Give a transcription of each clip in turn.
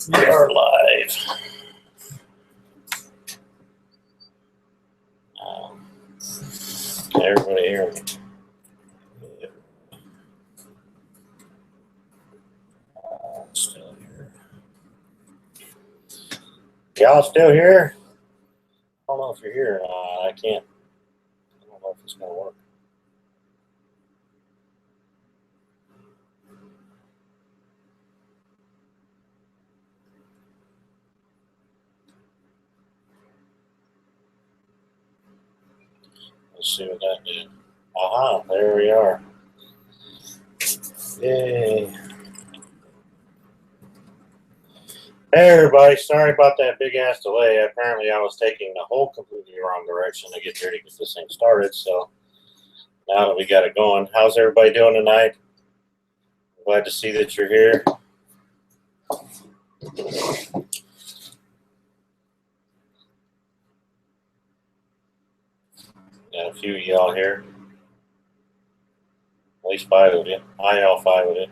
We are live. Can everybody hear me? Still here. Y'all still here? I don't know if you're here or not. I can't. I don't know if it's going to work. Let's see what that did. Aha, there we are. Yay. Hey everybody, sorry about that big ass delay. Apparently I was taking the whole completely wrong direction to get here to get this thing started, so now that we got it going. How's everybody doing tonight? Glad to see that you're here. Got a few of y'all here. At least 5 of you. Hi, all 5 of you.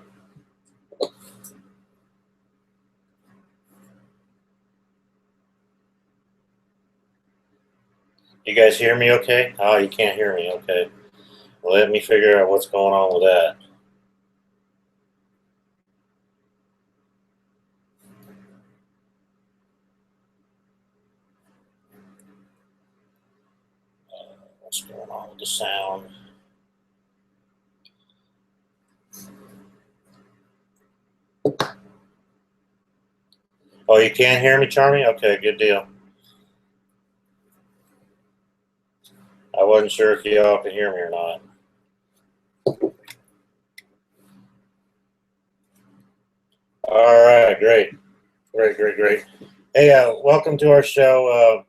You guys hear me okay? Oh, you can't hear me. Okay. Well, let me figure out what's going on with that. What's going on with the sound? Oh, you can't hear me, Charmy? Okay, good deal. I wasn't sure if y'all could hear me or not. All right, great. Great. Hey, welcome to our show.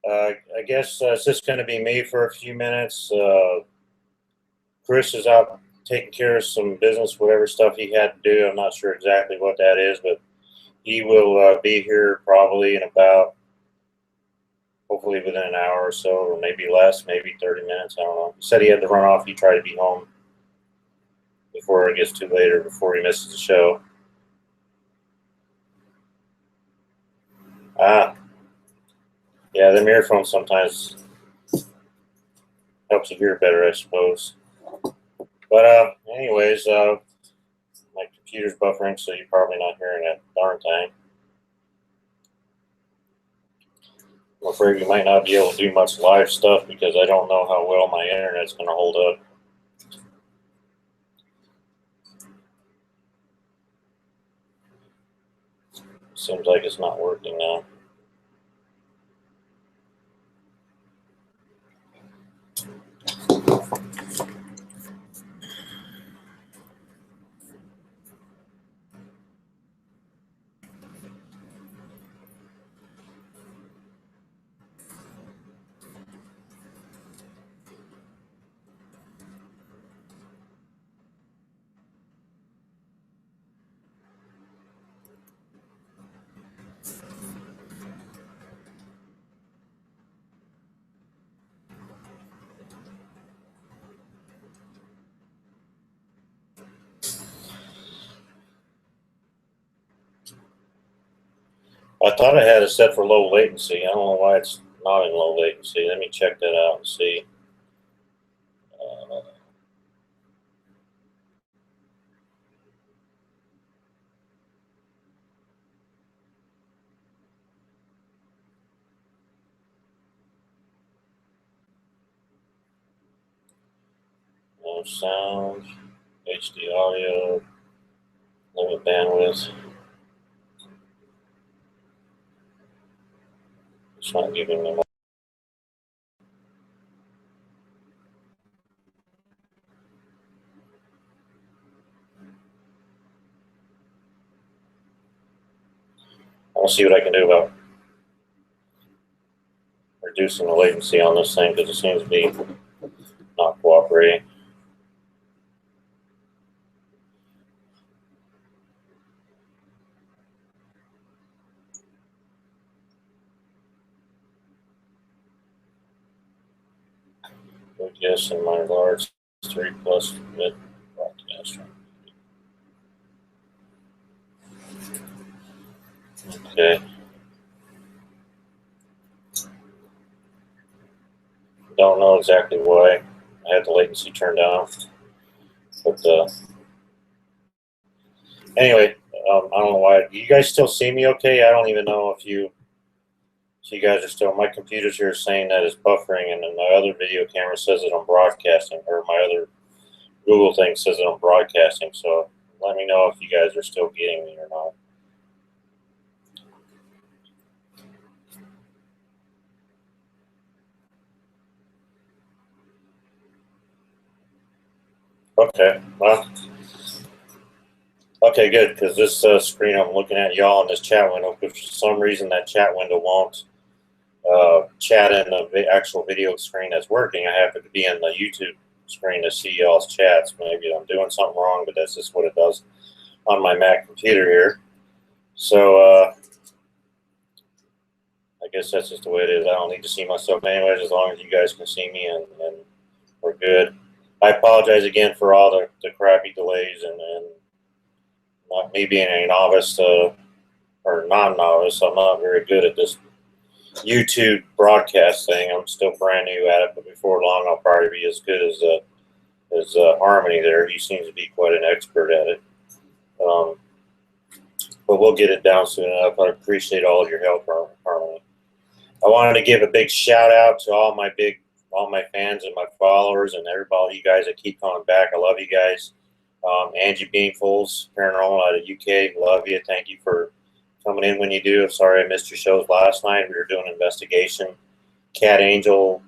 I guess it's just going to be me for a few minutes. Chris is out taking care of some business, whatever stuff he had to do. I'm not sure exactly what that is, but he will be here probably in about, hopefully within an hour or so, or maybe less, maybe 30 minutes. I don't know. He said he had to run off. He tried to be home before it gets too late or before he misses the show. Yeah, them earphones sometimes helps you hear better, I suppose. But anyways, my computer's buffering, so you're probably not hearing that darn thing. I'm afraid we might not be able to do much live stuff because I don't know how well my internet's going to hold up. Seems like it's not working now. I thought I had it set for low latency. I don't know why it's not in low latency. Let me check that out and see. No sound, HD audio, limit bandwidth. It's not giving me much. I'll see what I can do about reducing the latency on this thing because it seems to be not cooperating. Yes, in my large 3+ bit broadcaster. Okay. Don't know exactly why. I had the latency turned on. But anyway, I don't know why. You guys still see me okay? I don't even know if you guys are still. My computer's here saying that it's buffering, and then my other video camera says that I'm broadcasting, or my other Google thing says that I'm broadcasting. So let me know if you guys are still getting me or not. Okay, well, okay, good, because this screen I'm looking at y'all in this chat window, if for some reason that chat window won't chat in the actual video screen that's working, I have to be in the YouTube screen to see y'all's chats. Maybe I'm doing something wrong, but that's just what it does on my Mac computer here. So I guess that's just the way it is. I don't need to see myself anyways, as long as you guys can see me, and we're good. I apologize again for all the crappy delays, and not me being a novice or non-novice. I'm not very good at this YouTube broadcast thing. I'm still brand new at it, but before long I'll probably be as good as Harmony there. He seems to be quite an expert at it. But we'll get it down soon enough. I appreciate all of your help, Harmony. I wanted to give a big shout out to all my fans and my followers and everybody, you guys that keep coming back. I love you guys. Angie Beanfuls, Paranormal out of UK, love you. Thank you for coming in when you do. I'm sorry I missed your shows last night. We were doing an investigation. Cat Angel,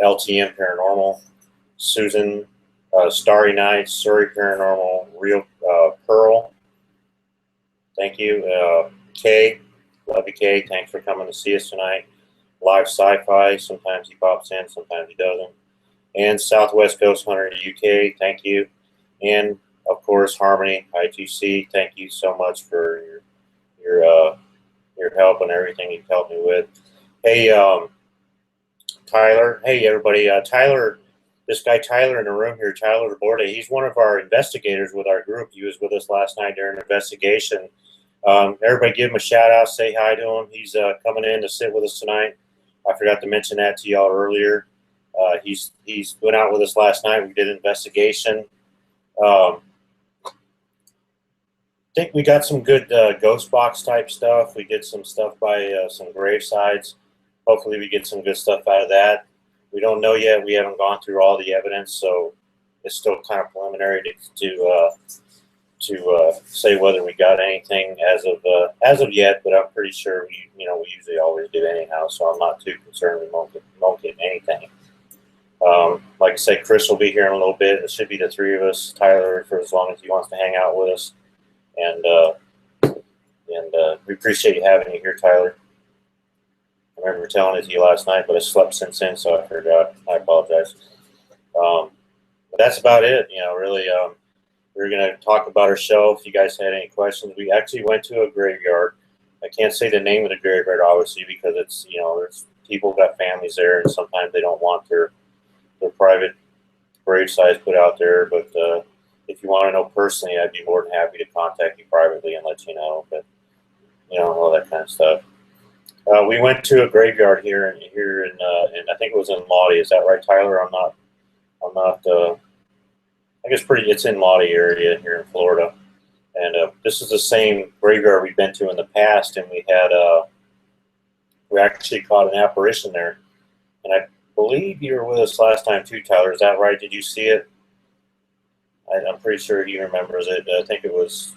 LTM Paranormal, Susan, Starry Night, Surrey Paranormal, Real Pearl. Thank you. Kay, love you, Kay. Thanks for coming to see us tonight. Live Sci-Fi, sometimes he pops in, sometimes he doesn't. And Southwest Ghost Hunter UK, thank you. And of course, Harmony I2C, thank you so much for your help and everything you've helped me with. Hey, Tyler. Hey, everybody. Tyler, this guy Tyler in the room here, Tyler Laborde, he's one of our investigators with our group. He was with us last night during an investigation. Everybody give him a shout out, say hi to him. He's coming in to sit with us tonight. I forgot to mention that to y'all earlier. He's went out with us last night. We did an investigation. I think we got some good ghost box type stuff. We did some stuff by some grave sides. Hopefully we get some good stuff out of that. We don't know yet. We haven't gone through all the evidence, so it's still kind of preliminary to say whether we got anything as of yet. But I'm pretty sure we usually always do anyhow, so I'm not too concerned we won't get anything. Like I said, Chris will be here in a little bit. It should be the three of us. Tyler, for as long as he wants to hang out with us, and we appreciate you having you here, Tyler. I remember telling it to you last night, but I slept since then, so I forgot. I apologize. But that's about it. Really, we're going to talk about our show. If you guys had any questions, we actually went to a graveyard. I can't say the name of the graveyard, obviously, because it's there's people got families there, and sometimes they don't want their private grave sites put out there. But if you want to know personally, I'd be more than happy to contact you privately and let you know. But all that kind of stuff. We went to a graveyard here in I think it was in Lottie. Is that right, Tyler? I'm not. I guess it's in Lottie area here in Florida, and this is the same graveyard we've been to in the past, and we actually caught an apparition there, and I believe you were with us last time too, Tyler. Is that right? Did you see it? I'm pretty sure he remembers it. I think it was.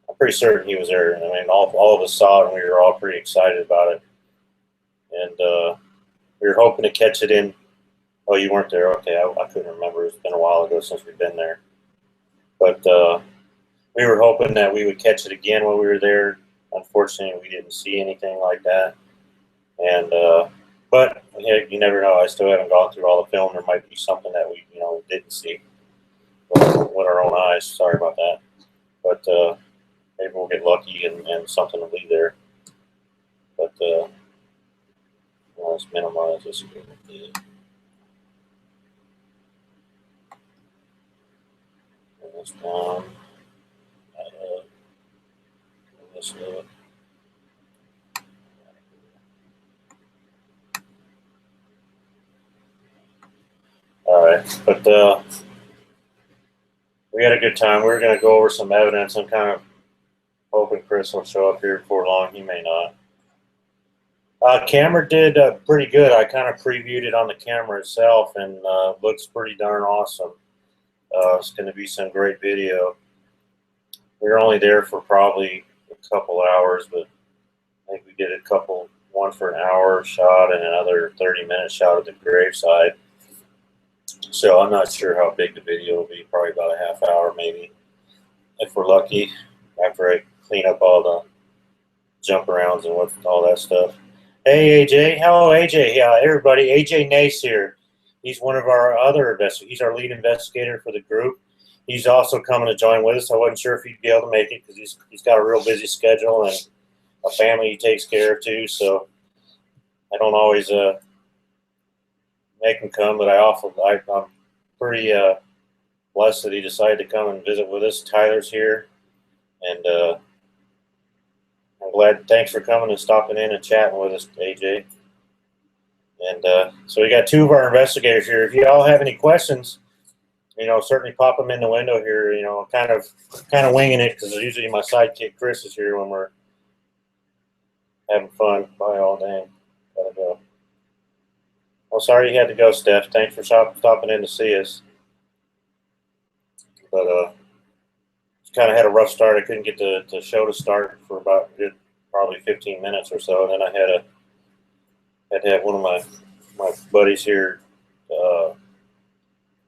I'm pretty certain he was there. I mean, all of us saw it, and we were all pretty excited about it. And we were hoping to catch it in. Oh, you weren't there? Okay, I couldn't remember. It's been a while ago since we've been there. But we were hoping that we would catch it again when we were there. Unfortunately, we didn't see anything like that. And but you never know. I still haven't gone through all the film. There might be something that we didn't see with our own eyes. Sorry about that. But maybe we'll get lucky and something will be there. But let's minimize this. Bring this down. This up. But we had a good time. We were going to go over some evidence. I'm kind of hoping Chris will show up here before long. He may not. Camera did pretty good. I kind of previewed it on the camera itself, and looks pretty darn awesome. It's going to be some great video. We were only there for probably a couple hours, but I think we did one for an hour shot and another 30-minute shot of the graveside. So I'm not sure how big the video will be, probably about a half hour maybe, if we're lucky, after I clean up all the jump arounds and all that stuff. Hey AJ, hello AJ, yeah, everybody, AJ Nace here. He's one of our other investigators. He's our lead investigator for the group. He's also coming to join with us. I wasn't sure if he'd be able to make it because he's got a real busy schedule and a family he takes care of too, so I don't always make him come, but I'm pretty blessed that he decided to come and visit with us. Tyler's here, and I'm glad. Thanks for coming and stopping in and chatting with us, AJ. And so we got two of our investigators here. If you all have any questions, certainly pop them in the window here. Kind of winging it because usually my sidekick Chris is here when we're having fun. Bye all, dang. Gotta go. Well, sorry you had to go, Steph. Thanks for stopping in to see us. But kind of had a rough start. I couldn't get the show to start for about probably 15 minutes or so. And then I had to have one of my buddies here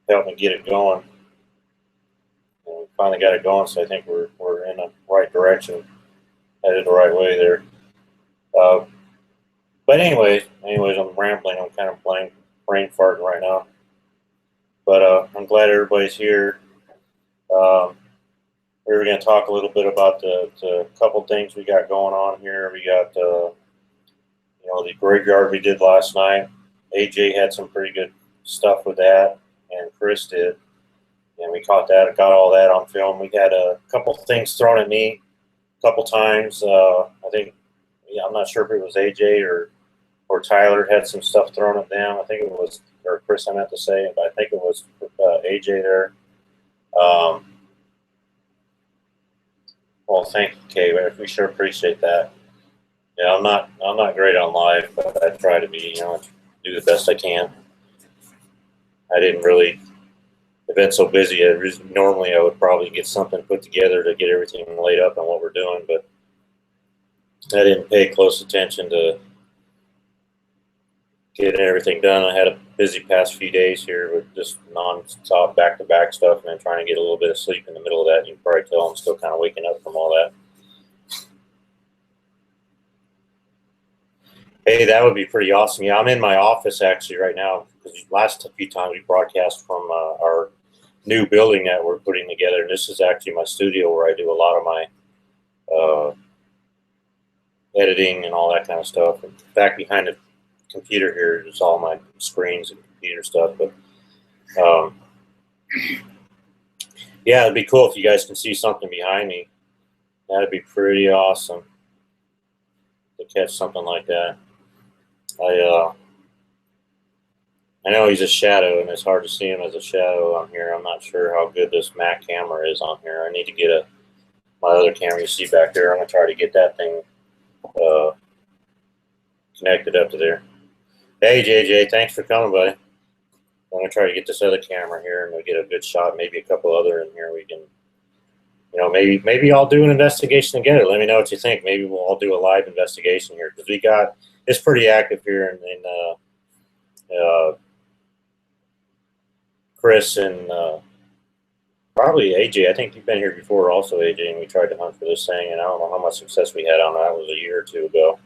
help me get it going. And we finally got it going, so I think we're in the right direction, headed the right way there. But anyways, I'm rambling. I'm kind of brain farting right now. But I'm glad everybody's here. We were going to talk a little bit about the couple things we got going on here. We got the graveyard we did last night. AJ had some pretty good stuff with that, and Chris did. And we got all that on film. We had a couple things thrown at me a couple times. I think, I'm not sure if it was AJ or Tyler had some stuff thrown at them. I think it was, or Chris, I meant to say, but I think it was AJ there. Well, thank you, Kay. We sure appreciate that. Yeah, I'm not great on live, but I try to be, do the best I can. I didn't really. I've been so busy. Normally, I would probably get something put together to get everything laid up on what we're doing, but I didn't pay close attention to getting everything done. I had a busy past few days here with just non-stop back-to-back stuff, and then trying to get a little bit of sleep in the middle of that. You can probably tell I'm still kind of waking up from all that. Hey, that would be pretty awesome. Yeah, I'm in my office actually right now because last few times we broadcast from our new building that we're putting together, and this is actually my studio where I do a lot of my editing and all that kind of stuff. And back behind the computer here is all my screens and computer stuff. But yeah, it'd be cool if you guys can see something behind me. That'd be pretty awesome to catch something like that. I know he's a shadow, and it's hard to see him as a shadow on here. I'm not sure how good this Mac camera is on here. I need to get my other camera you see back there. I'm gonna try to get that thing connected up to there. Hey JJ, thanks for coming, buddy. I'm gonna try to get this other camera here, and we'll get a good shot. Maybe a couple other in here. We can, maybe I'll do an investigation together. Let me know what you think. Maybe we'll all do a live investigation here because it's pretty active here in Chris and probably AJ. I think you've been here before also, AJ, and we tried to hunt for this thing, and I don't know how much success we had on that. It was a year or two ago.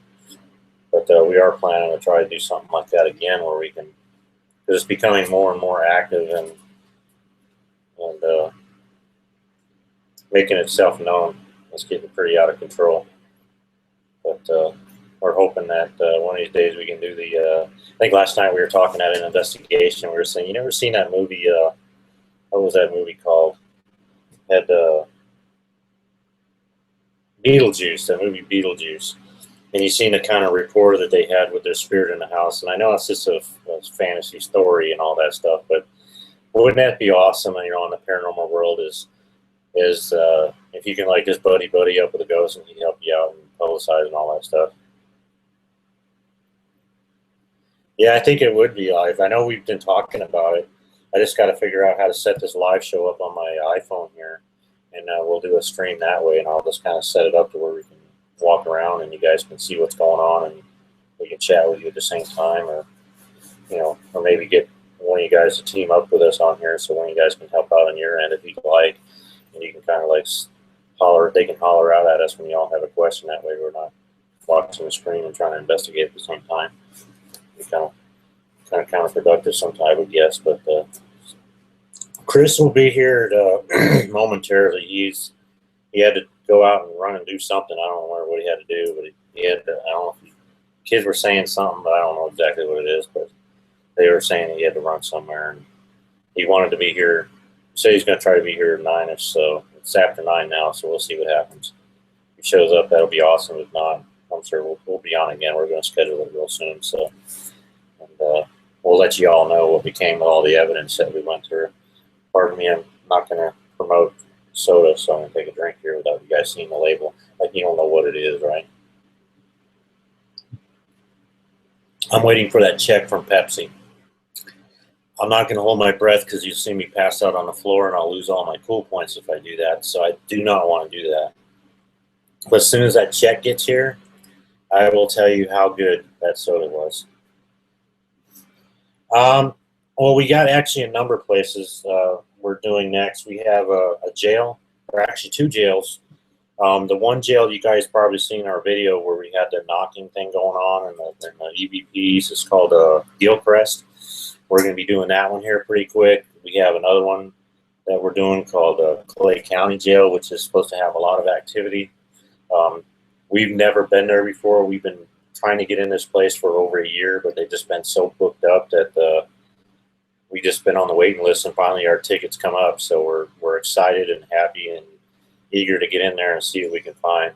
But we are planning to try to do something like that again where we can, because it's becoming more and more active and making itself known. It's getting pretty out of control. But we're hoping that one of these days we can do I think last night we were talking at an investigation. We were saying, you never seen that movie, what was that movie called? Had Beetlejuice, that movie Beetlejuice. And you seen the kind of rapport that they had with their spirit in the house. And I know it's just a fantasy story and all that stuff, but Wouldn't that be awesome? You know, in the paranormal world is if you can like just buddy up with a ghost and he can help you out and publicize and all that stuff. Yeah, I think it would be live. I know we've been talking about it. I just got to figure out how to set this live show up on my iPhone here, and we'll do a stream that way. And I'll just kind of set it up to where we can walk around and you guys can see what's going on, and we can chat with you at the same time, or or maybe get one of you guys to team up with us on here, so one of you guys can help out on your end if you'd like, and you can kind of like holler. They can holler out at us when you all have a question. That way, we're not watching the screen and trying to investigate at the same time. Be kind of counterproductive sometimes, I would guess. But Chris will be here momentarily. He had to go out and run and do something. I don't know what he had to do, but he had to, I don't know if kids were saying something, but I don't know exactly what it is. But they were saying he had to run somewhere, and he wanted to be here. So he's going to try to be here at 9ish. So it's after 9 now, so we'll see what happens. If he shows up, that'll be awesome. If not, I'm sure we'll be on again. We're going to schedule it real soon. So, and we'll let you all know what became of all the evidence that we went through. Pardon me, I'm not going to promote soda, so I'm going to take a drink here without you guys seeing the label. Like you don't know what it is, right? I'm waiting for that check from Pepsi. I'm not going to hold my breath because you see me pass out on the floor and I'll lose all my cool points if I do that. So I do not want to do that. But as soon as that check gets here, I will tell you how good that soda was. Well, we got actually a number of places we're doing next. We have a jail, or actually 2 jails. The one jail you guys probably seen in our video where we had the knocking thing going on and the EVPs is called Gilcrest. We're going to be doing that one here pretty quick. We have another one that we're doing called Clay County Jail, which is supposed to have a lot of activity. We've never been there before. We've been trying to get in this place for over a year, but they've just been so booked up that we've just been on the waiting list, and finally our tickets come up. So we're excited and happy and eager to get in there and see what we can find.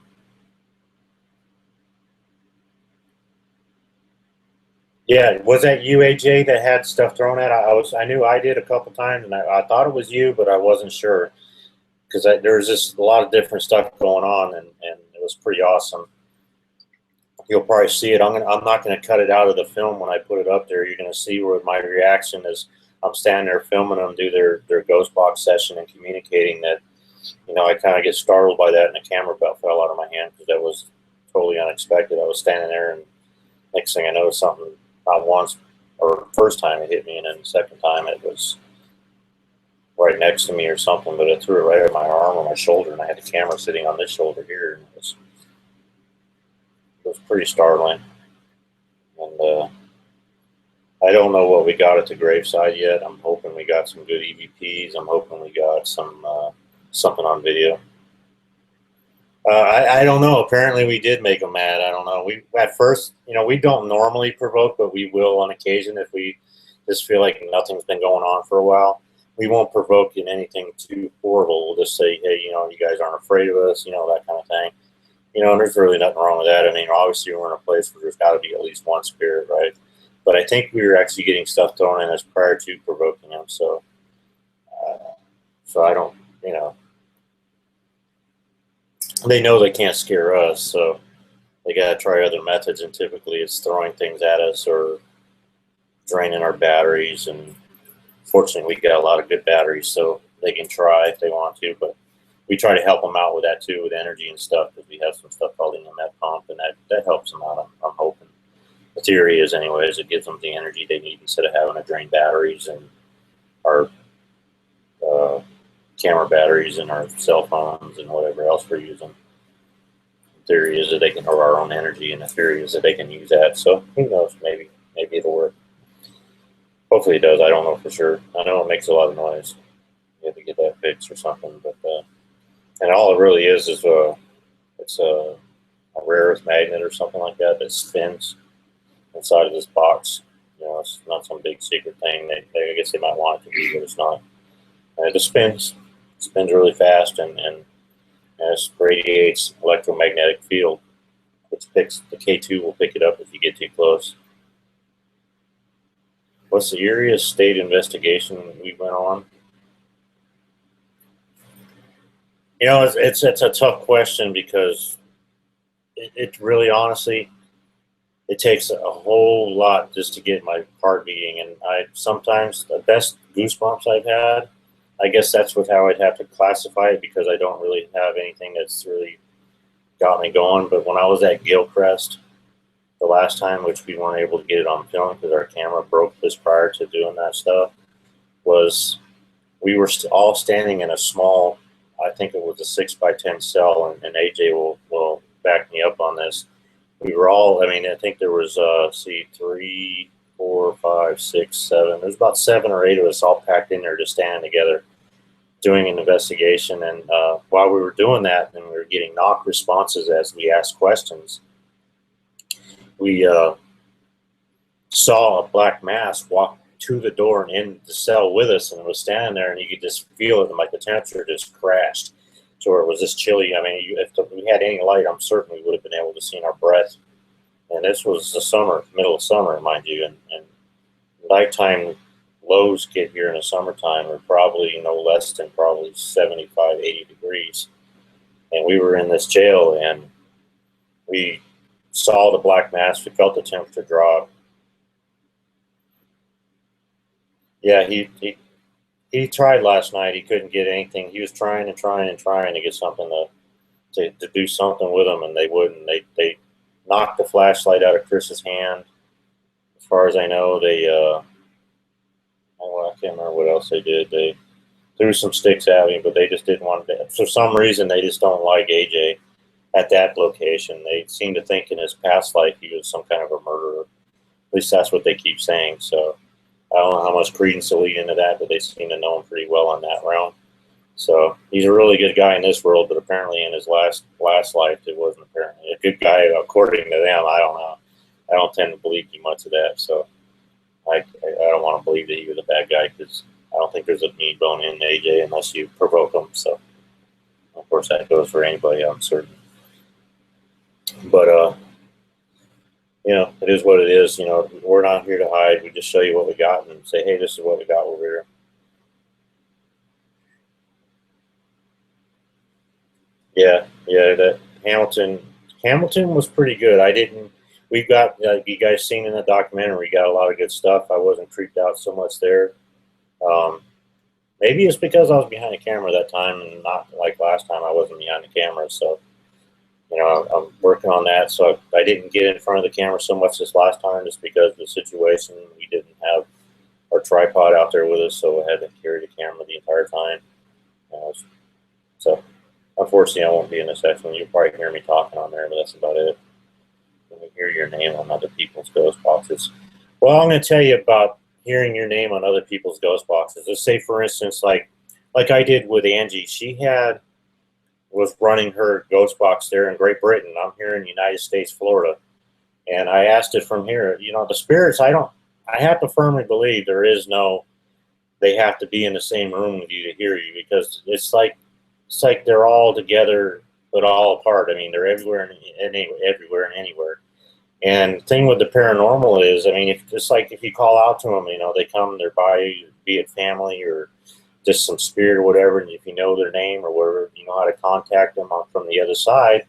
Yeah, was that you, AJ, that had stuff thrown at? I knew I did a couple times, and I thought it was you, but I wasn't sure because there's just a lot of different stuff going on, and it was pretty awesome. You'll probably see it. I'm not gonna cut it out of the film when I put it up there. You're gonna see where my reaction is. I'm standing there filming them do their ghost box session and communicating that. I kind of get startled by that, and the camera belt fell out of my hand because that was totally unexpected. I was standing there, and next thing I know, something not once or first time it hit me, and then the second time it was right next to me or something, but it threw it right at my arm or my shoulder, and I had the camera sitting on this shoulder here, and it was pretty startling. And I don't know what we got at the graveside yet. I'm hoping we got some good EVPs. I'm hoping we got some something on video. I don't know. Apparently, we did make them mad. I don't know. We at first, we don't normally provoke, but we will on occasion if we just feel like nothing's been going on for a while. We won't provoke in anything too horrible. We'll just say, hey, you guys aren't afraid of us, that kind of thing. And there's really nothing wrong with that. I mean, obviously, we're in a place where there's got to be at least one spirit, right? But I think we were actually getting stuff thrown in us prior to provoking them. So I don't, they know they can't scare us, so they got to try other methods. And typically, it's throwing things at us or draining our batteries. And fortunately, we got a lot of good batteries, so they can try if they want to. But we try to help them out with that too, with energy and stuff, because we have some stuff called the EMF pump, and that helps them out. I'm hoping. The theory is, anyways, it gives them the energy they need instead of having to drain batteries and our camera batteries and our cell phones and whatever else we're using. The theory is that they can have our own energy, and the theory is that they can use that. So who knows? Maybe it'll work. Hopefully it does. I don't know for sure. I know it makes a lot of noise. You have to get that fixed or something. But and all it really is it's a rare earth magnet or something like that spins inside of this box. It's not some big secret thing. I guess they might want it to be, but it's not. And it just spins really fast, and it radiates electromagnetic field, which the K2 will pick it up if you get too close. What's the area state investigation we went on? You know, it's a tough question because it really, honestly, it takes a whole lot just to get my heart beating. And I sometimes the best goosebumps I've had, I guess that's with how I'd have to classify it because I don't really have anything that's really got me going. But when I was at Gilcrest the last time, which we weren't able to get it on film because our camera broke just prior to doing that stuff, was we were all standing in a small, I think it was a 6x10 cell, and AJ will back me up on this. We were all, I mean, I think there was, see, 3, 4, 5, 6, 7. There's about 7 or 8 of us all packed in there just standing together doing an investigation. And while we were doing that and we were getting knock responses as we asked questions, we saw a black mass walk to the door and in the cell with us and was standing there, and you could just feel it, and like the temperature just crashed. So it was just chilly. I mean, if we had any light, I'm certain we would have been able to see our breath. And this was the summer, middle of summer, mind you, and nighttime lows get here in the summertime are probably no less than probably 75, 80 degrees. And we were in this jail, and we saw the black mass. We felt the temperature drop. Yeah, he tried last night. He couldn't get anything. He was trying and trying and trying to get something to do something with them, and they wouldn't. They knocked the flashlight out of Chris's hand. As far as I know, they I can't remember what else they did. They threw some sticks at me, but they just didn't want to. For some reason, they just don't like AJ at that location. They seem to think in his past life he was some kind of a murderer. At least that's what they keep saying. So I don't know how much credence to lead into that, but they seem to know him pretty well on that realm. So he's a really good guy in this world, but apparently in his last life, it wasn't apparently a good guy according to them. I don't know. I don't tend to believe too much of that. So I don't want to believe that he was a bad guy because I don't think there's a mean bone in AJ unless you provoke him. So of course that goes for anybody, I'm certain. But you know, it is what it is. You know, we're not here to hide. We just show you what we got and say, hey, this is what we got over here. Yeah, that Hamilton was pretty good. I didn't. We've got you guys seen in the documentary. We got a lot of good stuff. I wasn't creeped out so much there. Um, Maybe it's because I was behind the camera that time, and not like last time I wasn't behind the camera. So you know, I'm working on that. So I didn't get in front of the camera so much this last time, just because of the situation. We didn't have our tripod out there with us, so I had to carry the camera the entire time. So unfortunately, I won't be in this section. You'll probably hear me talking on there, but that's about it. When you hear your name on other people's ghost boxes. Well, I'm going to tell you about hearing your name on other people's ghost boxes. Let's say, for instance, like I did with Angie. She was running her ghost box there in Great Britain. I'm here in the United States, Florida. And I asked it from here. You know, the spirits, I have to firmly believe they have to be in the same room with you to hear you, because it's like they're all together but all apart. I mean, they're everywhere and anywhere. And the thing with the paranormal is, I mean, if you call out to them, you know, they come, they're by you, be it family or just some spirit or whatever, and if you know their name or whatever, you know how to contact them from the other side.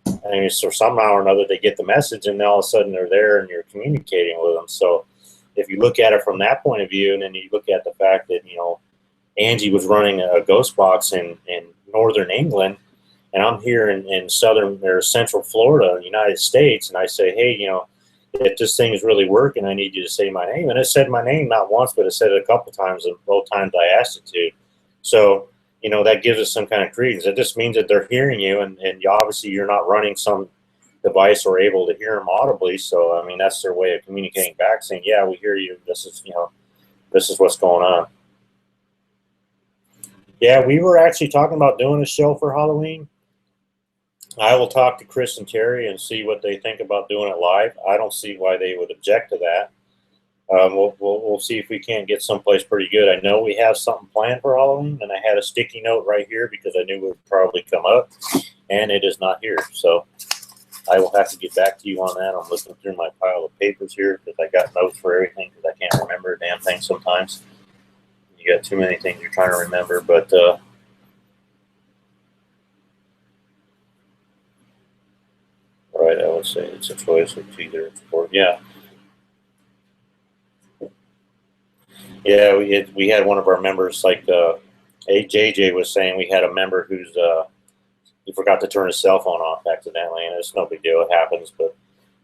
I mean, so somehow or another they get the message, and all of a sudden they're there and you're communicating with them. So if you look at it from that point of view, and then you look at the fact that, you know, Angie was running a ghost box in northern England, and I'm here in southern or central Florida, United States, and I say, hey, you know, if this thing is really working, I need you to say my name. And it said my name not once, but it said it a couple times, and both times I asked it to. So, you know, that gives us some kind of credence. It just means that they're hearing you, and obviously you're not running some device or able to hear them audibly. So, I mean, that's their way of communicating back, saying, yeah, we hear you. This is what's going on. Yeah, we were actually talking about doing a show for Halloween. I will talk to Chris and Terry and see what they think about doing it live. I don't see why they would object to that. We'll see if we can't get someplace pretty good. I know we have something planned for Halloween, and I had a sticky note right here because I knew it would probably come up, and it is not here. So I will have to get back to you on that. I'm looking through my pile of papers here because I got notes for everything because I can't remember a damn thing sometimes. You got too many things you're trying to remember, but right, I would say it's a choice of either or. Yeah, yeah. We had one of our members like JJ was saying we had a member who's he forgot to turn his cell phone off accidentally, and it's no big deal. It happens, but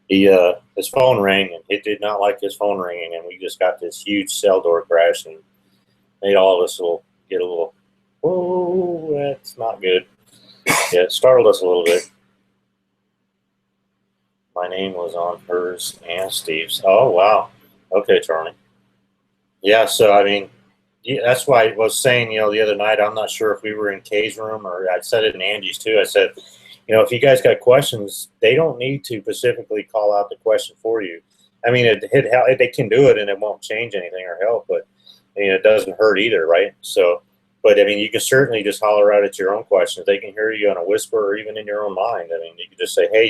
he his phone rang and it did not like his phone ringing, and we just got this huge cell door crash and made all of us get a little. Oh, that's not good. Yeah, it startled us a little bit. My name was on hers and Steve's. Oh wow. Okay, Charlie. Yeah, so I mean, yeah, that's why I was saying, the other night, I'm not sure if we were in Kay's room or I said it in Angie's too. I said, if you guys got questions, they don't need to specifically call out the question for you. I mean, they can do it and it won't change anything or help, but it doesn't hurt either, right? So, but I mean, you can certainly just holler out at your own questions. They can hear you on a whisper or even in your own mind. I mean, you can just say, hey,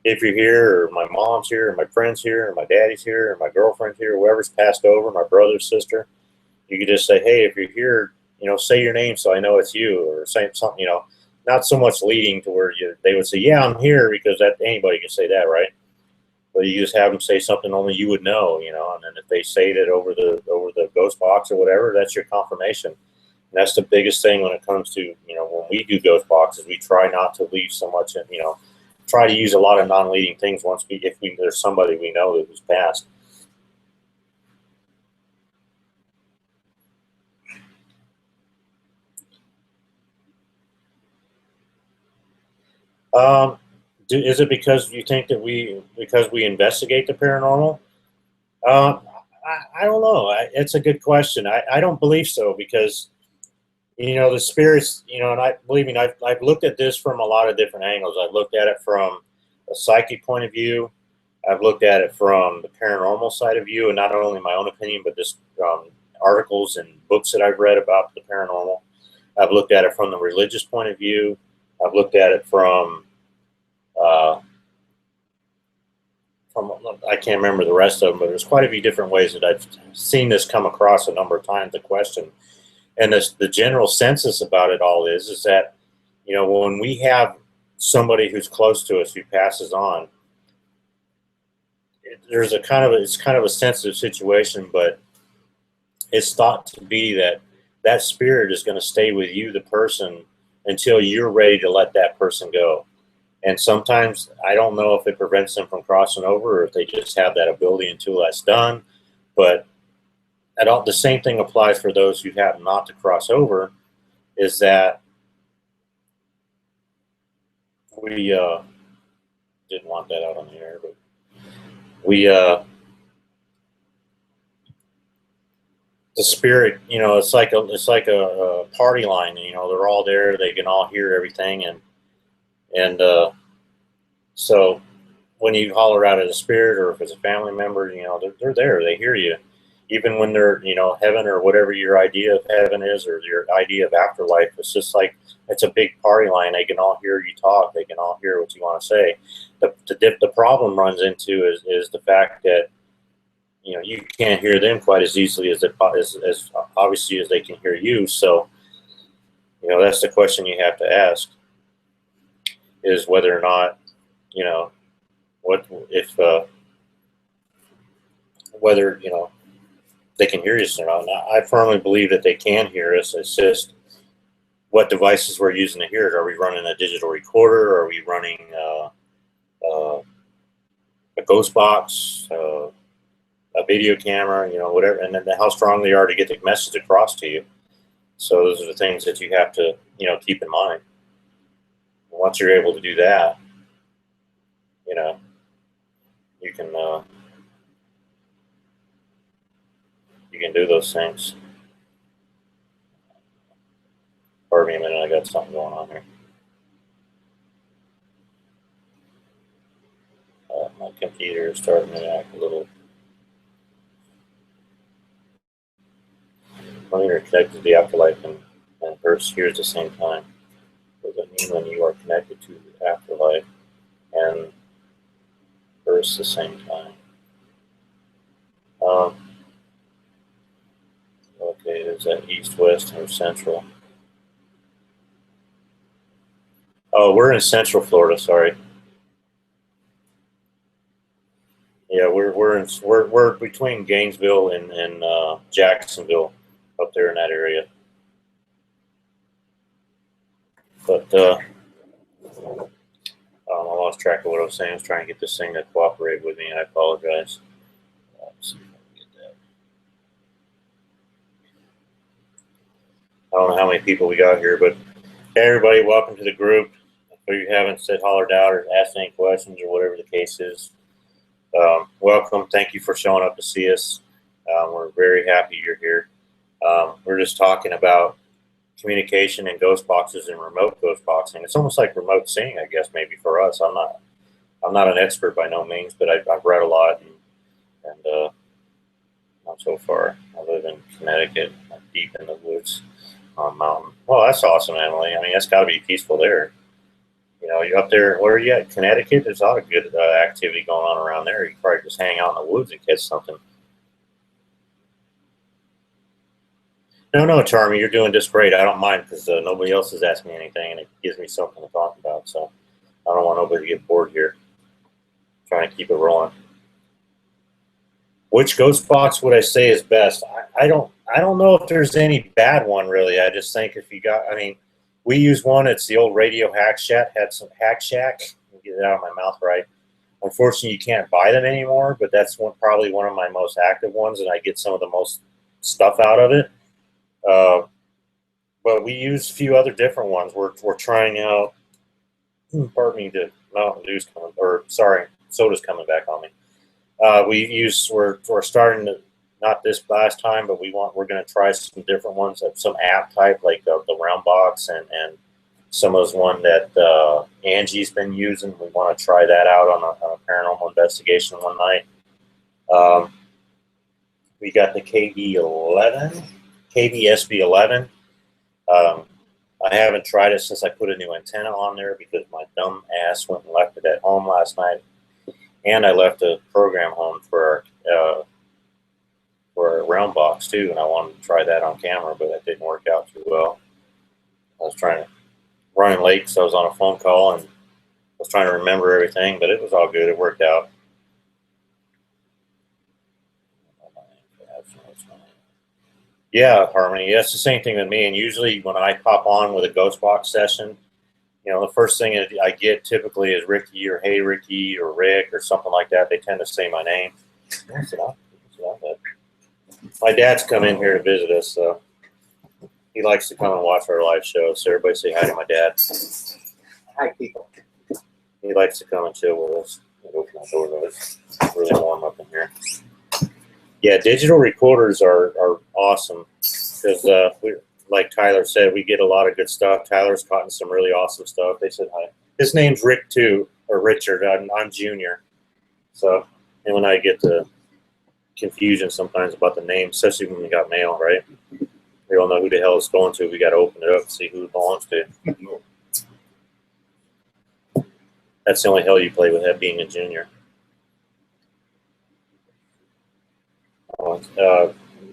if you're here, or my mom's here, or my friend's here, or my daddy's here, or my girlfriend's here, whoever's passed over, my brother, sister, you could just say, hey, if you're here, say your name so I know it's you, or say something, not so much leading to where they would say, yeah, I'm here, because that anybody can say that, right? But you just have them say something only you would know, and then if they say that over the ghost box or whatever, that's your confirmation. And that's the biggest thing when it comes to, when we do ghost boxes, we try not to leave so much in, try to use a lot of non-leading things if there's somebody we know who's passed. Um, is it because you think that because we investigate the paranormal? Um, I don't know. It's a good question. I don't believe so because the spirits. And I believe me, I've looked at this from a lot of different angles. I've looked at it from a psychic point of view. I've looked at it from the paranormal side of view, and not only my own opinion, but just articles and books that I've read about the paranormal. I've looked at it from the religious point of view. I've looked at it uh, from I can't remember the rest of them, but there's quite a few different ways that I've seen this come across a number of times. The question and the general census about it all is that when we have somebody who's close to us who passes on, there's it's kind of a sensitive situation, but it's thought to be that spirit is going to stay with you, the person, until you're ready to let that person go. And sometimes I don't know if it prevents them from crossing over or if they just have that ability until that's done. But the same thing applies for those who happen not to cross over, is that we didn't want that out on the air, but we the spirit, it's like a party line. They're all there. They can all hear everything, and so when you holler out at a spirit or if it's a family member, they're there. They hear you, even when they're heaven or whatever your idea of heaven is or your idea of afterlife. It's just like it's a big party line. They can all hear you talk. They can all hear what you want to say. The problem runs into is the fact that you can't hear them quite as easily as obviously as they can hear you. So that's the question you have to ask, is whether or not what if whether they can hear us or not. Now, I firmly believe that they can hear us. It's just what devices we're using to hear it. Are we running a digital recorder? Are we running a ghost box? A video camera, whatever, and then how strong they are to get the message across to you. So those are the things that you have to, keep in mind. Once you're able to do that, you can do those things. Pardon me a minute, I got something going on here. My computer is starting to act a little. When you're connected to the afterlife and Earth here at the same time, what does it mean when you are connected to the afterlife and Chris at the same time. Okay, is that east, west, or central? Oh, we're in Central Florida. Sorry. Yeah, we're between Gainesville and Jacksonville, up there in that area. But I lost track of what I was saying. I was trying to get this thing to cooperate with me. I apologize. Let's see if I can get that. I don't know how many people we got here, but hey, everybody, welcome to the group. If you haven't said hollered out or asked any questions or whatever the case is, welcome. Thank you for showing up to see us. We're very happy you're here. We're just talking about communication and ghost boxes and remote ghost boxing. It's almost like remote seeing, I guess, maybe for us. I'm not an expert by no means, but I've read a lot and not so far. I live in Connecticut, deep in the woods on a mountain. Well, that's awesome, Emily. I mean, that's got to be peaceful there. You know, you're up there. Where are you at? Connecticut? There's a lot of good activity going on around there. You can probably just hang out in the woods and catch something. No, Charmy, you're doing just great. I don't mind because nobody else is asking me anything, and it gives me something to talk about. So I don't want nobody to get bored here. I'm trying to keep it rolling. Which ghost box would I say is best? I don't know if there's any bad one really. I just think if you got, I mean, we use one. It's the old Radio Hack Shack. Had some Hack Shack. Let me get it out of my mouth right. Unfortunately, you can't buy them anymore, but that's probably one of my most active ones, and I get some of the most stuff out of it. But we use a few other different ones. We're trying out. Pardon me, the Mountain Dew's coming, or sorry, soda's coming back on me. We're starting to, not this last time, but we're going to try some different ones, some app type like the round box and some of those one that Angie's been using. We want to try that out on a paranormal investigation one night. We got the KVSB11. I haven't tried it since I put a new antenna on there because my dumb ass went and left it at home last night. And I left a program home for a round box too, and I wanted to try that on camera, but that didn't work out too well. I was running late because I was on a phone call and I was trying to remember everything, but it was all good. It worked out. Yeah, Harmony. That's the same thing with me. And usually when I pop on with a ghost box session, you know, the first thing I get typically is Ricky or Hey Ricky or Rick or something like that. They tend to say my name. My dad's come in here to visit us, so he likes to come and watch our live show. So everybody say hi to my dad. Hi, people. He likes to come and chill with us. I'll open my door though. It's really warm up in here. Yeah, digital recorders are awesome because like Tyler said, we get a lot of good stuff. Tyler's caught in some really awesome stuff. They said hi. His name's Rick too, or Richard. I'm Junior. So, and when I get the confusion sometimes about the name, especially when we got mail, right? We don't know who the hell it's going to. We got to open it up and see who it belongs to. That's the only hell you play with, that being a junior.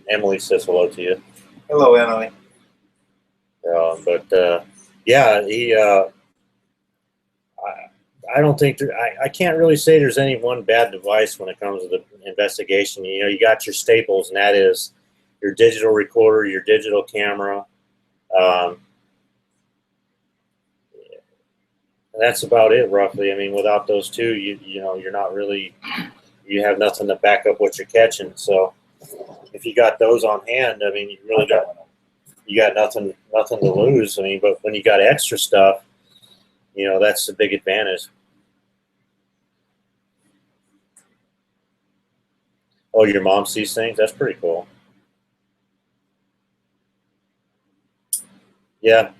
Emily says hello to you. Hello, Emily. Yeah, I don't think I can't really say there's any one bad device when it comes to the investigation. You know, you got your staples, and that is your digital recorder, your digital camera. That's about it, roughly. I mean, without those two, you know, you're not really, you have nothing to back up what you're catching. So if you got those on hand, I mean, you got nothing to lose. I mean, but when you got extra stuff, you know, that's the big advantage. Oh, your mom sees things? That's pretty cool. Yeah,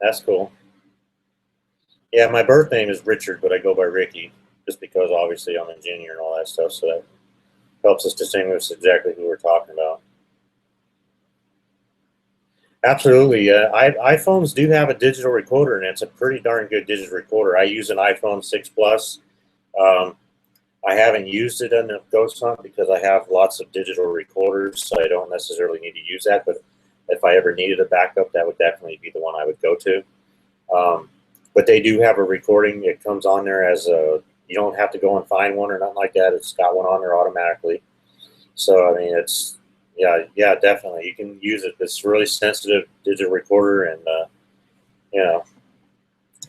that's cool. Yeah, my birth name is Richard, but I go by Ricky just because obviously I'm a junior and all that stuff. So that helps us distinguish exactly who we're talking about. Absolutely. iPhones do have a digital recorder, and it's a pretty darn good digital recorder. I use an iPhone 6 Plus. I haven't used it in the ghost hunt because I have lots of digital recorders, so I don't necessarily need to use that. But if I ever needed a backup, that would definitely be the one I would go to. But they do have a recording. It comes on there as a, you don't have to go and find one or nothing like that. It's got one on there automatically. So, I mean, it's, yeah, definitely. You can use it. It's a really sensitive digital recorder, and, you know,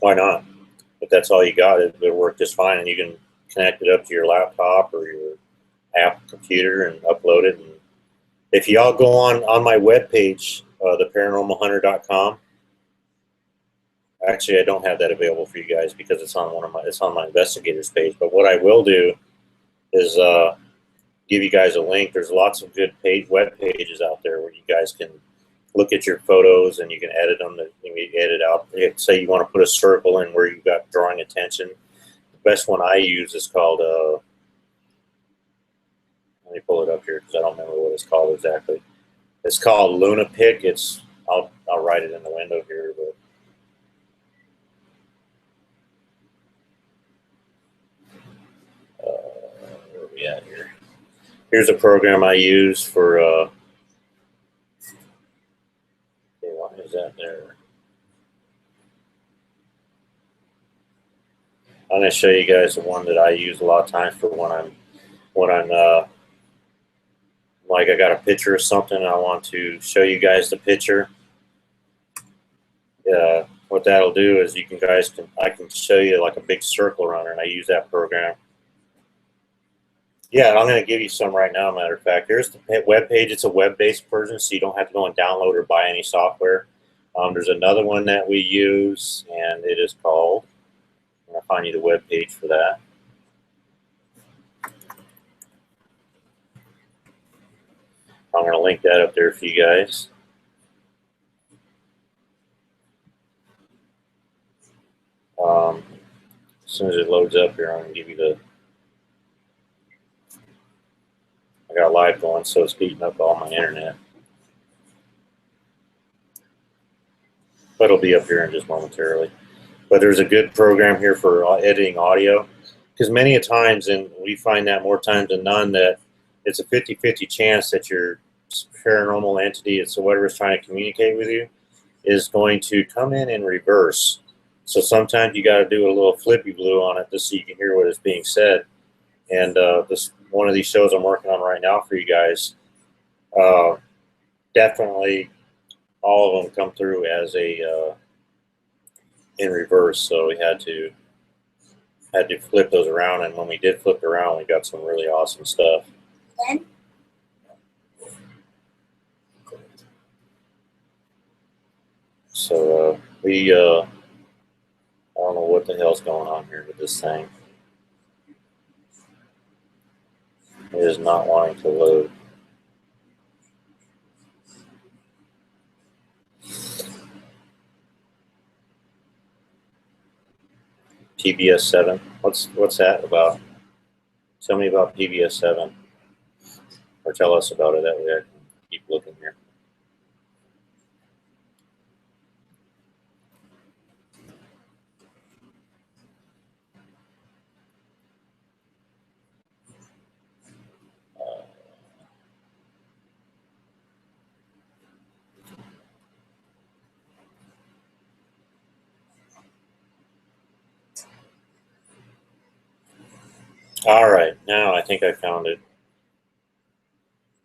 why not? If that's all you got, it'll work just fine, and you can connect it up to your laptop or your Apple computer and upload it. And if y'all go on my webpage, theparanormalhunter.com, actually, I don't have that available for you guys because it's on it's on my investigators page. But what I will do is give you guys a link. There's lots of good web pages out there where you guys can look at your photos and you can edit them. You can edit out. Say you want to put a circle in where you've got drawing attention. The best one I use is called. Let me pull it up here because I don't remember what it's called exactly. It's called LunaPic. I'll write it in the window here, but. Where are we at here? Here's a program I use for. Okay, why is that there? I'm going to show you guys the one that I use a lot of times for when I'm like I got a picture of something and I want to show you guys the picture. What that'll do is I can show you like a big circle around it, and I use that program. Yeah, I'm going to give you some right now, matter of fact. Here's the web page. It's a web-based version, so you don't have to go and download or buy any software. There's another one that we use, and it is called, I'll find you the web page for that. I'm going to link that up there for you guys. As soon as it loads up here, I'm going to give you I got live going, so it's beating up all my internet. But it'll be up here in just momentarily. But there's a good program here for editing audio, because many a times, and we find that more times than none, that it's a 50-50 chance that your paranormal entity, it's whatever is trying to communicate with you, is going to come in reverse. So sometimes you got to do a little flippy blue on it just so you can hear what is being said. And this one of these shows I'm working on right now for you guys, definitely all of them come through as a in reverse. So we had to flip those around, and when we did flip around, we got some really awesome stuff. Then? So we I don't know what the hell's going on here with this thing. It is not wanting to load. PBS 7. What's that about? Tell me about PBS 7, or tell us about it. That way I can keep looking here. All right, now I think I found it.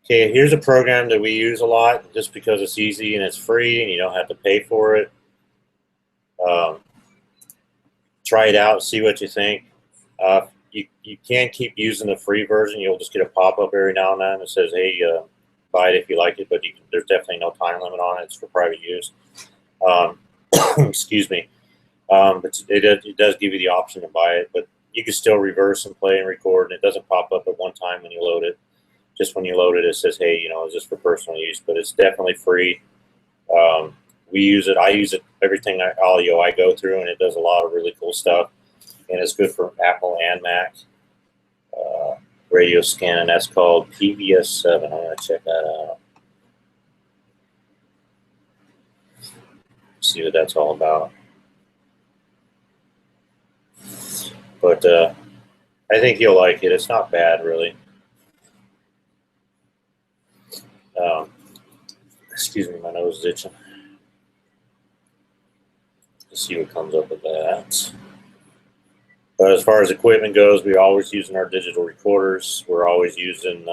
Okay, here's a program that we use a lot just because it's easy and it's free and you don't have to pay for it. Try it out, see what you think. You can't keep using the free version. You'll just get a pop-up every now and then that says, hey, buy it if you like it, but there's definitely no time limit on it. It's for private use. Excuse me. But it does give you the option to buy it, but you can still reverse and play and record, and it doesn't pop up at one time when you load it. Just when you load it, it says, hey, is this for personal use? But it's definitely free. We use it. I use it everything audio I go through, and it does a lot of really cool stuff. And it's good for Apple and Mac radio scan, and that's called PBS 7. I'm going to check that out. See what that's all about. But I think you'll like it. It's not bad, really. Excuse me, my nose is itching. Let's see what comes up with that. But as far as equipment goes, we're always using our digital recorders. We're always using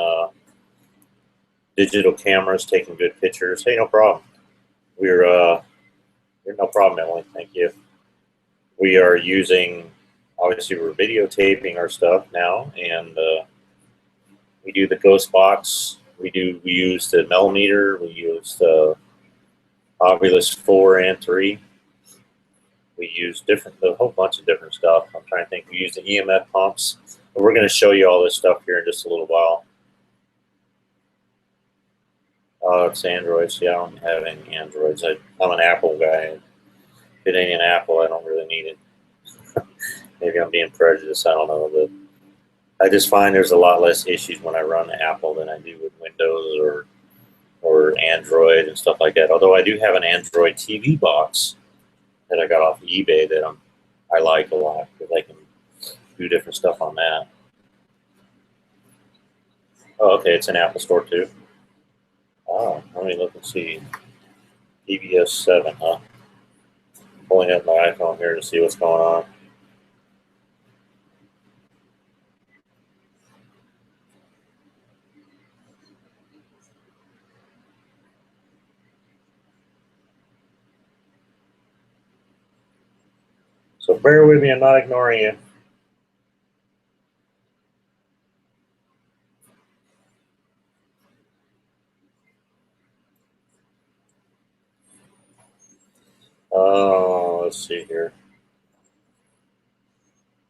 digital cameras, taking good pictures. Hey, no problem. You're no problem, Emily. Thank you. We are using, obviously, we're videotaping our stuff now, and we do the ghost box. We use the millimeter. We use the Ovilus 4 and 3. We use a whole bunch of different stuff. I'm trying to think. We use the EMF pumps. But we're going to show you all this stuff here in just a little while. It's Androids. Yeah, I don't have any Androids. I'm an Apple guy. If it ain't an Apple, I don't really need it. Maybe I'm being prejudiced. I don't know. But I just find there's a lot less issues when I run Apple than I do with Windows or Android and stuff like that. Although I do have an Android TV box that I got off of eBay that I like a lot because I can do different stuff on that. Oh, okay, it's an Apple Store too. Oh, let me look and see. PBS 7, huh? Pulling up my iPhone here to see what's going on. So bear with me, I'm not ignoring you. Oh, let's see here.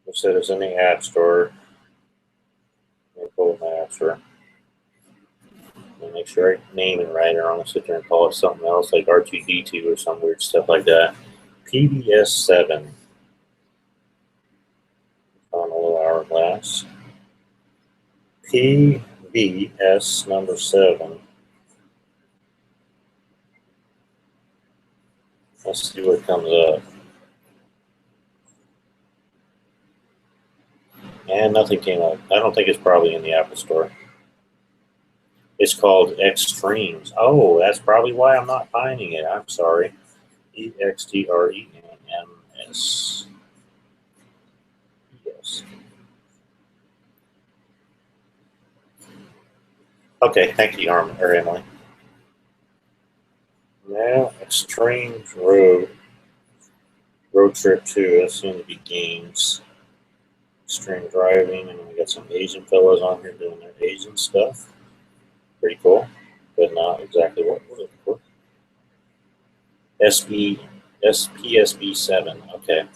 It said it's in the App Store. Let me pull up my App Store. Let me make sure I name it right, or I'm going to sit there and call it something else like R2D2 or some weird stuff like that. PBS 7. On a little hourglass. PBS number 7. Let's see what comes up. And nothing came up. I don't think it's probably in the Apple Store. It's called Extremes. Oh, that's probably why I'm not finding it. I'm sorry. EXTREMS. Yes. Okay, thank you, Emily. Now, Extremes Road Trip 2. That seems to be games. Extreme driving, and we got some Asian fellows on here doing their Asian stuff. Pretty cool, but not exactly what we're looking for. SPSB 7. Okay,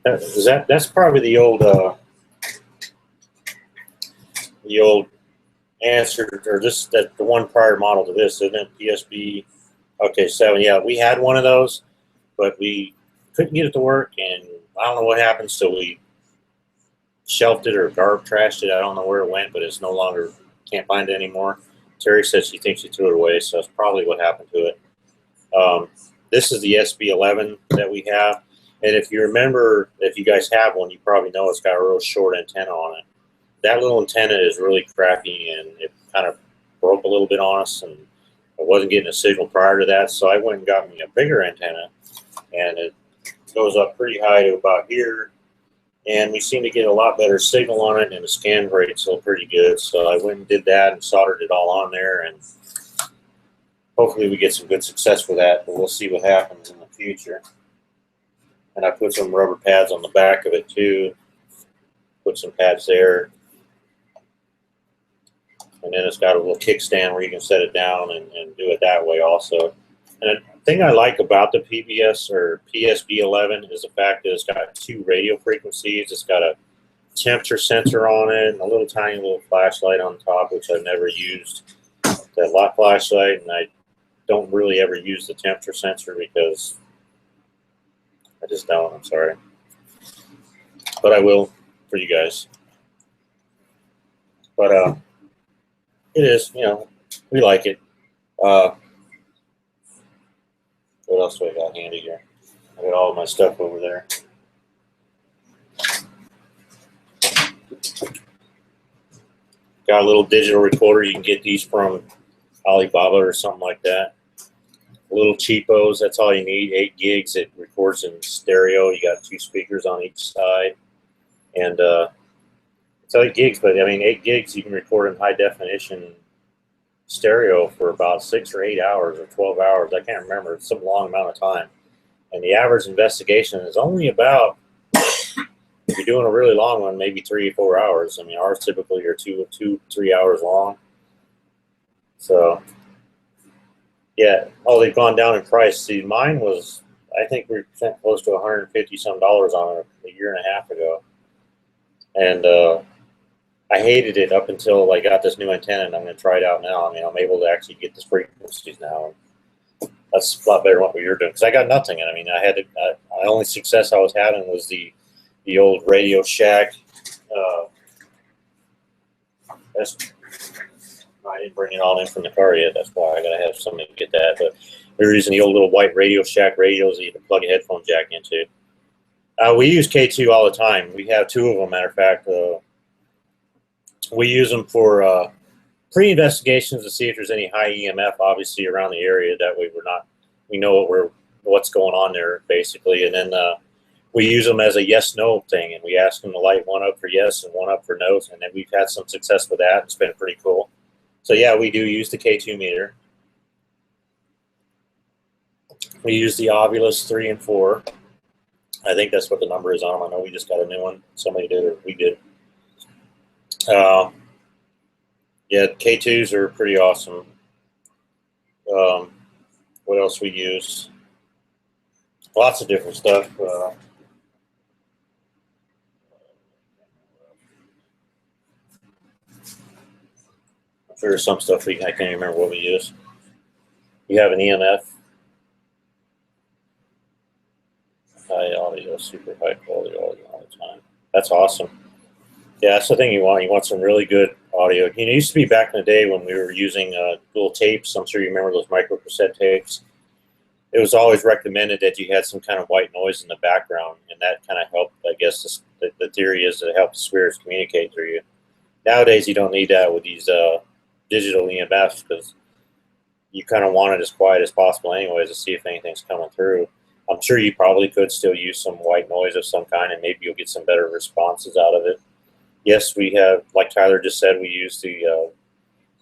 that's probably the old answer, or the one prior model to this, isn't it? PSB. Okay, 7. Yeah, we had one of those, but we couldn't get it to work, and I don't know what happened, so we shelved it or trashed it. I don't know where it went, but it's no longer, can't find it anymore. Terry says she thinks she threw it away, so that's probably what happened to it. This is the SB11 that we have, and if you remember, if you guys have one, you probably know it's got a real short antenna on it. That little antenna is really crappy, and it kind of broke a little bit on us, and I wasn't getting a signal prior to that, so I went and got me a bigger antenna, and it goes up pretty high to about here. And we seem to get a lot better signal on it, and the scan rate's still pretty good. So I went and did that and soldered it all on there, and hopefully we get some good success with that, but we'll see what happens in the future. And I put some rubber pads on the back of it too. Put some pads there. And then it's got a little kickstand where you can set it down and do it that way also. And the thing I like about the PBS or PSB11 is the fact that it's got 2 radio frequencies. It's got a temperature sensor on it and a little tiny little flashlight on top, which I've never used. That light flashlight, and I don't really ever use the temperature sensor because I just don't. I'm sorry. But I will for you guys. But it is, we like it. What else do I got handy here? I got all my stuff over there. Got a little digital recorder. You can get these from Alibaba or something like that. Little cheapos. That's all you need. 8 gigs. It records in stereo. You got 2 speakers on each side, and it's 8 gigs. But I mean, 8 gigs you can record in high definition stereo for about 6 or 8 hours or 12 hours. I can't remember. It's some long amount of time. And the average investigation is only about, if you're doing a really long one, maybe 3 or 4 hours. I mean, ours typically are 3 hours long. So, yeah. Oh, they've gone down in price. See, mine was, I think we spent close to $150 some on it a year and a half ago. And I hated it up until I got this new antenna, and I'm going to try it out now. I mean, I'm able to actually get the frequencies now. That's a lot better than what we were doing, because I got nothing. And I mean, I had to. The only success I was having was the old Radio Shack. I didn't bring it all in from the car yet. That's why I got to have somebody get that. But we were using the old little white Radio Shack radios that you can plug a headphone jack into. We use K2 all the time. We have 2 of them. Matter of fact, we use them for pre-investigations to see if there's any high EMF, obviously, around the area. That way, we know what's going on there, basically. And then we use them as a yes/no thing, and we ask them to light one up for yes and one up for no, and then we've had some success with that. It's been pretty cool. So yeah, we do use the K2 meter. We use the Ovilus 3 and 4. I think that's what the number is on them. I know we just got a new one. Somebody did, or we did. Yeah, K2s are pretty awesome. What else we use? Lots of different stuff. I'm sure there's some stuff I can't even remember what we use. You have an EMF. High audio, super high quality audio all the time. That's awesome. Yeah, that's the thing you want. You want some really good audio. It used to be back in the day when we were using little tapes. I'm sure you remember those micro cassette tapes. It was always recommended that you had some kind of white noise in the background, and that kind of helped. I guess the theory is that it helps spirits communicate through you. Nowadays, you don't need that with these digital EMFs, because you kind of want it as quiet as possible anyways to see if anything's coming through. I'm sure you probably could still use some white noise of some kind, and maybe you'll get some better responses out of it. Yes, we have, like Tyler just said, we use the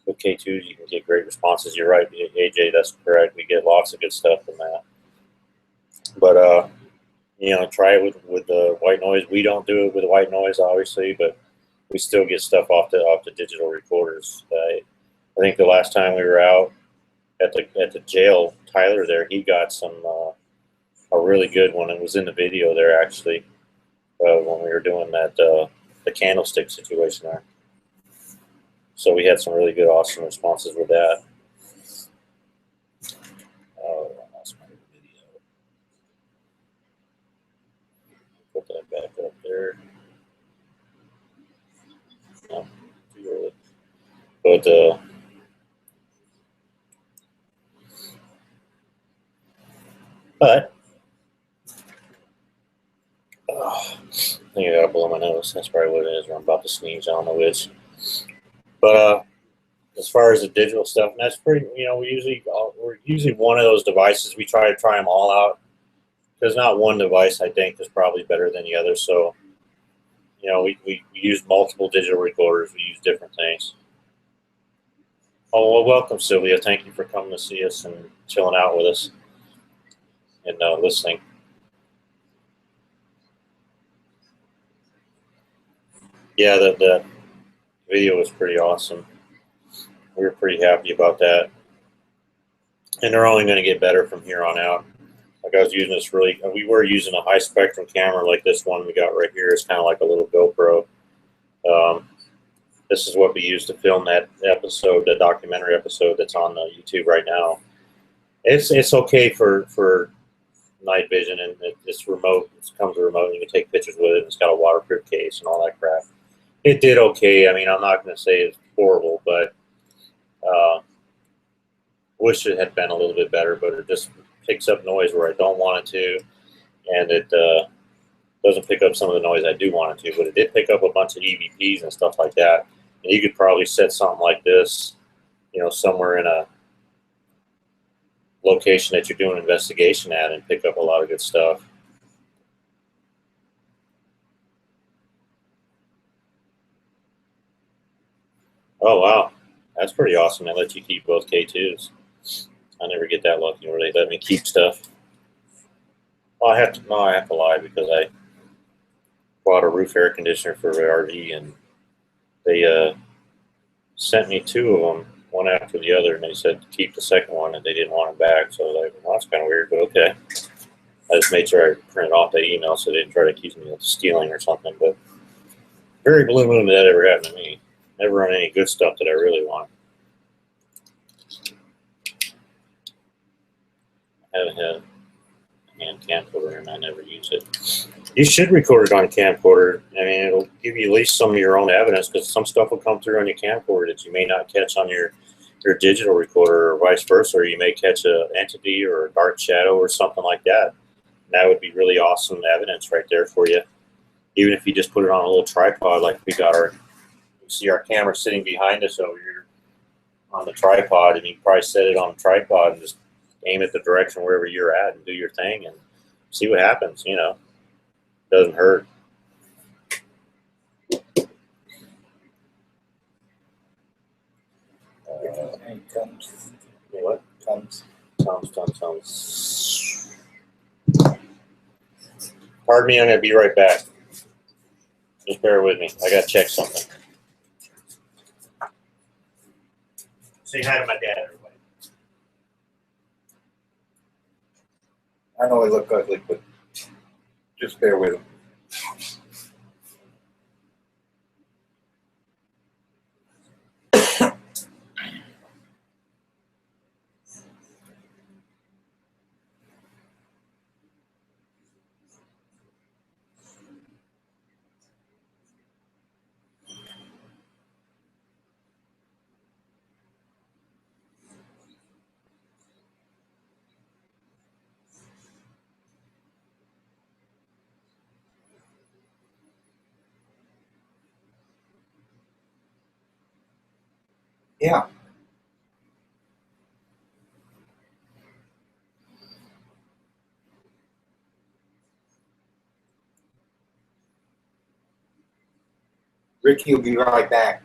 with K2s, you can get great responses. You're right, AJ, that's correct. We get lots of good stuff from that. But, try it with the white noise. We don't do it with white noise, obviously, but we still get stuff off the digital recorders. I think the last time we were out at the jail, Tyler there, he got some a really good one. It was in the video there, actually, when we were doing that the candlestick situation there. So we had some really good, awesome responses with that. Oh, I lost my video. Put that back up there. No, too early. But I think I gotta blow my nose. That's probably what it is. Or I'm about to sneeze. I don't know which. But as far as the digital stuff, and that's pretty. We're usually one of those devices. We try them all out. There's not one device I think is probably better than the other. So, we use multiple digital recorders. We use different things. Oh, well, welcome, Sylvia. Thank you for coming to see us and chilling out with us and listening. Yeah, the video was pretty awesome. We were pretty happy about that. And they're only going to get better from here on out. Like I was using this we were using a high spectrum camera like this one we got right here. It's kind of like a little GoPro. This is what we used to film that episode, the documentary episode that's on YouTube right now. It's okay for night vision, and it's remote. It comes remote, and you can take pictures with it. It's got a waterproof case and all that crap. It did okay. I mean, I'm not going to say it's horrible, but wish it had been a little bit better. But it just picks up noise where I don't want it to, and it Doesn't pick up some of the noise I do want it to, but it did pick up a bunch of EVPs and stuff like that. And you could probably set something like this, somewhere in a location that you're doing an investigation at and pick up a lot of good stuff. Oh, wow. That's pretty awesome. They let you keep both K2s. I never get that lucky where they let me keep stuff. Well, I have to lie because I bought a roof air conditioner for the RV, and they sent me 2 of them, one after the other, and they said to keep the second one, and they didn't want it back. So I was like, well, that's kind of weird, but okay. I just made sure I printed off that email so they didn't try to accuse me of stealing or something. But very blue moon that ever happened to me. Never run any good stuff that I really want. I haven't had a hand camcorder and I never use it. You should record it on a camcorder. I mean, it'll give you at least some of your own evidence, because some stuff will come through on your camcorder that you may not catch on your digital recorder, or vice versa, or you may catch an entity or a dark shadow or something like that. And that would be really awesome evidence right there for you. Even if you just put it on a little tripod, like we got you see our camera sitting behind us over here on the tripod, and you probably set it on the tripod and just aim at the direction wherever you're at and do your thing and see what happens. Doesn't hurt. What? Tums. Pardon me, I'm going to be right back. Just bear with me. I got to check something. Say hi to my dad, everybody. I know they look ugly, but just bear with them. Yeah. Ricky will be right back.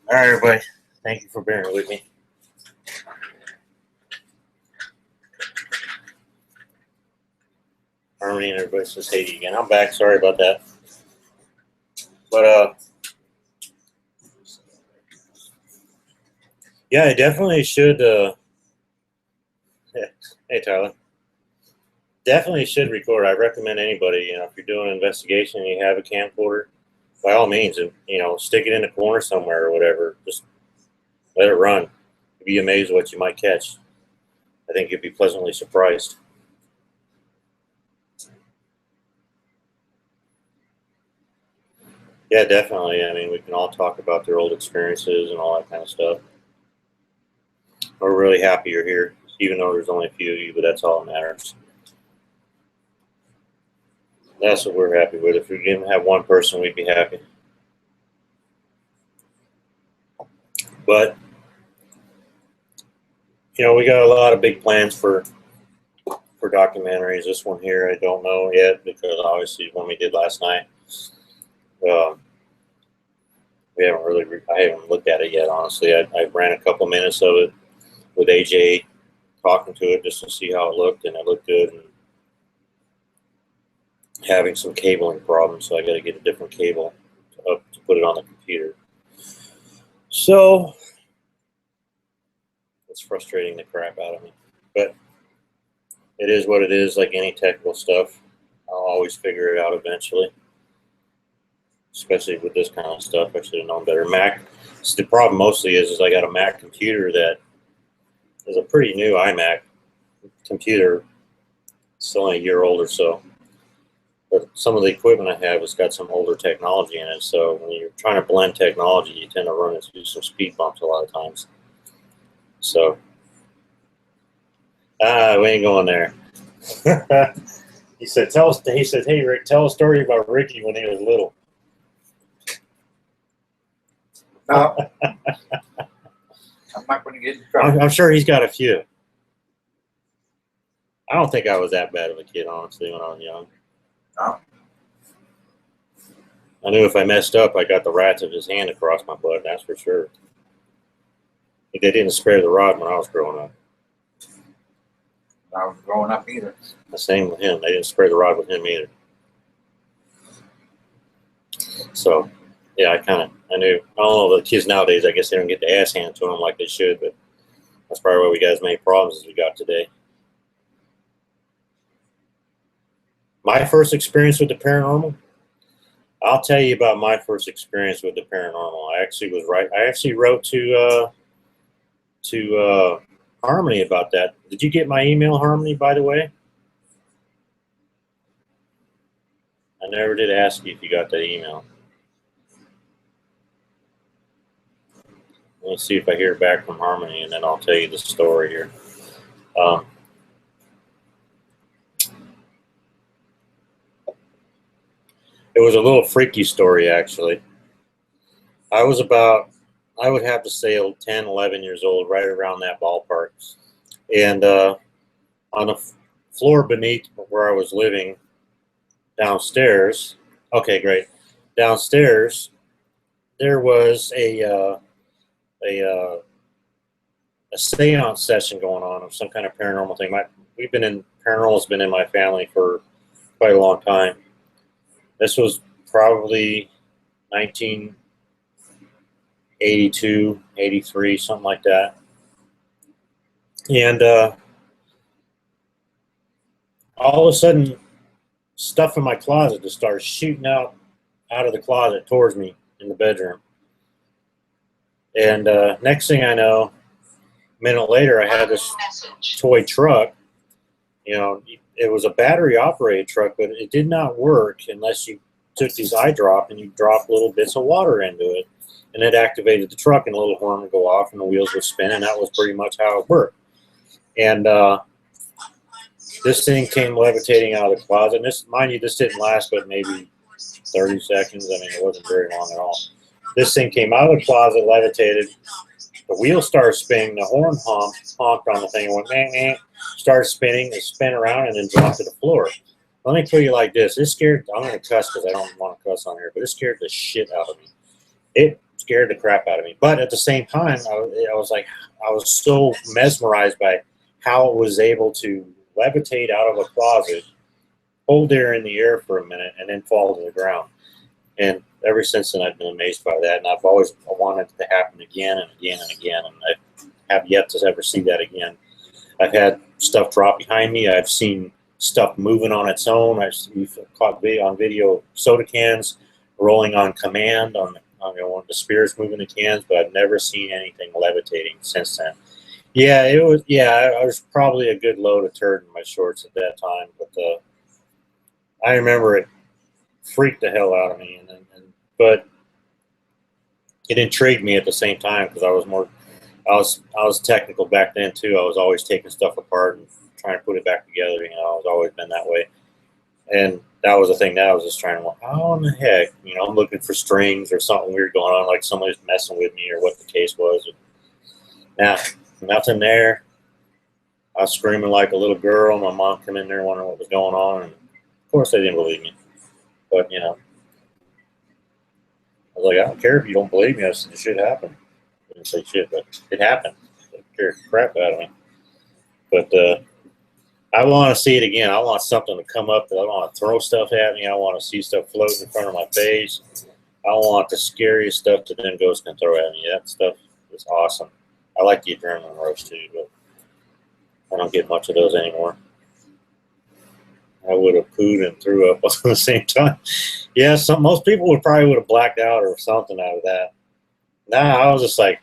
All right, everybody. Thank you for bearing with me. Harmony and everybody says hey to you again. I'm back. Sorry about that. But yeah, I definitely should. Hey, Tyler. Definitely should record. I recommend anybody, if you're doing an investigation and you have a camcorder, by all means, and stick it in a corner somewhere or whatever. Just let it run. You'd be amazed what you might catch. I think you'd be pleasantly surprised. Yeah, definitely. I mean, we can all talk about their old experiences and all that kind of stuff. We're really happy you're here, even though there's only a few of you, but that's all that matters. That's what we're happy with. If we didn't have one person, we'd be happy. But, we got a lot of big plans for documentaries. This one here, I don't know yet, because obviously one we did last night. I haven't looked at it yet, honestly. I ran a couple minutes of it with AJ, talking to it just to see how it looked, and it looked good. And having some cabling problems, so I got to get a different cable to put it on the computer. So it's frustrating the crap out of me, but it is what it is. Like any technical stuff, I'll always figure it out eventually. Especially with this kind of stuff, I should have known better. Mac. The problem mostly is I got a Mac computer that is a pretty new iMac computer, It's only a year old or so. But some of the equipment I have has got some older technology in it. So when you're trying to blend technology, you tend to run into some speed bumps a lot of times. So, we ain't going there. He said, hey, Rick, tell a story about Ricky when he was little. No. I'm not going to get in trouble. I'm sure he's got a few. I don't think I was that bad of a kid, honestly, when I was young. No. I knew if I messed up, I got the rats of his hand across my butt, that's for sure. They didn't spare the rod when I was growing up. I was growing up either. The same with him. They didn't spare the rod with him either. So, yeah, I knew. I don't know, the kids nowadays, I guess they don't get the ass handed to them like they should, but that's probably why we got as many problems as we got today. My first experience with the paranormal? I'll tell you about my first experience with the paranormal. I actually wrote to Harmony about that. Did you get my email, Harmony, by the way? I never did ask you if you got that email. Let's see if I hear back from Harmony, and then I'll tell you the story here. It was a little freaky story, actually. I would have to say 10, 11 years old, right around that ballpark. And on the floor beneath where I was living, downstairs, okay, great. Downstairs, there was a seance session going on of some kind of paranormal thing. Paranormal's been in my family for quite a long time. This was probably 1982, 83, something like that. And all of a sudden, stuff in my closet just started shooting out of the closet towards me in the bedroom. And next thing I know, a minute later, I had this toy truck. You know, it was a battery-operated truck, but it did not work unless you took these eye drop and you dropped little bits of water into it. And it activated the truck, and a little horn would go off, and the wheels would spin, and that was pretty much how it worked. And this thing came levitating out of the closet. And this, mind you, this didn't last but maybe 30 seconds. I mean, it wasn't very long at all. This thing came out of the closet, levitated. The wheel started spinning. The horn honked on the thing and went, meh, meh, started spinning. It spun around and then dropped to the floor. Let me tell you like this. It scared, I'm going to cuss because I don't want to cuss on here, but it scared the shit out of me. It scared the crap out of me. But at the same time, I was so mesmerized by how it was able to levitate out of a closet, hold there in the air for a minute, and then fall to the ground. And ever since then, I've been amazed by that, and I've always wanted it to happen again and again and again, and I have yet to ever see that again. I've had stuff drop behind me. I've seen stuff moving on its own. We've caught on video soda cans rolling on command on the spirits moving the cans, but I've never seen anything levitating since then. Yeah, I was probably a good load of turd in my shorts at that time, but I remember it freaked the hell out of me, but it intrigued me at the same time because I was technical back then too. I was always taking stuff apart and trying to put it back together. You know, I've always been that way, and that was the thing that I was just trying to, how in the heck, you know, I'm looking for strings or something weird going on, like somebody's messing with me or what the case was. Now, nothing there. I was screaming like a little girl. My mom came in there wondering what was going on, and of course they didn't believe me. But you know, I was like, I don't care if you don't believe me. I said, it should happen. I didn't say shit, but it happened. It scared the crap out of me. But I want to see it again. I want something to come up that I want to throw stuff at me. I want to see stuff floating in front of my face. I want the scariest stuff that them ghosts can throw at me. That stuff is awesome. I like the adrenaline rush too, but I don't get much of those anymore. I would have pooed and threw up at the same time. Yeah, most people would have blacked out or something out of that. Nah, I was just like,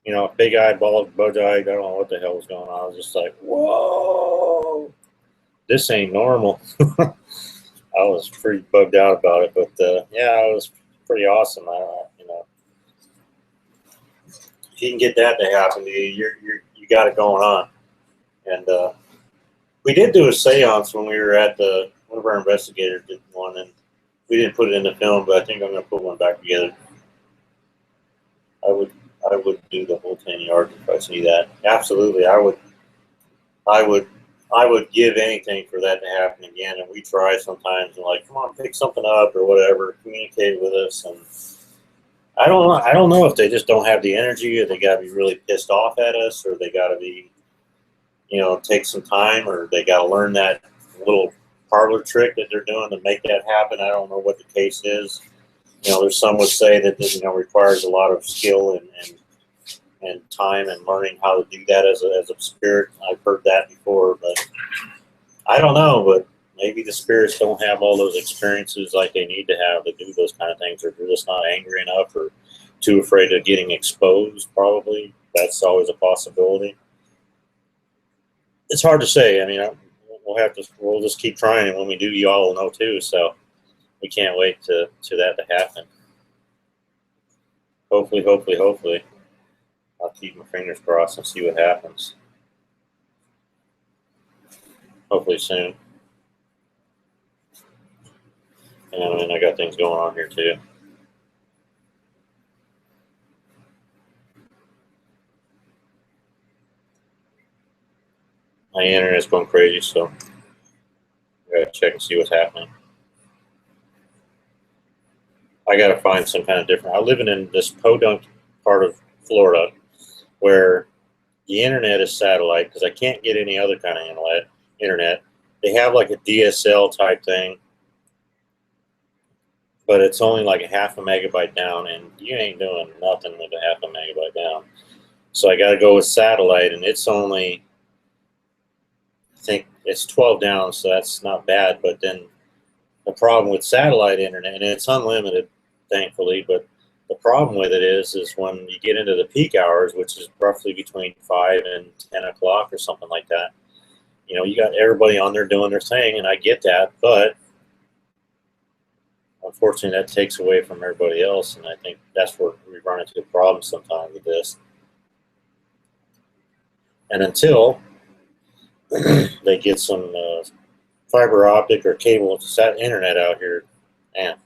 You know, big eye, bald, bug eyed. I don't know what the hell was going on. I was just like, whoa, this ain't normal. I was pretty bugged out about it, but yeah, it was pretty awesome. You know, if you can get that to happen to you, you got it going on. And we did do a seance when we were at one of our investigators did one, and we didn't put it in the film, but I think I'm going to put one back together. I would do the whole 10 yards if I see that. Absolutely, I would I would give anything for that to happen again. And we try sometimes and like, come on, pick something up or whatever, communicate with us. And I don't know if they just don't have the energy, or they got to be really pissed off at us, or they got to be, you know, take some time, or they got to learn that little parlor trick that they're doing to make that happen. I don't know what the case is. You know, there's some would say that, you know, requires a lot of skill and time and learning how to do that as a spirit. I've heard that before, but I don't know. But maybe the spirits don't have all those experiences like they need to have to do those kind of things, or they're just not angry enough, or too afraid of getting exposed. Probably that's always a possibility. It's hard to say. I mean, we'll just keep trying, and when we do, you all will know too. So we can't wait to that to happen. Hopefully. I'll keep my fingers crossed and see what happens. Hopefully soon. And I mean, I got things going on here too. My internet's going crazy, so I gotta check and see what's happening. I gotta find some kind of different. I'm living in this podunk part of Florida where the internet is satellite because I can't get any other kind of internet. They have like a DSL type thing, but it's only like a half a megabyte down, and you ain't doing nothing with a half a megabyte down. So I got to go with satellite, and it's only, I think it's 12 down, so that's not bad. But then the problem with satellite internet, and it's unlimited, thankfully, but the problem with it is when you get into the peak hours, which is roughly between 5 and 10 o'clock or something like that, you know, you got everybody on there doing their thing, and I get that, but unfortunately that takes away from everybody else, and I think that's where we run into a problem sometimes with this. And until they get some fiber optic or cable sat internet out here, man,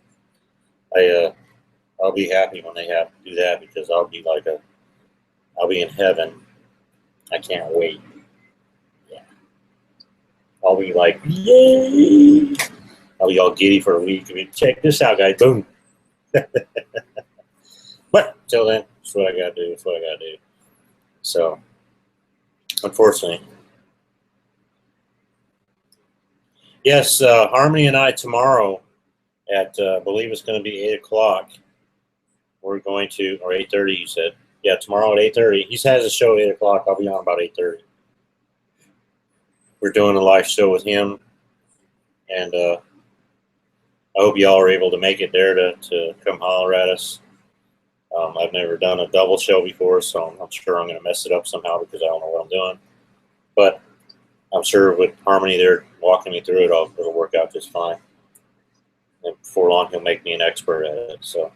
I'll be happy when they have to do that, because I'll be in heaven. I can't wait. Yeah. I'll be like, yay! I'll be all giddy for a week. I mean, check this out, guys. Boom. But until then, that's what I gotta do. That's what I gotta do. So, unfortunately. Yes, Harmony and I tomorrow at, I believe it's going to be 8 o'clock. We're going to, or 8:30, he said. Yeah, tomorrow at 8:30. He has a show at 8 o'clock. I'll be on about 8:30. We're doing a live show with him, and I hope y'all are able to make it there to come holler at us. I've never done a double show before, so I'm sure I'm going to mess it up somehow because I don't know what I'm doing. But I'm sure with Harmony there walking me through it, it'll work out just fine. And before long, he'll make me an expert at it. So,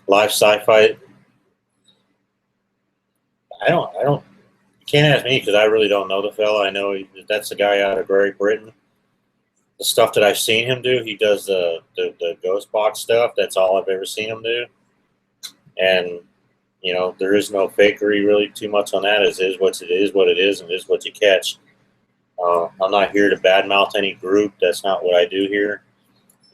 live sci-fi. I don't. You can't ask me because I really don't know the fella. I know that's the guy out of Great Britain. The stuff that I've seen him do, he does the ghost box stuff. That's all I've ever seen him do. And you know, there is no fakery really too much on that. It is what it is, and it is what you catch. I'm not here to badmouth any group. That's not what I do here.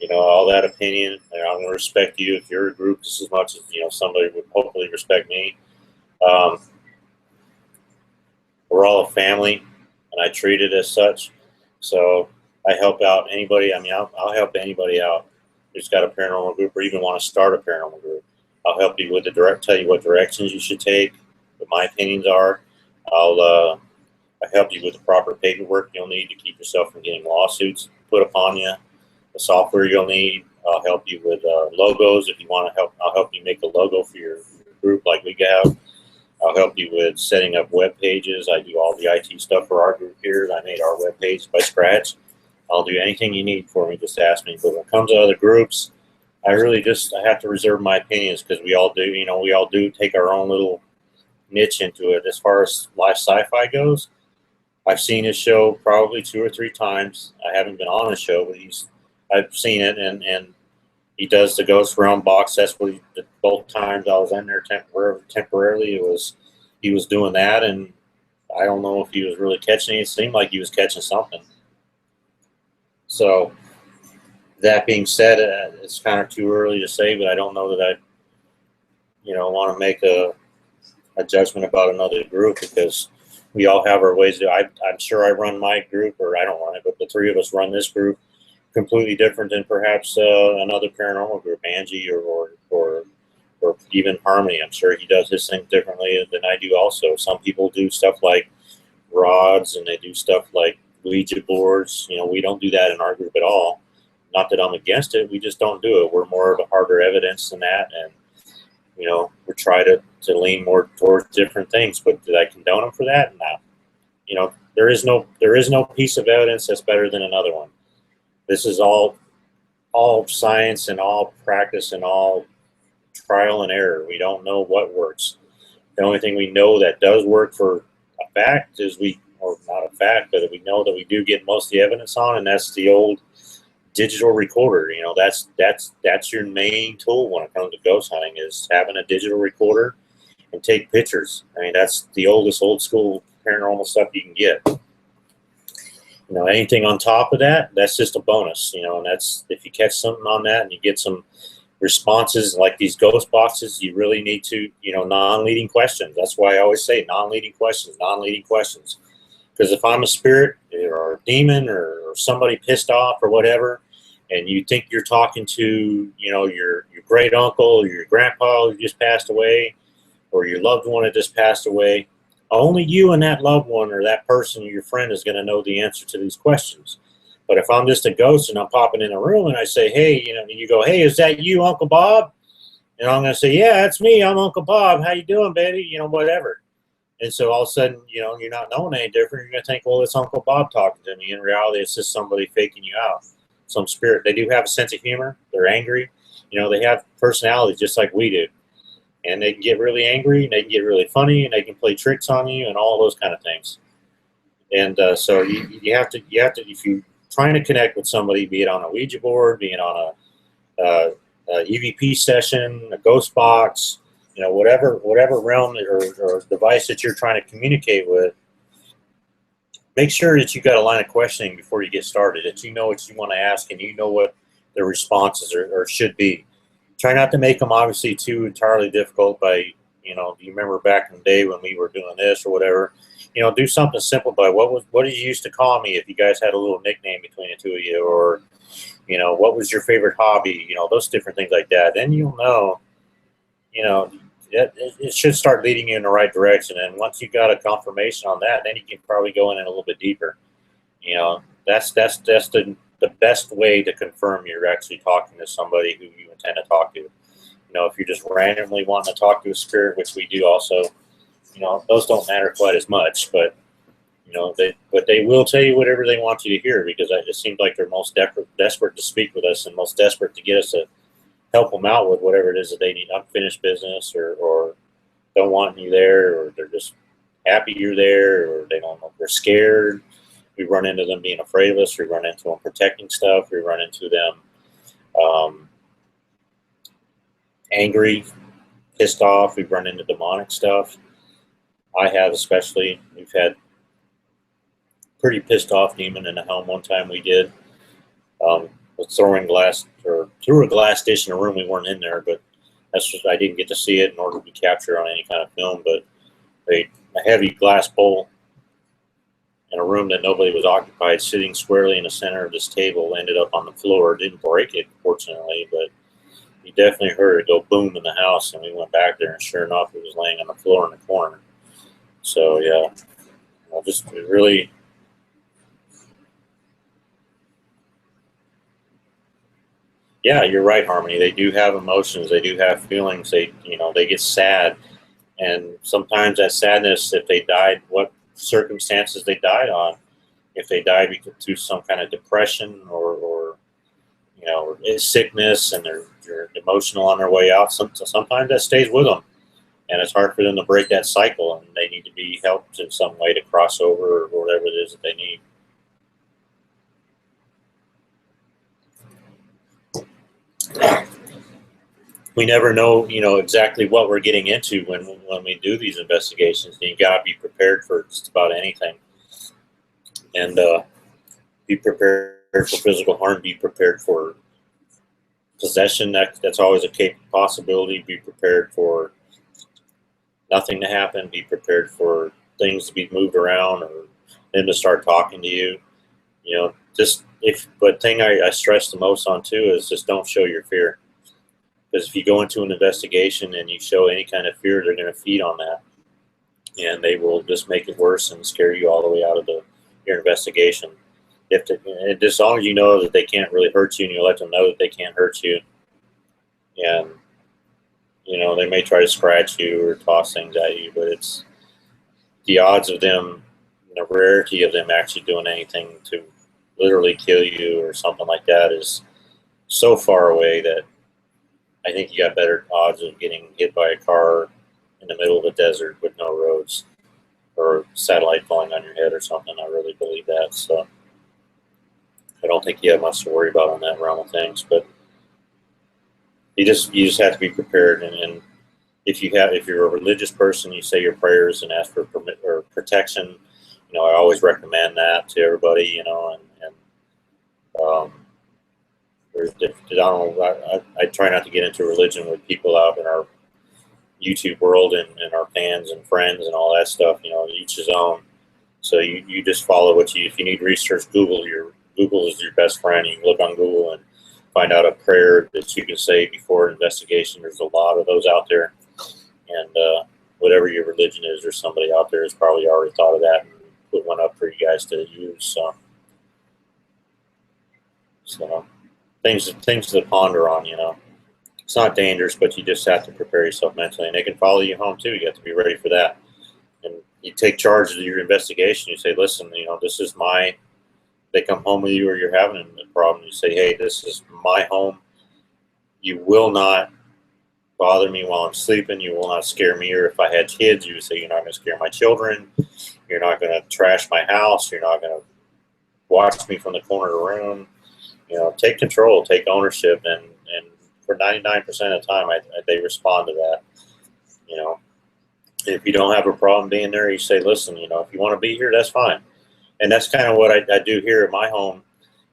You know, all that opinion, and I'm going to respect you if you're a group just as much as, you know, somebody would hopefully respect me. We're all a family, and I treat it as such. So I help out anybody. I mean, I'll help anybody out who's got a paranormal group or even want to start a paranormal group. I'll help you with tell you what directions you should take, what my opinions are. I'll help you with the proper paperwork you'll need to keep yourself from getting lawsuits put upon you, the software you'll need, I'll help you with logos if you want to help. I'll help you make a logo for your group like we have. I'll help you with setting up web pages. I do all the IT stuff for our group here. I made our web page by scratch. I'll do anything you need for me. Just ask me. But when it comes to other groups, I have to reserve my opinions because we all do take our own little niche into it. As far as live sci-fi goes, I've seen his show probably 2 or 3 times. I haven't been on his show, but I've seen it, and he does the Ghost Realm box. That's what he did both times I was in there temporarily. He was doing that, and I don't know if he was really catching it. It seemed like he was catching something. So that being said, it's kind of too early to say, but I don't know that I, want to make a judgment about another group because we all have our ways. I'm sure I run my group, or I don't run it, but the 3 of us run this group completely different than perhaps another paranormal group, Angie or even Harmony. I'm sure he does his thing differently than I do also. Some people do stuff like rods, and they do stuff like Ouija boards. We don't do that in our group at all. Not that I'm against it, we just don't do it. We're more of a harder evidence than that, and we try to lean more towards different things. But did I condone them for that? No. There is no piece of evidence that's better than another one. This is all science and all practice and all trial and error. We don't know what works. The only thing we know that does work for a fact is or not a fact, but we know that we do get most of the evidence on, and that's the old digital recorder. That's your main tool when it comes to ghost hunting, is having a digital recorder and take pictures. I mean, that's the old school paranormal stuff you can get. Anything on top of that, that's just a bonus. And that's, if you catch something on that and you get some responses like these ghost boxes, you really need to, non-leading questions. That's why I always say non-leading questions. Because if I'm a spirit or a demon or somebody pissed off or whatever, and you think you're talking to, your great uncle or your grandpa who just passed away, or your loved one that just passed away, only you and that loved one or that person or your friend is going to know the answer to these questions. But if I'm just a ghost and I'm popping in a room and I say, hey, you go, hey, is that you, Uncle Bob? And I'm going to say, yeah, that's me. I'm Uncle Bob. How you doing, baby? Whatever. And so all of a sudden, you're not knowing any different. You're going to think, well, it's Uncle Bob talking to me. In reality, it's just somebody faking you out. Some spirit. They do have a sense of humor. They're angry. They have personalities just like we do. And they can get really angry, and they can get really funny, and they can play tricks on you, and all those kind of things. And so you have to, if you're trying to connect with somebody, be it on a Ouija board, be it on a EVP session, a ghost box, whatever realm or device that you're trying to communicate with, make sure that you got a line of questioning before you get started, that you know what you want to ask and you know what the responses or should be. Try not to make them obviously too entirely difficult by, you remember back in the day when we were doing this or whatever, do something simple by what did you used to call me if you guys had a little nickname between the two of you, or, what was your favorite hobby, those different things like that. Then you'll know, it should start leading you in the right direction. And once you got a confirmation on that, then you can probably go in a little bit deeper. That's the best way to confirm you're actually talking to somebody who you intend to talk to. If you're just randomly wanting to talk to a spirit, which we do also, those don't matter quite as much, but they will tell you whatever they want you to hear, because it seems like they're most desperate to speak with us and most desperate to get us to help them out with whatever it is that they need, unfinished business, or don't want you there, or they're just happy you're there, or they don't know, they're scared. We run into them being afraid of us. We run into them protecting stuff. We run into them angry, pissed off. We run into demonic stuff. I have especially. We've had pretty pissed off demon in the home one time we did. Was throwing glass, or threw a glass dish in a room. We weren't in there, but that's just, I didn't get to see it in order to be captured on any kind of film. But a heavy glass bowl in a room that nobody was occupied, sitting squarely in the center of this table, ended up on the floor. Didn't break it, fortunately, but you definitely heard it go boom in the house. And we went back there, and sure enough, it was laying on the floor in the corner. So yeah, just really. Yeah, you're right, Harmony. They do have emotions. They do have feelings. They get sad, and sometimes that sadness, if they died, what circumstances they died on, if they died through some kind of depression or sickness, and they're emotional on their way out, sometimes that stays with them, and it's hard for them to break that cycle, and they need to be helped in some way to cross over or whatever it is that they need. We never know, exactly what we're getting into when we do these investigations. And you got to be prepared for just about anything, and be prepared for physical harm. Be prepared for possession. That's always a possibility. Be prepared for nothing to happen. Be prepared for things to be moved around or them to start talking to you. But thing I stress the most on too is just don't show your fear. Because if you go into an investigation and you show any kind of fear, they're going to feed on that, and they will just make it worse and scare you all the way out of your investigation. As long as you know that they can't really hurt you, and you let them know that they can't hurt you, and they may try to scratch you or toss things at you, but it's the odds of them, the rarity of them actually doing anything to literally kill you or something like that is so far away that I think you got better odds of getting hit by a car in the middle of a desert with no roads, or a satellite falling on your head or something. I really believe that. So I don't think you have much to worry about on that realm of things. But you just have to be prepared. And if you're a religious person, you say your prayers and ask for permit or protection. I always recommend that to everybody. I try not to get into religion with people out in our YouTube world and our fans and friends and all that stuff. Each his own. So you just follow if you need research, Google is your best friend. You can look on Google and find out a prayer that you can say before an investigation. There's a lot of those out there, and whatever your religion is, there's somebody out there has probably already thought of that and put one up for you guys to use. So things to ponder on. It's not dangerous, but you just have to prepare yourself mentally, and they can follow you home too. You have to be ready for that. And you take charge of your investigation. You say, listen, this is they come home with you or you're having a problem. You say, hey, this is my home. You will not bother me while I'm sleeping. You will not scare me. Or if I had kids, you would say, you're not going to scare my children. You're not going to trash my house. You're not going to watch me from the corner of the room. Take control, take ownership. And for 99% of the time, they respond to that. If you don't have a problem being there, you say, listen, if you want to be here, that's fine. And that's kind of what I do here at my home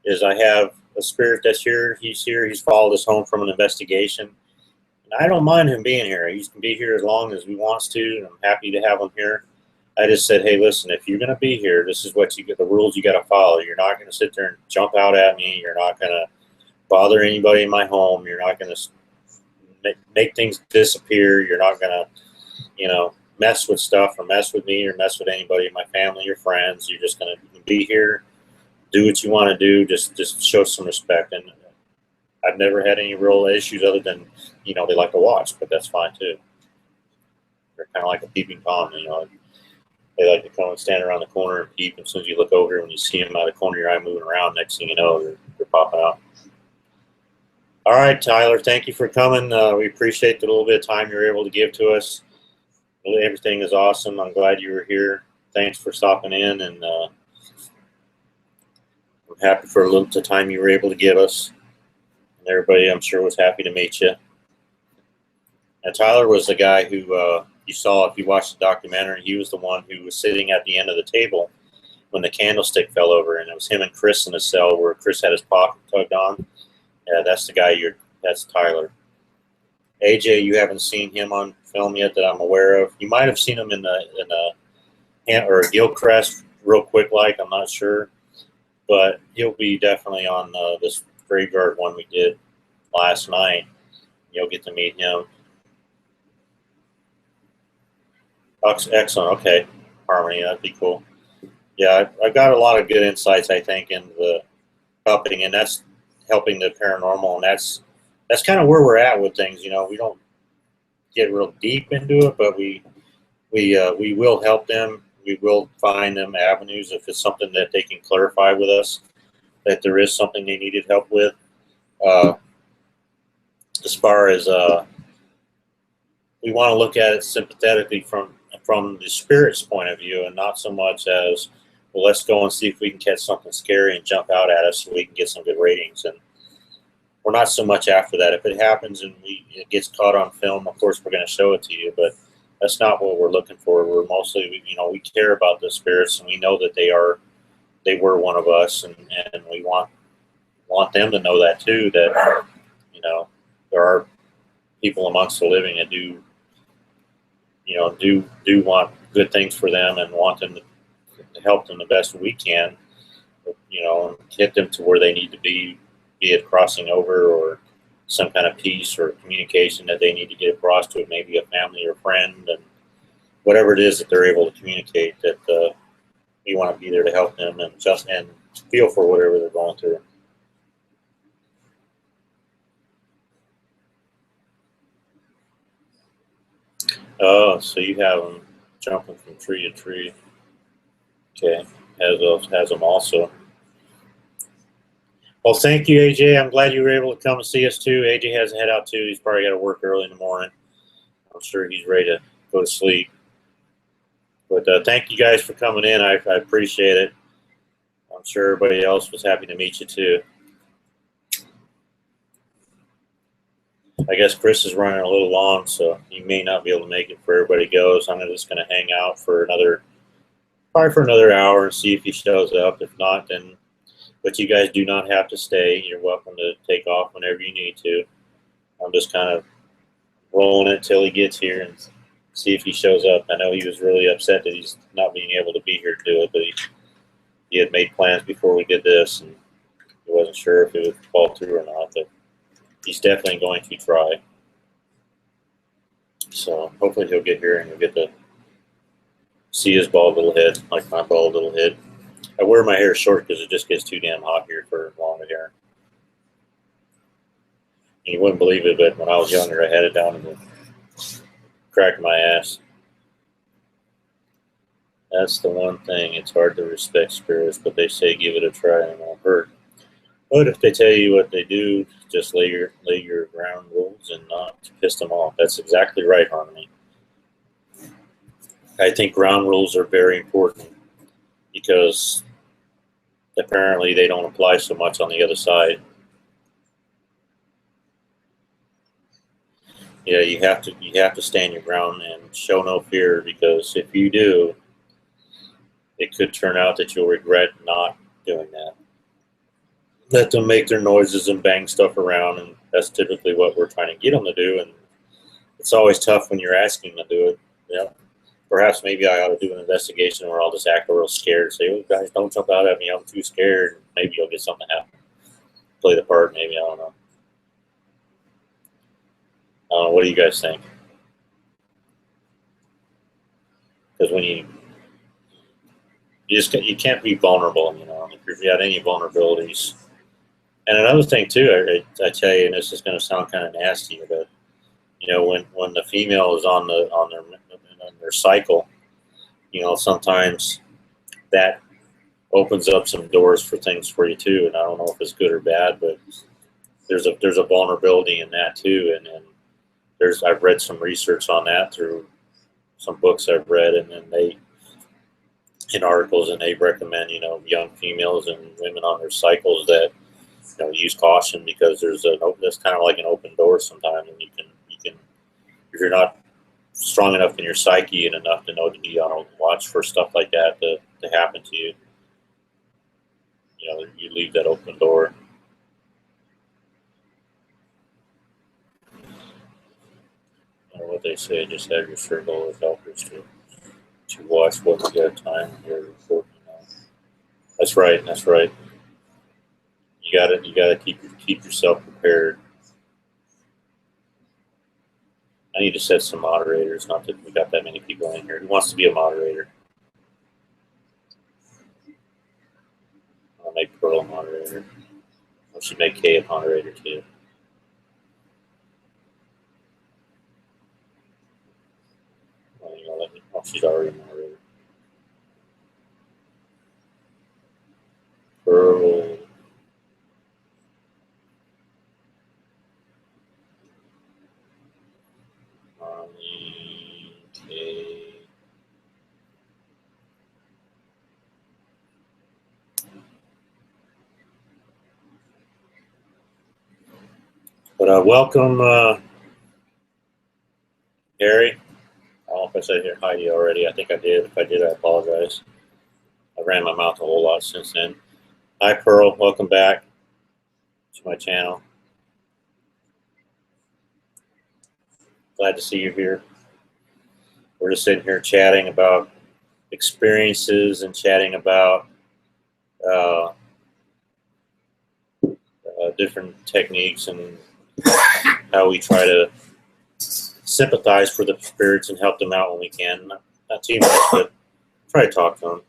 is I have a spirit that's here. He's here. He's followed us home from an investigation. And I don't mind him being here. He can be here as long as he wants to, and I'm happy to have him here. I just said, hey, listen, if you're going to be here, this is what the rules you got to follow. You're not going to sit there and jump out at me. You're not going to bother anybody in my home. You're not going to make things disappear. You're not going to, mess with stuff or mess with me or mess with anybody in my family or friends. You're just going to be here, do what you want to do, just show some respect. And I've never had any real issues other than, they like to watch, but that's fine too. They're kind of like a peeping Tom, They like to come and stand around the corner and peep. And as soon as you look over, when you see them out of the corner of your eye moving around, next thing you know, they're popping out. All right, Tyler, thank you for coming. We appreciate the little bit of time you're able to give to us. Everything is awesome. I'm glad you were here. Thanks for stopping in, and I'm happy for a little bit of time you were able to give us. And everybody, I'm sure, was happy to meet you. And Tyler was the guy who you saw if you watched the documentary. He was the one who was sitting at the end of the table when the candlestick fell over, and it was him and Chris in the cell where Chris had his pocket tugged on. Yeah, that's the guy. That's Tyler. AJ, you haven't seen him on film yet that I'm aware of. You might have seen him in a Gilcrest real quick, I'm not sure, but he'll be definitely on this graveyard one we did last night. You'll get to meet him. Excellent. Okay, Harmony, that'd be cool. Yeah, I've got a lot of good insights, I think, into the cupping, and that's helping the paranormal, and that's kind of where we're at with things. You know, we don't get real deep into it, but we will help them. We will find them avenues if it's something that they can clarify with us that there is something they needed help with. Uh, as far as we want to look at it sympathetically from the spirit's point of view, and not so much as, well, let's go and see if we can catch something scary and jump out at us so we can get some good ratings. And we're not so much after that. If it happens and it gets caught on film, of course we're going to show it to you, but that's not what we're looking for. We're mostly, we care about the spirits, and we know that they were one of us, and we want them to know that too, that, there are people amongst the living that do want good things for them, and want them to help them the best we can, and get them to where they need to be it crossing over or some kind of peace or communication that they need to get across to maybe a family or friend, and whatever it is that they're able to communicate, that we want to be there to help them and feel for whatever they're going through. Oh, so you have them jumping from tree to tree. Okay, has them also. Well, thank you, AJ. I'm glad you were able to come and see us too. AJ has to head out too. He's probably got to work early in the morning. I'm sure he's ready to go to sleep. But thank you guys for coming in. I appreciate it. I'm sure everybody else was happy to meet you too. I guess Chris is running a little long, so he may not be able to make it before everybody goes. I'm just going to hang out for probably for another hour and see if he shows up. If not, then, but you guys do not have to stay. You're welcome to take off whenever you need to. I'm just kind of rolling it till he gets here and see if he shows up. I know he was really upset that he's not being able to be here to do it, but he had made plans before we did this, and he wasn't sure if it would fall through or not, but he's definitely going to try. So hopefully he'll get here and you'll get to see his bald little head, like my bald little head. I wear my hair short because it just gets too damn hot here for long hair. You wouldn't believe it, but when I was younger, I had it down in the crack of my ass. That's the one thing. It's hard to respect spirits, but they say give it a try and it won't hurt. But if they tell you what they do, just lay your ground rules and not piss them off. That's exactly right, Harmony. I think ground rules are very important because apparently they don't apply so much on the other side. Yeah, you have to stand your ground and show no fear, because if you do, it could turn out that you'll regret not doing that. Let them make their noises and bang stuff around, and that's typically what we're trying to get them to do. And it's always tough when you're asking them to do it. Yeah, perhaps maybe I ought to do an investigation where I'll just act real scared and say, "Oh, guys, don't jump out at me. I'm too scared." Maybe you'll get something to happen. Play the part, maybe. I don't know. What do you guys think? Because when you can't be vulnerable, if you've got any vulnerabilities. And another thing too, I tell you, and this is going to sound kind of nasty, but when the female is on their cycle, sometimes that opens up some doors for things for you too. And I don't know if it's good or bad, but there's a vulnerability in that too. And I've read some research on that through some books I've read, and then in articles, and they recommend young females and women on their cycles that use caution, because there's kind of like an open door sometimes, and you can if you're not strong enough in your psyche and enough to know to be on watch for stuff like that to happen to you, you leave that open door. What they say, just have your circle of helpers to watch what you got time you're reporting on. That's right. You gotta keep yourself prepared. I need to set some moderators. Not that we got that many people in here. Who wants to be a moderator? I'll make Pearl a moderator. We should make Kay a moderator too. Oh, she's already a moderator. Pearl. Kay. But welcome, Harry. I don't know if I said hi to you already. I think I did. If I did, I apologize. I ran my mouth a whole lot since then. Hi, Pearl. Welcome back to my channel. Glad to see you here. We're just sitting here chatting about experiences and chatting about different techniques and how we try to sympathize for the spirits and help them out when we can. Not too much, but try to talk to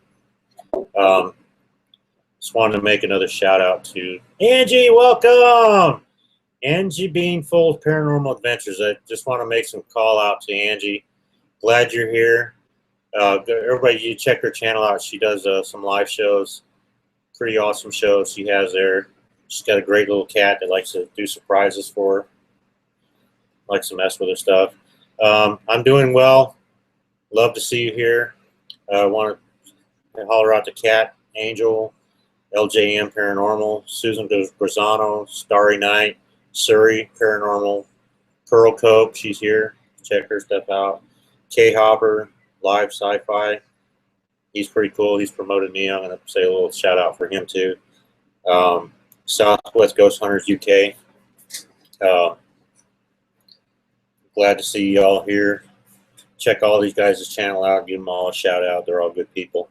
them. Just wanted to make another shout out to Angie. Welcome, Angie Bean full of Paranormal Adventures. I just want to make some call out to Angie. Glad you're here. Everybody, you check her channel out. She does some live shows, pretty awesome shows she has there. She's got a great little cat that likes to do surprises for her. Likes to mess with her stuff. I'm doing well. Love to see you here. I want to holler out to Cat, Angel, LJM Paranormal, Susan Grazano, Starry Night, Surrey Paranormal, Pearl Cope, she's here. Check her stuff out. K Hopper, Live Sci-Fi. He's pretty cool. He's promoted me. I'm going to say a little shout out for him too. Southwest Ghost Hunters UK. Glad to see y'all here. Check all these guys' channel out. Give them all a shout out. They're all good people.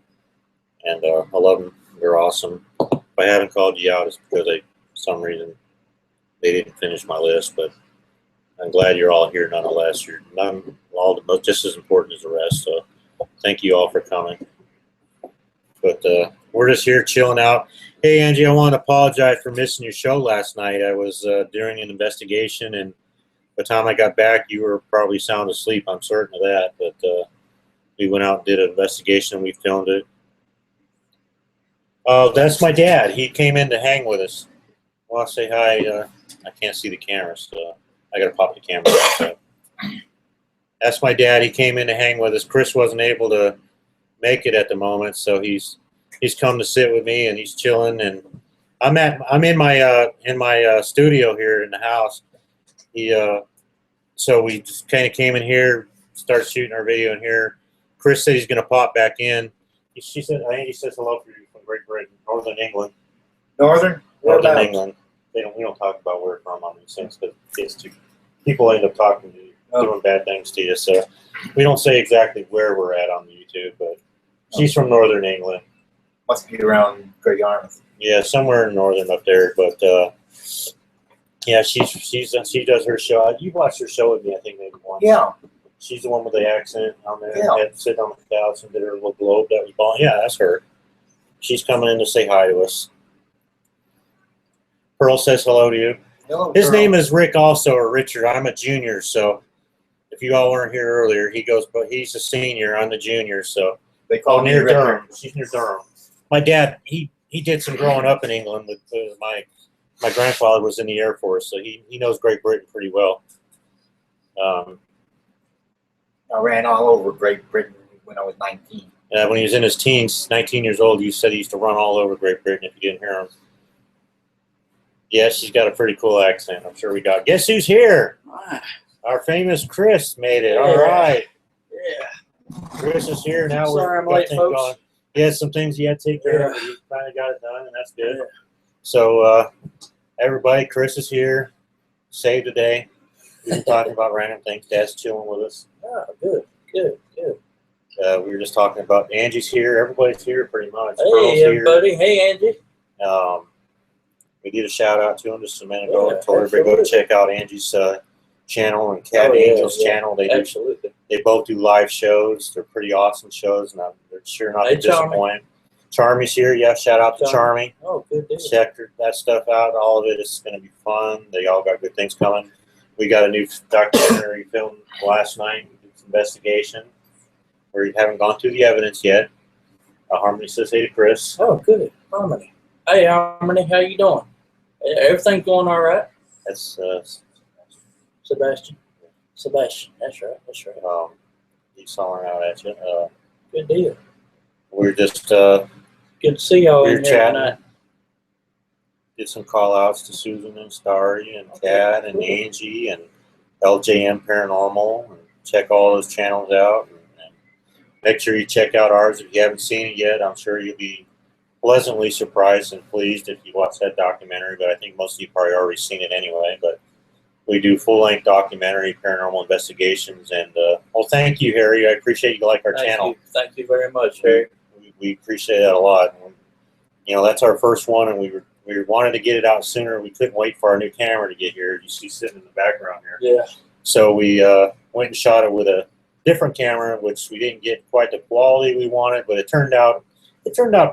And I love them. They're awesome. If I haven't called you out, it's because for some reason they didn't finish my list. But I'm glad you're all here nonetheless. You're just as important as the rest. So thank you all for coming. But we're just here chilling out. Hey, Angie, I want to apologize for missing your show last night. I was doing an investigation, and by the time I got back, you were probably sound asleep. I'm certain of that. But we went out and did an investigation, and we filmed it. Oh, that's my dad. He came in to hang with us. I want to say hi. I can't see the camera, so I got to pop the camera. So. That's my dad. He came in to hang with us. Chris wasn't able to make it at the moment, so he's come to sit with me, and he's chilling. And I'm in my studio here in the house. So we just kind of came in here, started shooting our video in here. Chris said he's going to pop back in. She said, Angie says hello for you from Great Britain, Northern England. Northern England. We don't talk about where we're from on these things because people end up talking to you, doing bad things to you. So we don't say exactly where we're at on the YouTube, but she's from Northern England. Must be around Great Yarmouth. Yeah, somewhere in northern up there. But yeah, she does her show. You watched her show with me, I think maybe once. Yeah. She's the one with the accent on there. Yeah. Had sitting on the couch and did her little globe that was balling. Yeah, that's her. She's coming in to say hi to us. Pearl says hello to you. Hello, His Pearl. name is Rick also, or Richard. I'm a junior, so if you all weren't here earlier, but he's a senior. I'm the junior, so. They call me near Richard. Durham. She's near Durham. My dad, he did some growing up in England. With my grandfather was in the Air Force, so he knows Great Britain pretty well. I ran all over Great Britain when I was 19. When he was in his teens, 19 years old, you said he used to run all over Great Britain if you didn't hear him. Yeah, she's got a pretty cool accent. I'm sure we got. Guess who's here? Our famous Chris made it. Yeah. All right. Yeah. Chris is here now. Sorry I'm late, folks. Going. He had some things he had to take care of, but he kind of got it done, and that's good. Yeah. So, everybody, Chris is here. Save the day. We've been talking about random things. Dad's chilling with us. Oh, good. We were just talking about Angie's here. Everybody's here pretty much. Hey, everybody. Hey, Angie. We did a shout out to him just a minute ago. Told everybody go check out Angie's channel and Cat Angel's channel. They both do live shows. They're pretty awesome shows, and they're sure not to disappoint. Charmy's here. Yeah, shout out to Charmy. Oh, good deal. Check that stuff out. All of it is going to be fun. They all got good things coming. We got a new documentary filmed last night. It's investigation. We haven't gone through the evidence yet. Harmony says hey to Chris. Oh, good. Harmony. Hey, Harmony, how you doing? Everything going all right? That's Sebastian. Sebastian. That's right. That's right. He's hollering out at you. Good deal. We're just Good to see y'all we're in here chatting. tonight. Did some call outs to Susan and Starry and Kat and Angie and LJM Paranormal, and check all those channels out. And make sure you check out ours if you haven't seen it yet. I'm sure you'll be pleasantly surprised and pleased if you watch that documentary, but I think most of you probably already seen it anyway. But we do full-length documentary paranormal investigations, and well, thank you, Harry. I appreciate you like our channel. Thank you very much, Harry. We appreciate that a lot. You know, that's our first one, and we wanted to get it out sooner. We couldn't wait for our new camera to get here. You see sitting in the background here. Yeah. So we went and shot it with a different camera, which we didn't get quite the quality we wanted, but it turned out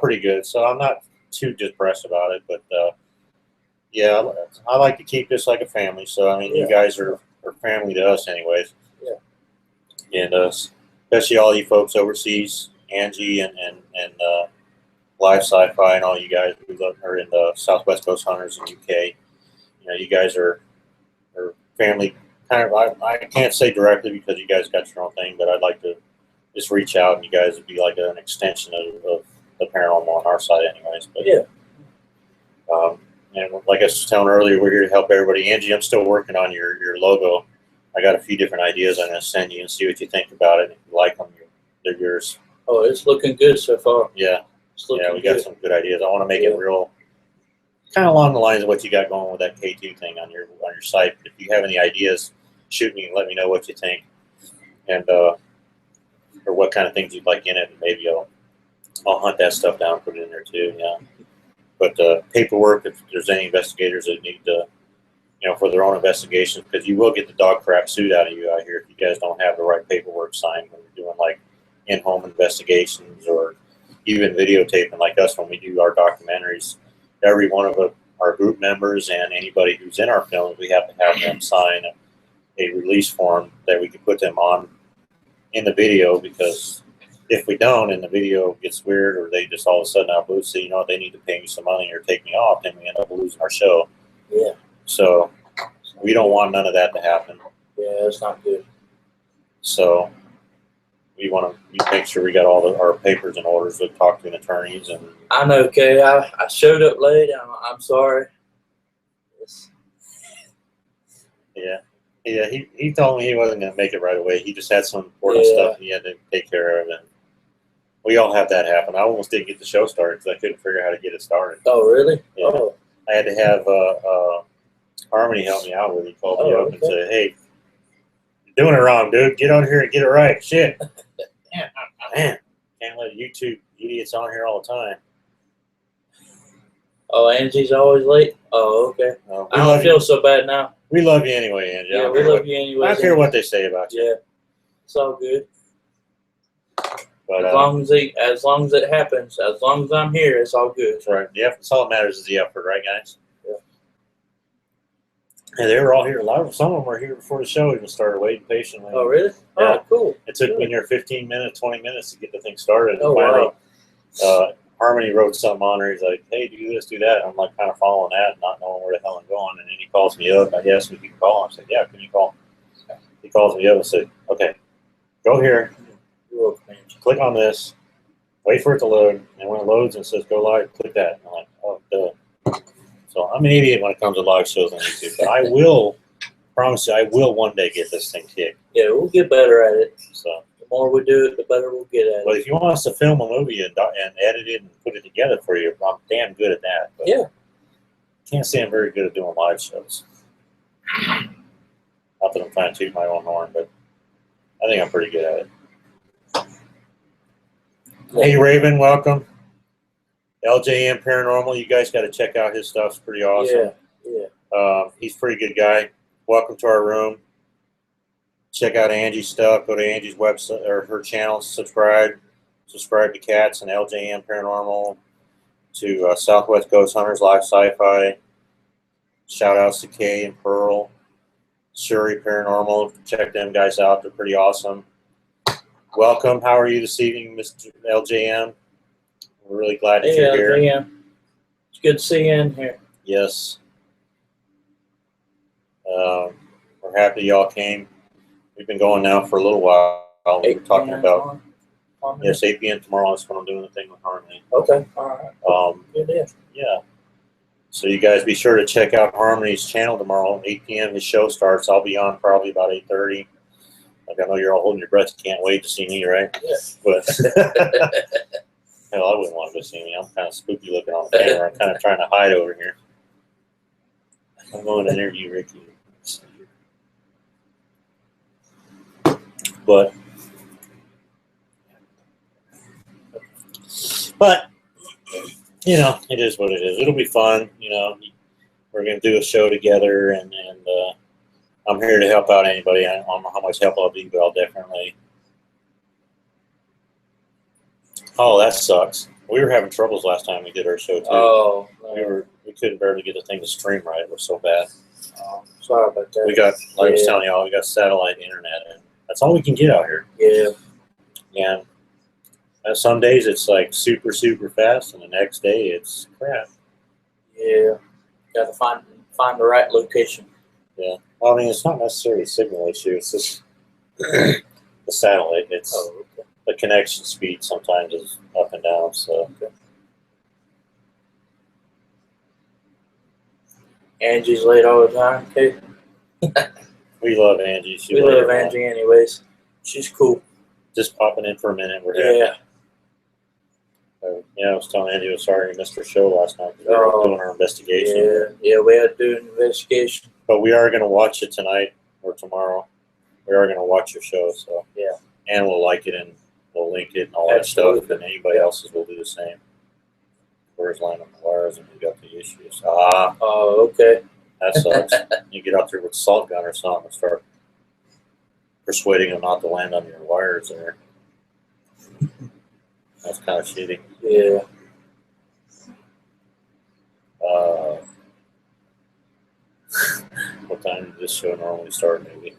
pretty good. So I'm not too depressed about it, but yeah, I like to keep this like a family. So I mean, you guys are family to us, anyways. Yeah. And especially all you folks overseas, Angie and Live Sci-Fi, and all you guys who are in the Southwest Coast Hunters in UK. You know, you guys are family. Kind of, I can't say directly because you guys got your own thing, but I'd like to just reach out, and you guys would be like an extension of the paranormal on our side, anyways. But yeah. And like I was telling earlier, we're here to help everybody. Angie, I'm still working on your logo. I got a few different ideas I'm going to send you and see what you think about it. If you like them, they're yours. Oh, it's looking good so far. Yeah. Yeah, we got good. some good ideas. I want to make it real, kind of along the lines of what you got going with that K2 thing on your site. If you have any ideas, shoot me and let me know what you think, and or what kind of things you'd like in it. And maybe I'll hunt that stuff down and put it in there too. Yeah. But paperwork, if there's any investigators that need to, you know, for their own investigations, because you will get the dog crap suit out of you out here if you guys don't have the right paperwork signed when you're doing like in-home investigations or even videotaping like us when we do our documentaries. Every one of our group members and anybody who's in our films, we have to have them sign a release form that we can put them on in the video, because if we don't and the video gets weird or they just all of a sudden out blue, say, you know what, they need to pay me some money or take me off, then we end up losing our show. Yeah. So we don't want none of that to happen. Yeah, that's not good. So we want to make sure we got all our papers and orders to talk to attorneys. And I know, Kay. I showed up late. I'm sorry. Yeah. He told me he wasn't going to make it right away. He just had some important stuff he had to take care of, and we all have that happen. I almost didn't get the show started because I couldn't figure out how to get it started. Oh, really? Yeah. Oh. I had to have Harmony help me out with it. He called me up and said, hey, you're doing it wrong, dude. Get on here and get it right. Shit. Man, can't let YouTube idiots on here all the time. Oh, Angie's always late? Oh, okay. I don't feel so bad now. We love you anyway, Angie. Yeah, we love you anyway. I don't care what they say about you. Yeah, it's all good. But as long as it happens, as long as I'm here, it's all good. That's right. The effort, that's all that matters is the effort, right, guys? Yeah. And they were all here. Some of them were here before the show even started, waiting patiently. Oh, really? Yeah. Oh, cool. It took me near 15 minutes, 20 minutes to get the thing started. Oh, and finally, wow. Harmony wrote something on her. He's like, hey, do this, do that. I'm like kind of following that and not knowing where the hell I'm going. And then he calls me up. I asked him if he can call. I said, yeah, can you call? He calls me up and said, okay, go here. Click on this. Wait for it to load. And when it loads and says go live, click that. And I'm like, oh, duh. So I'm an idiot when it comes to live shows on YouTube. But I will, promise you, I will one day get this thing kicked. Yeah, we'll get better at it. So the more we do it, the better we'll get at it. But if you want us to film a movie and edit it and put it together for you, I'm damn good at that. But yeah. Can't say I'm very good at doing live shows. Not that I'm trying to toot my own horn, but I think I'm pretty good at it. Hey, Raven, welcome. LJM Paranormal, you guys got to check out his stuff. It's pretty awesome. Yeah. He's a pretty good guy. Welcome to our room. Check out Angie's stuff. Go to Angie's website or her channel. Subscribe. Subscribe to Cats and LJM Paranormal, to Southwest Ghost Hunters Live Sci-Fi. Shout outs to Kay and Pearl, Shuri Paranormal. Check them guys out. They're pretty awesome. Welcome. How are you this evening, Mr. LJM? We're really glad that you're here. LJM. It's good to see you in here. Yes. We're happy y'all came. We've been going now for a little while. We were talking about, yes, 8 p.m. tomorrow is when I'm doing the thing with Harmony. Okay, all right. Good deal. Yeah. So you guys be sure to check out Harmony's channel tomorrow. 8 p.m. his show starts. I'll be on probably about 8:30. Like, I know you're all holding your breath. You can't wait to see me, right? Yeah. But hell, I wouldn't want to go see me. I'm kind of spooky looking on the camera. I'm kind of trying to hide over here. I'm going to interview Ricky. But you know, it is what it is. It'll be fun. You know, we're going to do a show together, and I'm here to help out anybody. I don't know how much help I'll be, but I'll definitely. Oh, that sucks. We were having troubles last time we did our show too. Oh, we couldn't barely get the thing to stream right. It was so bad. oh, sorry about that. We got, like I was telling y'all, we got satellite internet, and that's all we can get out here. Yeah. And some days it's like super, super fast, and the next day it's crap. Yeah. Got to find the right location. Yeah. Well, I mean, it's not necessarily a signal issue. It's just the satellite. It's the connection speed sometimes is up and down. So. Okay. Angie's late all the time. Okay. We love Angie. We love Angie anyways. She's cool. Just popping in for a minute. We're here. Yeah. Yeah, I was telling Angie, sorry we missed her show last night because we were doing our investigation. Yeah, we had to do an investigation. But we are going to watch it tonight or tomorrow. We are going to watch your show, so yeah. And we'll like it and we'll link it and all that stuff, and anybody else's will do the same. Where's line on the wires and we got the issues? Oh, okay. That sucks. You get out there with a salt gun or something and start persuading them not to land on your wires there. That's kind of shitty. Yeah. What time does this show normally start, maybe?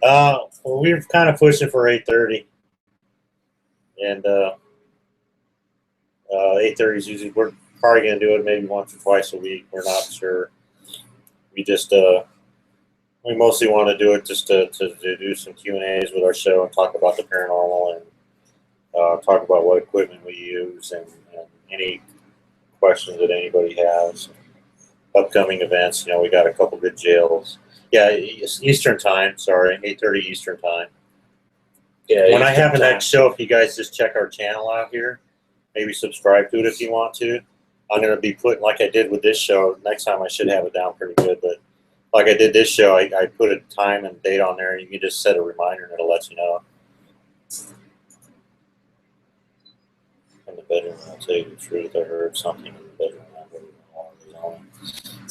Well, we're kind of pushing for 8:30. And 8:30 is usually, we're probably going to do it maybe once or twice a week. We're not sure. We just, we mostly want to do it just to do some Q&As with our show and talk about the paranormal and talk about what equipment we use and any questions that anybody has. Upcoming events, you know, we got a couple good jails. Yeah, Eastern time, sorry, 8:30 Eastern time. Yeah. When I have the next show, if you guys just check our channel out here, maybe subscribe to it if you want to. I'm going to be putting, like I did with this show, next time I should have it down pretty good, but like I did this show, I put a time and date on there, and you can just set a reminder and it'll let you know. In the bedroom, I'll tell you the truth, I heard something in the bedroom.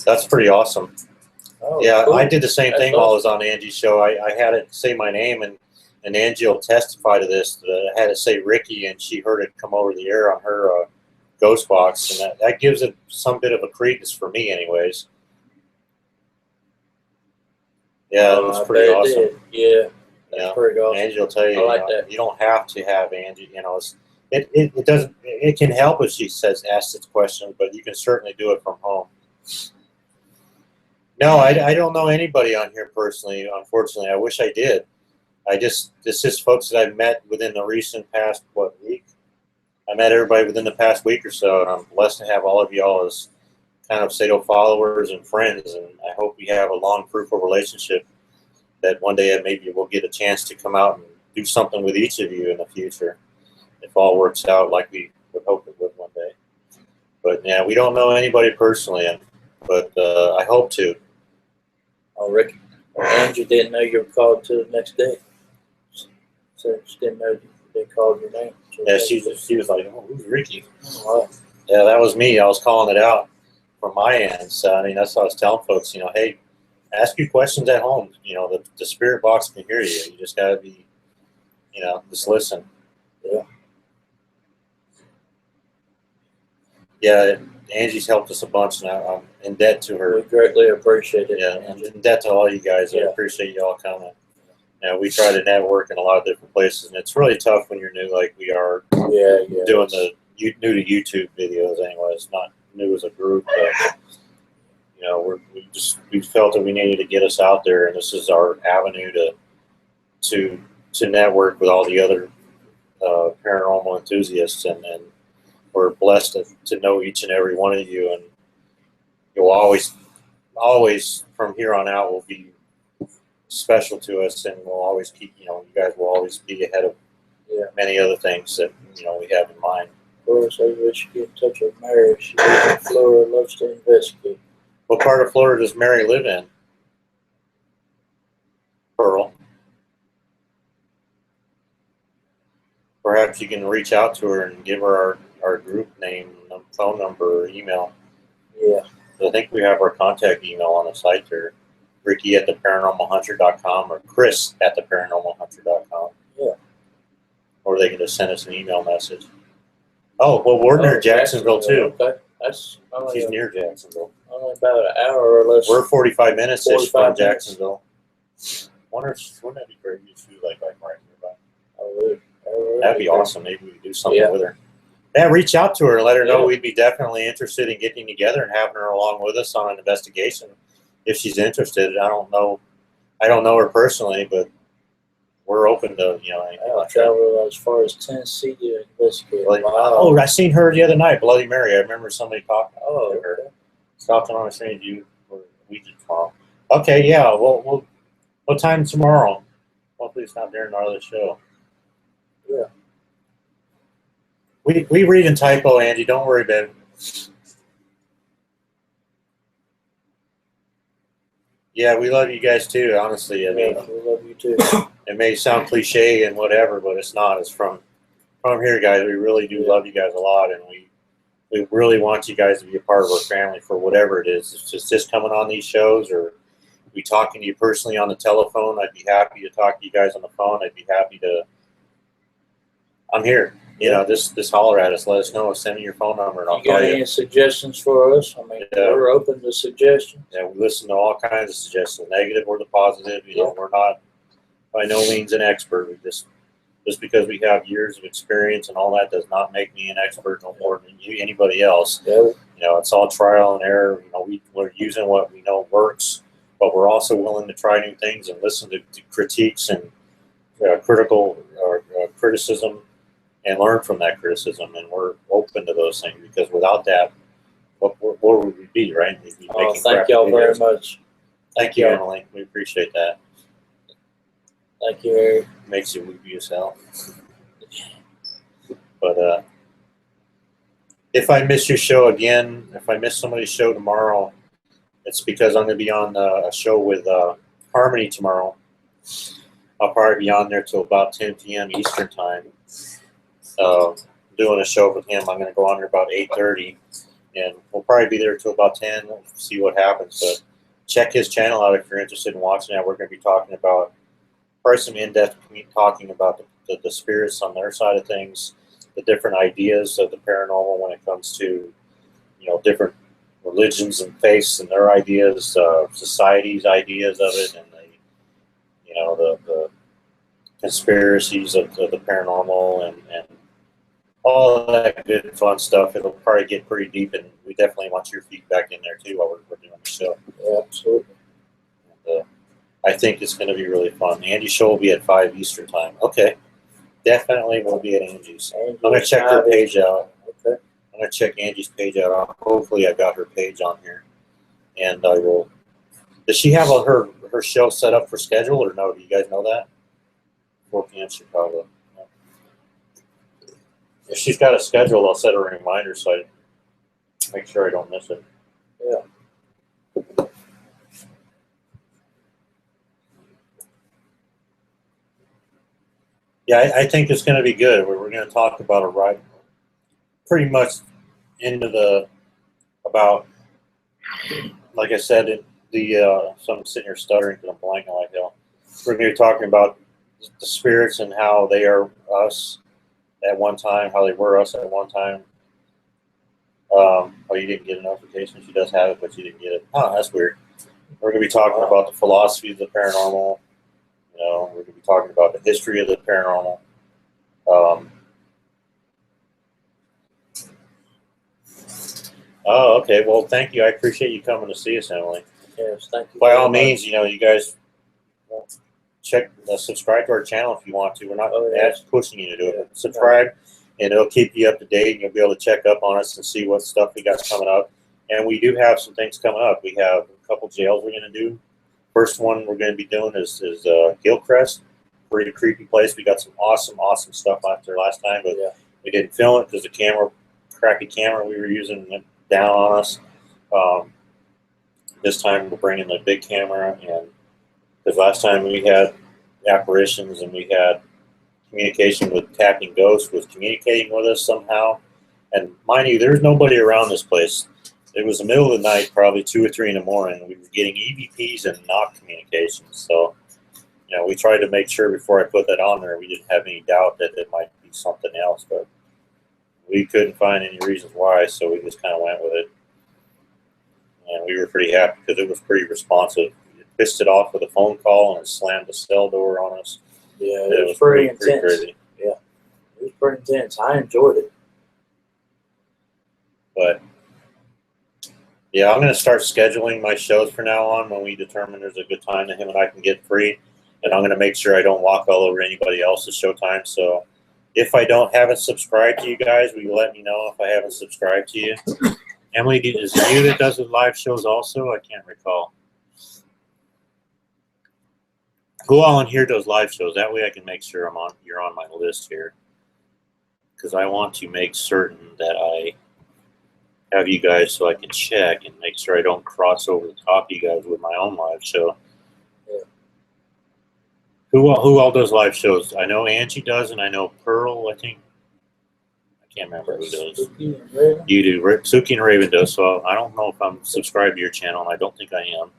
That's pretty awesome. Oh, yeah, cool. I did the same thing while I was on Angie's show. I had it say my name, and Angie will testify to this. I had it say Ricky, and she heard it come over the air on her ghost box, and that gives it some bit of a credence for me anyways. Yeah, it was pretty awesome. Yeah, that's pretty awesome. Angie will tell you, like that. You don't have to have Angie, you know, it doesn't, it can help if she asks its questions, but you can certainly do it from home. No, I don't know anybody on here personally, unfortunately. I wish I did. It's just folks that I've met within the recent past, week? I met everybody within the past week or so, and I'm blessed to have all of y'all as kind of Sato followers and friends, and I hope we have a long, fruitful relationship that one day maybe we'll get a chance to come out and do something with each of you in the future, if all works out like we would hope it would one day. But yeah, we don't know anybody personally, but I hope to. Oh, Rick, Angie didn't know you were called to the next day. So she didn't know they called your name. Yeah, she was like, "Oh, who's Ricky?" Oh, yeah, that was me. I was calling it out from my end. So I mean, that's what I was telling folks. You know, hey, ask your questions at home. You know, the spirit box can hear you. You just gotta be, You know, just listen. Yeah. Yeah, Angie's helped us a bunch, and I'm in debt to her. We greatly appreciate it. Yeah, and in debt to all you guys. I Yeah. appreciate you all coming. You know, we try to network in a lot of different places, and it's really tough when you're new, like we are. Yeah. Doing the new to YouTube videos, anyways. Not new as a group, but you know, we felt that we needed to get us out there, and this is our avenue to network with all the other paranormal enthusiasts, and we're blessed to know each and every one of you, and you'll always from here on out will be special to us, and we'll always keep, you know, you guys will always be ahead of many other things that, you know, we have in mind. Of course, I wish you get in touch with Mary. She lives in Florida, loves to investigate. What part of Florida does Mary live in? Pearl. Perhaps you can reach out to her and give her our group name, phone number, or email. Yeah. I think we have our contact email on the site there. Ricky at theparanormalhunter.com or Chris at theparanormalhunter.com. Yeah. Or they can just send us an email message. Oh, well, we're near Jacksonville too. Okay. That's only, She's near Jacksonville. only about an hour or less. We're 45 minutes from 45 minutes. Jacksonville. Wouldn't that be great? You should like right nearby. I would. That'd be awesome. Maybe we could do something Yeah. with her. Yeah, reach out to her and let her know Yeah. we'd be definitely interested in getting together and having her along with us on an investigation if she's interested. I don't know her personally, but we're open to, you know, anything I'll like that. travel as far as Tennessee to investigate. Like, Wow. oh, I seen her the other night, Bloody Mary. I remember somebody talking Oh, to her. okay. Stopping on the street, you or we did tomorrow. Okay, yeah. Well, what time tomorrow? Hopefully it's not during our other show. Yeah. We read in typo, Andy. Don't worry about it. Yeah, we love you guys too. Honestly, I mean, Yeah, we love you too. it may sound cliche and whatever, but it's not. It's from here, guys. We really do love you guys a lot, and we really want you guys to be a part of our family for whatever it is. If it's just coming on these shows or we talking to you personally on the telephone, I'd be happy to talk to you guys on the phone. I'd be happy to. I'm here. You know, just holler at us. Let us know. Send me your phone number, and I'll You got call you. any suggestions for us? I mean, Yeah. we're open to suggestions. Yeah, we listen to all kinds of suggestions, negative or the positive. You know, we're not by no means an expert. We just because we have years of experience and all that does not make me an expert no more than anybody else. Yeah. You know, it's all trial and error. You know, we're using what we know works, but we're also willing to try new things and listen to critiques and critical criticism and learn from that criticism. And we're open to those things because without that, what would we be, right? We'd be Oh, making thank crappy y'all very videos. much. Thank you, Emily. We appreciate that. Thank you, Harry. Makes you weepy as hell. But if I miss your show again, if I miss somebody's show tomorrow, it's because I'm going to be on a show with Harmony tomorrow. I'll probably be on there till about 10 p.m. Eastern time. Doing a show with him. I'm going to go on there about 8:30, and we'll probably be there till about 10. We'll see what happens. But check his channel out if you're interested in watching that. We're going to be talking about probably some in-depth talking about the spirits on their side of things, the different ideas of the paranormal when it comes to, you know, different religions and faiths and their ideas, society's ideas of it, and the conspiracies of the paranormal and all that good fun stuff. It'll probably get pretty deep, and we definitely want your feedback in there too while we're doing the show. Yeah, absolutely. And, I think it's going to be really fun. Andy's show will be at 5 Eastern time. Okay. Definitely will be at Angie's. I'm going to check her page out. Okay. I'm going to check Angie's page out. Hopefully I got her page on here. And I will. Does she have her show set up for schedule or no? Do you guys know that? 4 p.m. Chicago. No. If she's got a schedule, I'll set a reminder so I make sure I don't miss it. Yeah. Yeah, I think it's going to be good. We're going to talk about a ride pretty much into about, like I said, so I'm sitting here stuttering because I'm blanking like hell. We're going to be talking about the spirits and how they are us at one time, how they were us at one time. Oh, you didn't get a notification. She does have it, but you didn't get it. Oh, that's weird. We're going to be talking about the philosophy of the paranormal. You know, we're going to be talking about the history of the paranormal. Oh, okay. Well, thank you. I appreciate you coming to see us, Emily. Yes, thank you. By very all much. means, you know, you guys check, subscribe to our channel if you want to. We're not pushing you to do it. But subscribe, and it'll keep you up to date, and you'll be able to check up on us and see what stuff we got coming up. And we do have some things coming up. We have a couple jails we're going to do. First one we're going to be doing is Gilcrest. Pretty creepy place. We got some awesome stuff out there last time, but we didn't film it because the crappy camera we were using went down on us. This time we're bringing the big camera, and because last time we had apparitions and we had communication with tapping ghosts was communicating with us somehow. And mind you, there's nobody around this place. It was the middle of the night, probably 2 or 3 in the morning. We were getting EVPs and not communications. So, you know, we tried to make sure before I put that on there, we didn't have any doubt that it might be something else, but we couldn't find any reasons why, so we just kind of went with it. And we were pretty happy because it was pretty responsive. It pissed it off with a phone call and it slammed the cell door on us. Yeah, it was pretty intense. Crazy. Yeah, it was pretty intense. I enjoyed it. But yeah, I'm going to start scheduling my shows from now on when we determine there's a good time that him and I can get free. And I'm going to make sure I don't walk all over anybody else's showtime. So if I haven't subscribed to you guys, will you let me know if I haven't subscribed to you? Emily, is it you that does the live shows also? I can't recall. Who all in here does live shows? That way I can make sure you're on my list here. Because I want to make certain that I have you guys so I can check and make sure I don't cross over the top of you guys with my own live show. Yeah. Who all does live shows? I know Angie does, and I know Pearl, I think. I can't remember who does. You do. Suki and Raven does, so I don't know if I'm subscribed to your channel, and I don't think I am.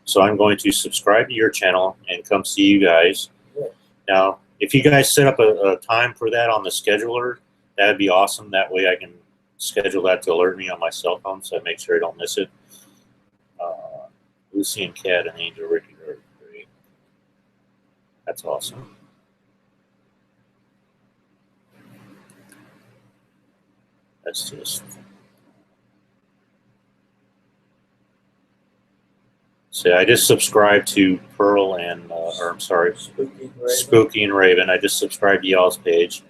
So I'm going to subscribe to your channel and come see you guys. Yeah. Now, if you guys set up a time for that on the scheduler, that would be awesome. That way I can schedule that to alert me on my cell phone so I make sure I don't miss it. Lucy and Kat and Angel Ricky are great. That's awesome. That's just... See, I just subscribed to Pearl and, or I'm sorry, Spooky and Raven. I just subscribed to y'all's page.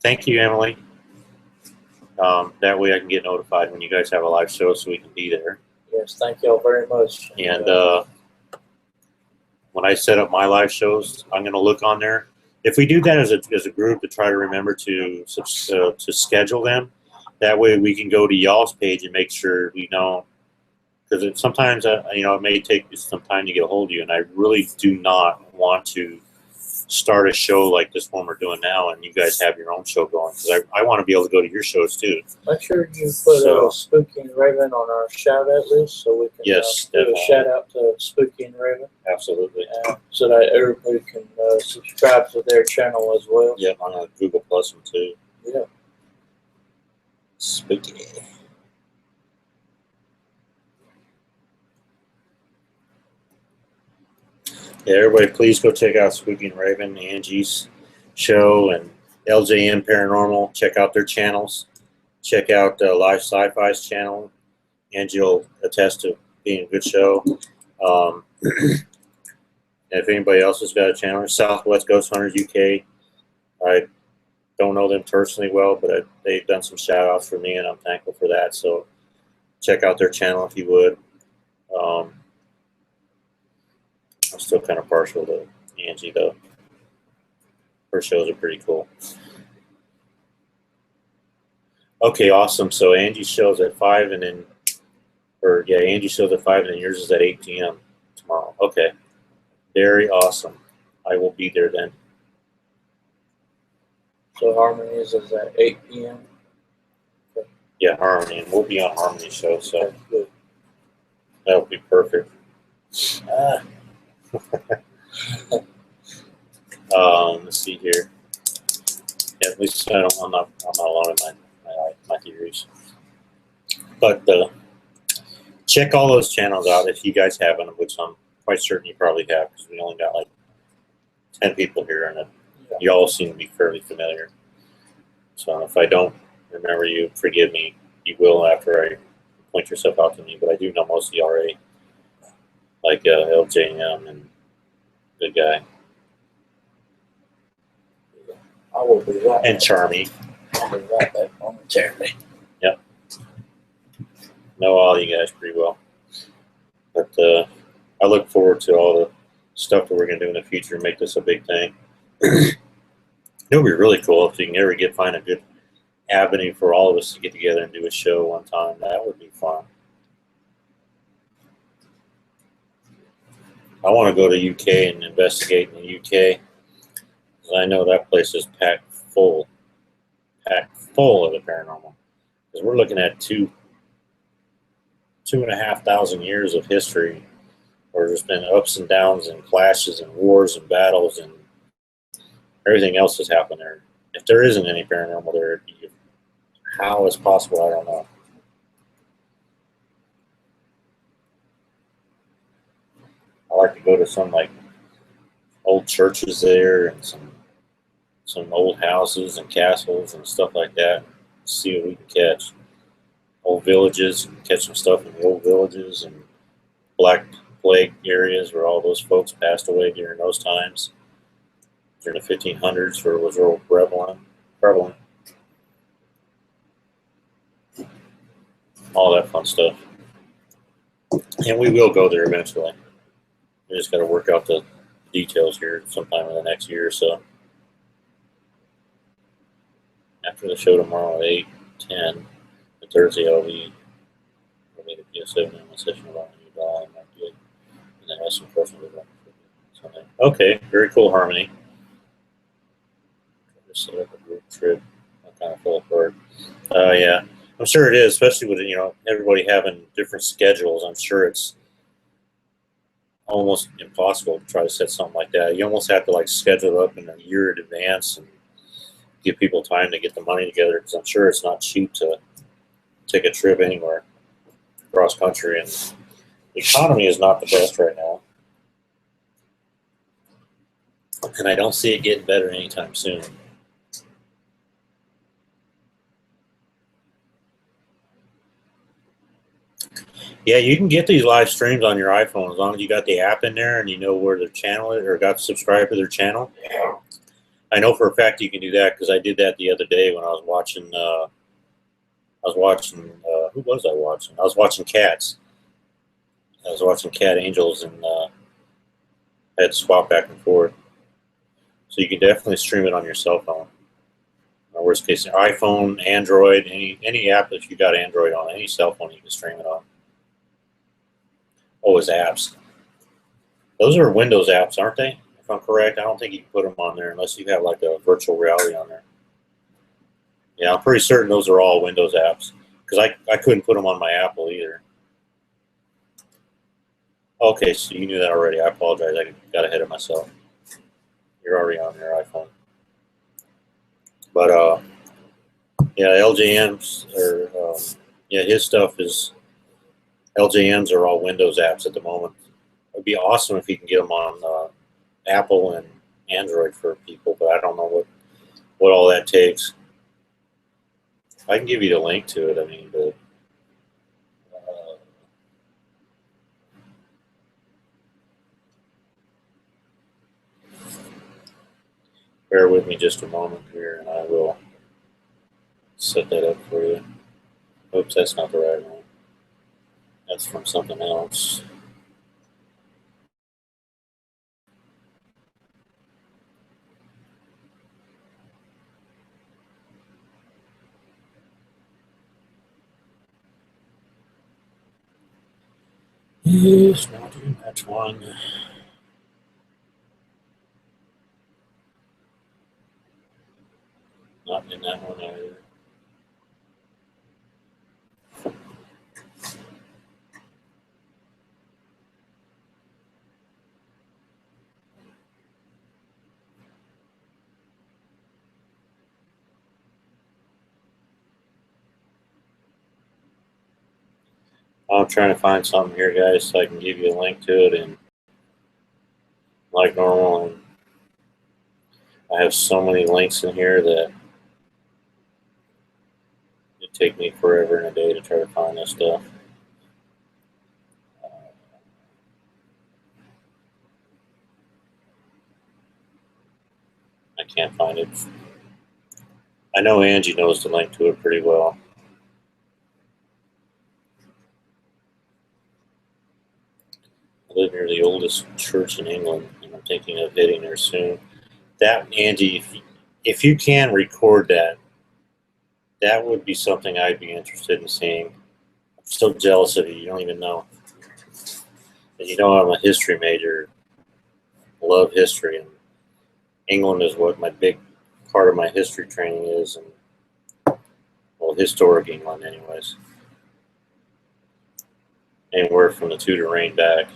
Thank you, Emily. That way I can get notified when you guys have a live show so we can be there. Yes, thank y'all very much. And when I set up my live shows, I'm going to look on there. If we do that as a group to try to remember to schedule them, that way we can go to y'all's page and make sure we know. Because sometimes, you know, it may take some time to get a hold of you, and I really do not want to start a show like this one we're doing now, and you guys have your own show going. Because I want to be able to go to your shows too. Make sure you put Spooky and Raven on our shout-out list so we can do a shout-out to Spooky and Raven. Absolutely. So that everybody can subscribe to their channel as well. Yep, I'm going to Google Plus them too. Yeah. Spooky. Yeah, everybody, please go check out Spooky and Raven, Angie's show, and LJM Paranormal. Check out their channels. Check out Live Sci-Fi's channel. Angie will attest to being a good show. And if anybody else has got a channel, Southwest Ghost Hunters UK. I don't know them personally well, but they've done some shout-outs for me, and I'm thankful for that. So check out their channel if you would. I'm still kind of partial to Angie, though. Her shows are pretty cool. Okay, awesome. So Angie's show's at 5, and then, Angie's show's at 5, and then yours is at 8 p.m. tomorrow. Okay, very awesome. I will be there then. So Harmony's is at 8 p.m. Okay. Yeah, Harmony, and we'll be on Harmony's show, so that'll be perfect. Let's see here. Yeah, at least I'm not alone in my theories. But check all those channels out if you guys haven't, which I'm quite certain you probably have, because we only got like 10 people here, and you all seem to be fairly familiar. So if I don't remember you, forgive me. You will after I point yourself out to me, but I do know most of you already, like LJM and Good Guy. I will be right And back. Charmy. I'll be right back momentarily. Yep. Know all you guys pretty well. But I look forward to all the stuff that we're going to do in the future and make this a big thing. It would be really cool if you can ever find a good avenue for all of us to get together and do a show one time. That would be fun. I want to go to UK and investigate in the UK, because I know that place is packed full of the paranormal. Because we're looking at 2,500 years of history where there's been ups and downs and clashes and wars and battles and everything else has happened there. If there isn't any paranormal there, how it's possible, I don't know. I like to go to some like old churches there and some old houses and castles and stuff like that. See what we can catch. Old villages and catch some stuff in the old villages and Black Plague areas where all those folks passed away during those times. During the 1500s, where it was real prevalent. All that fun stuff. And we will go there eventually. We just got to work out the details here sometime in the next year or so. After the show tomorrow at 8, 10, the Thursday I'll be to PS7 in my session about a new doll and that good. And then have some questions about something. Okay, very cool, Harmony. Just set up a group trip. I kind of fell apart. Yeah, I'm sure it is, especially with everybody having different schedules. I'm sure it's almost impossible to try to set something like that. You almost have to like schedule it up in a year in advance and give people time to get the money together, because I'm sure it's not cheap to take a trip anywhere cross country, and the economy is not the best right now, and I don't see it getting better anytime soon. Yeah, you can get these live streams on your iPhone as long as you got the app in there and you know where their channel is or got subscribed to their channel. I know for a fact you can do that, because I did that the other day when I was watching. Who was I watching? I was watching Cats. I was watching Cat Angels, and I had to swap back and forth. So you can definitely stream it on your cell phone. Or worst case, iPhone, Android, any app that you got Android on, any cell phone you can stream it on. Oh, it's apps. Those are Windows apps, aren't they? If I'm correct, I don't think you can put them on there unless you have like a virtual reality on there. Yeah, I'm pretty certain those are all Windows apps, because I couldn't put them on my Apple either. Okay, so you knew that already. I apologize. I got ahead of myself. You're already on your iPhone. But yeah, LJM's his stuff is LJM's are all Windows apps at the moment. It'd be awesome if you can get them on Apple and Android for people, but I don't know what all that takes. I can give you the link to it. I mean, bear with me just a moment here, and I will set that up for you. Oops, that's not the right one. That's from something else. Yes, not in that one. Not in that one either. I'm trying to find something here, guys, so I can give you a link to it. And like normal, and I have so many links in here that it take me forever and a day to try to find this stuff. I can't find it. I know Angie knows the link to it pretty well. I live near the oldest church in England, and I'm thinking of hitting there soon. That, Angie, if you can record that, that would be something I'd be interested in seeing. I'm so jealous of you. You don't even know. And you know I'm a history major. I love history, and England is what my big part of my history training is, and well, historic England, anyways. Anywhere from the Tudor reign back,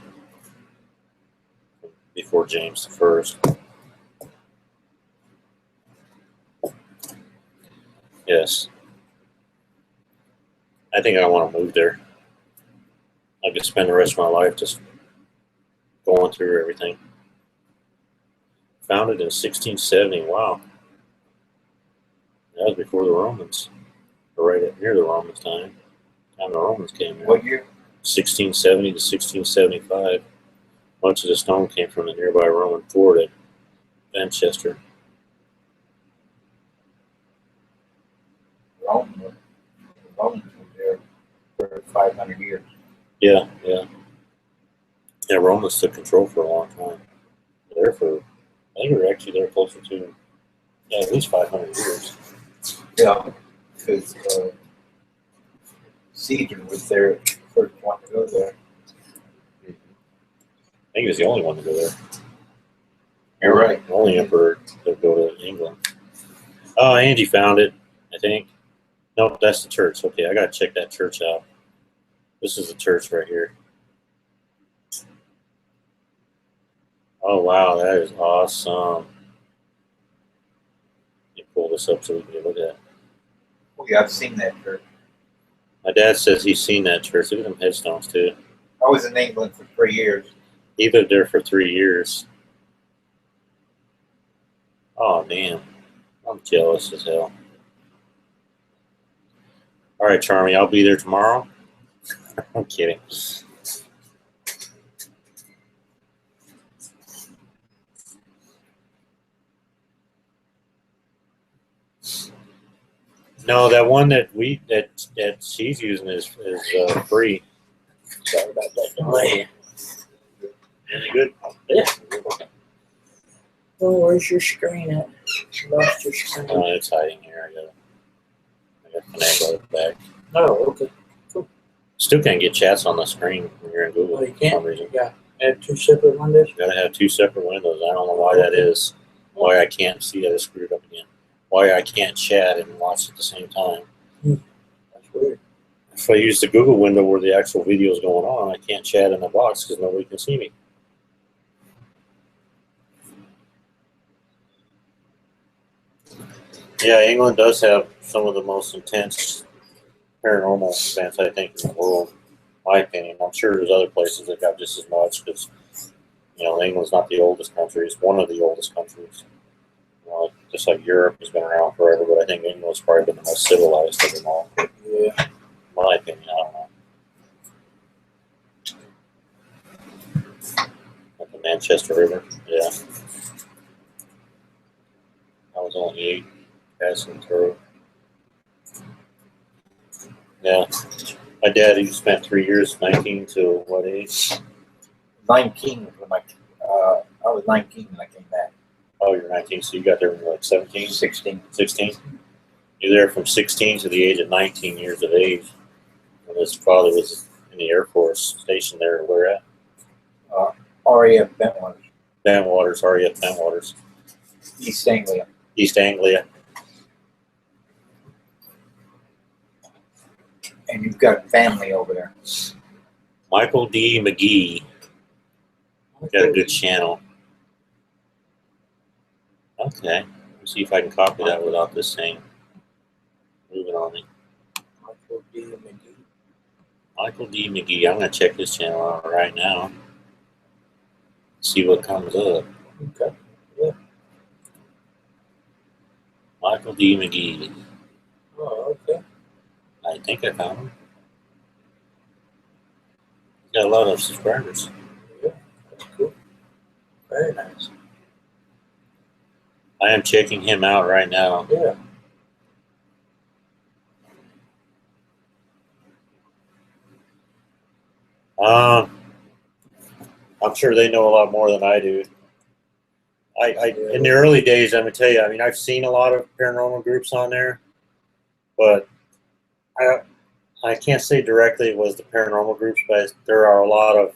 before James I. Yes. I think I want to move there. I could spend the rest of my life just going through everything. Founded in 1670. Wow. That was before the Romans. Or right up near the Romans time. Time the Romans came here. What year? 1670 to 1675. Much of the stone came from the nearby Roman fort at Manchester. Rome. The Romans were there for 500 years. Yeah. Yeah, Romans took control for a long time. There for, I think we were actually there closer to, at least 500 years. Yeah, because Caesar was there, first one to go there. I think he was the only one to go there. You're right. The only emperor to go to England. Oh, Angie found it, I think. Nope, that's the church. Okay, I gotta check that church out. This is the church right here. Oh wow, that is awesome. Let me pull this up so we can look at it. Oh, yeah, I've seen that church. My dad says he's seen that church. Look at them headstones too. I was in England for 3 years. He lived there for 3 years. Oh damn, I'm jealous as hell. All right, Charmy, I'll be there tomorrow. I'm kidding. No, that one that she's using is free. Sorry about that delay. Really good. Yeah. Oh, where's your screen at? You lost your screen. It's hiding here. I got finagle it back. Oh, okay. Still can't get chats on the screen when you're in Google Oh, you for can't? some reason. Yeah. Add 2 separate windows? You gotta have 2 separate windows. I don't know why that is. Why I can't see that. I screwed up again. Why I can't chat and watch at the same time. That's weird. If I use the Google window where the actual video is going on, I can't chat in the box because nobody can see me. Yeah, England does have some of the most intense paranormal events, I think, in the world. In my opinion. I'm sure there's other places that got just as much because, England's not the oldest country. It's one of the oldest countries. Just like Europe has been around forever, but I think England's probably been the most civilized of them all. Yeah. In my opinion, I don't know. Like the Manchester River, yeah. I was only 8 passing through. Yeah. My dad, he spent 3 years, 19 to what age? 19 when I was 19 when I came back. Oh, you're 19, so you got there when you were like 17? 16. 16? You're there from 16 to the age of 19 years of age. And his father was in the Air Force stationed there. Where at? RAF Bentwaters. Bentwaters, RAF Bentwaters. East Anglia. East Anglia. And you've got family over there. Michael D. McGee. Got a good channel. Okay. Let's see if I can copy that without this thing moving on me. Michael D. McGee. Michael D. McGee. I'm gonna check his channel out right now. See what comes up. Okay. Yeah. Michael D. McGee. Oh, okay. I think I found him. He's got a lot of subscribers. Yeah, that's cool. Very nice. I am checking him out right now. Yeah. I'm sure they know a lot more than I do. In the early days, I'm gonna tell you. I mean, I've seen a lot of paranormal groups on there, but I can't say directly it was the paranormal groups, but there are a lot of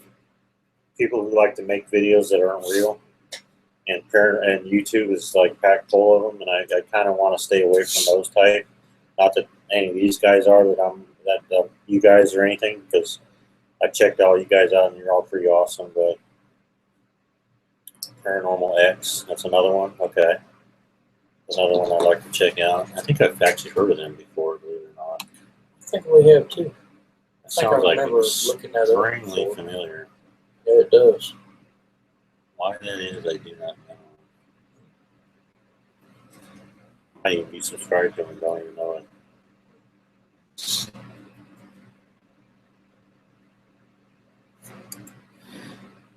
people who like to make videos that aren't real, and YouTube is like packed full of them, and I kind of want to stay away from those type. Not that any of these guys are that you guys or anything, because I checked all you guys out and you're all pretty awesome, but Paranormal X, that's another one. Okay. Another one I'd like to check out. I think I've actually heard of them before, believe it or not. I think we have too. I think I Sounds like remember it's looking at it. extremely familiar. Yeah, it does. Why that is, I do not know. I even be subscribed to them and don't even know it.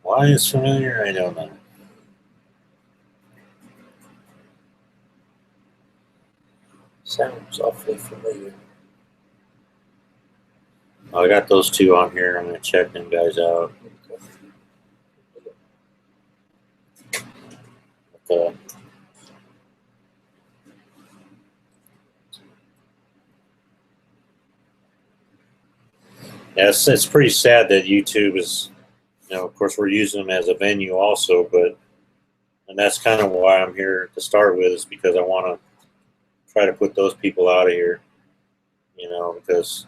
Why it's familiar, I don't know. Sounds awfully familiar. I got those two on here. I'm going to check them guys out. Okay. Yeah, it's pretty sad that YouTube is, of course, we're using them as a venue also, and that's kind of why I'm here to start with, is because I want to try to put those people out of here, because,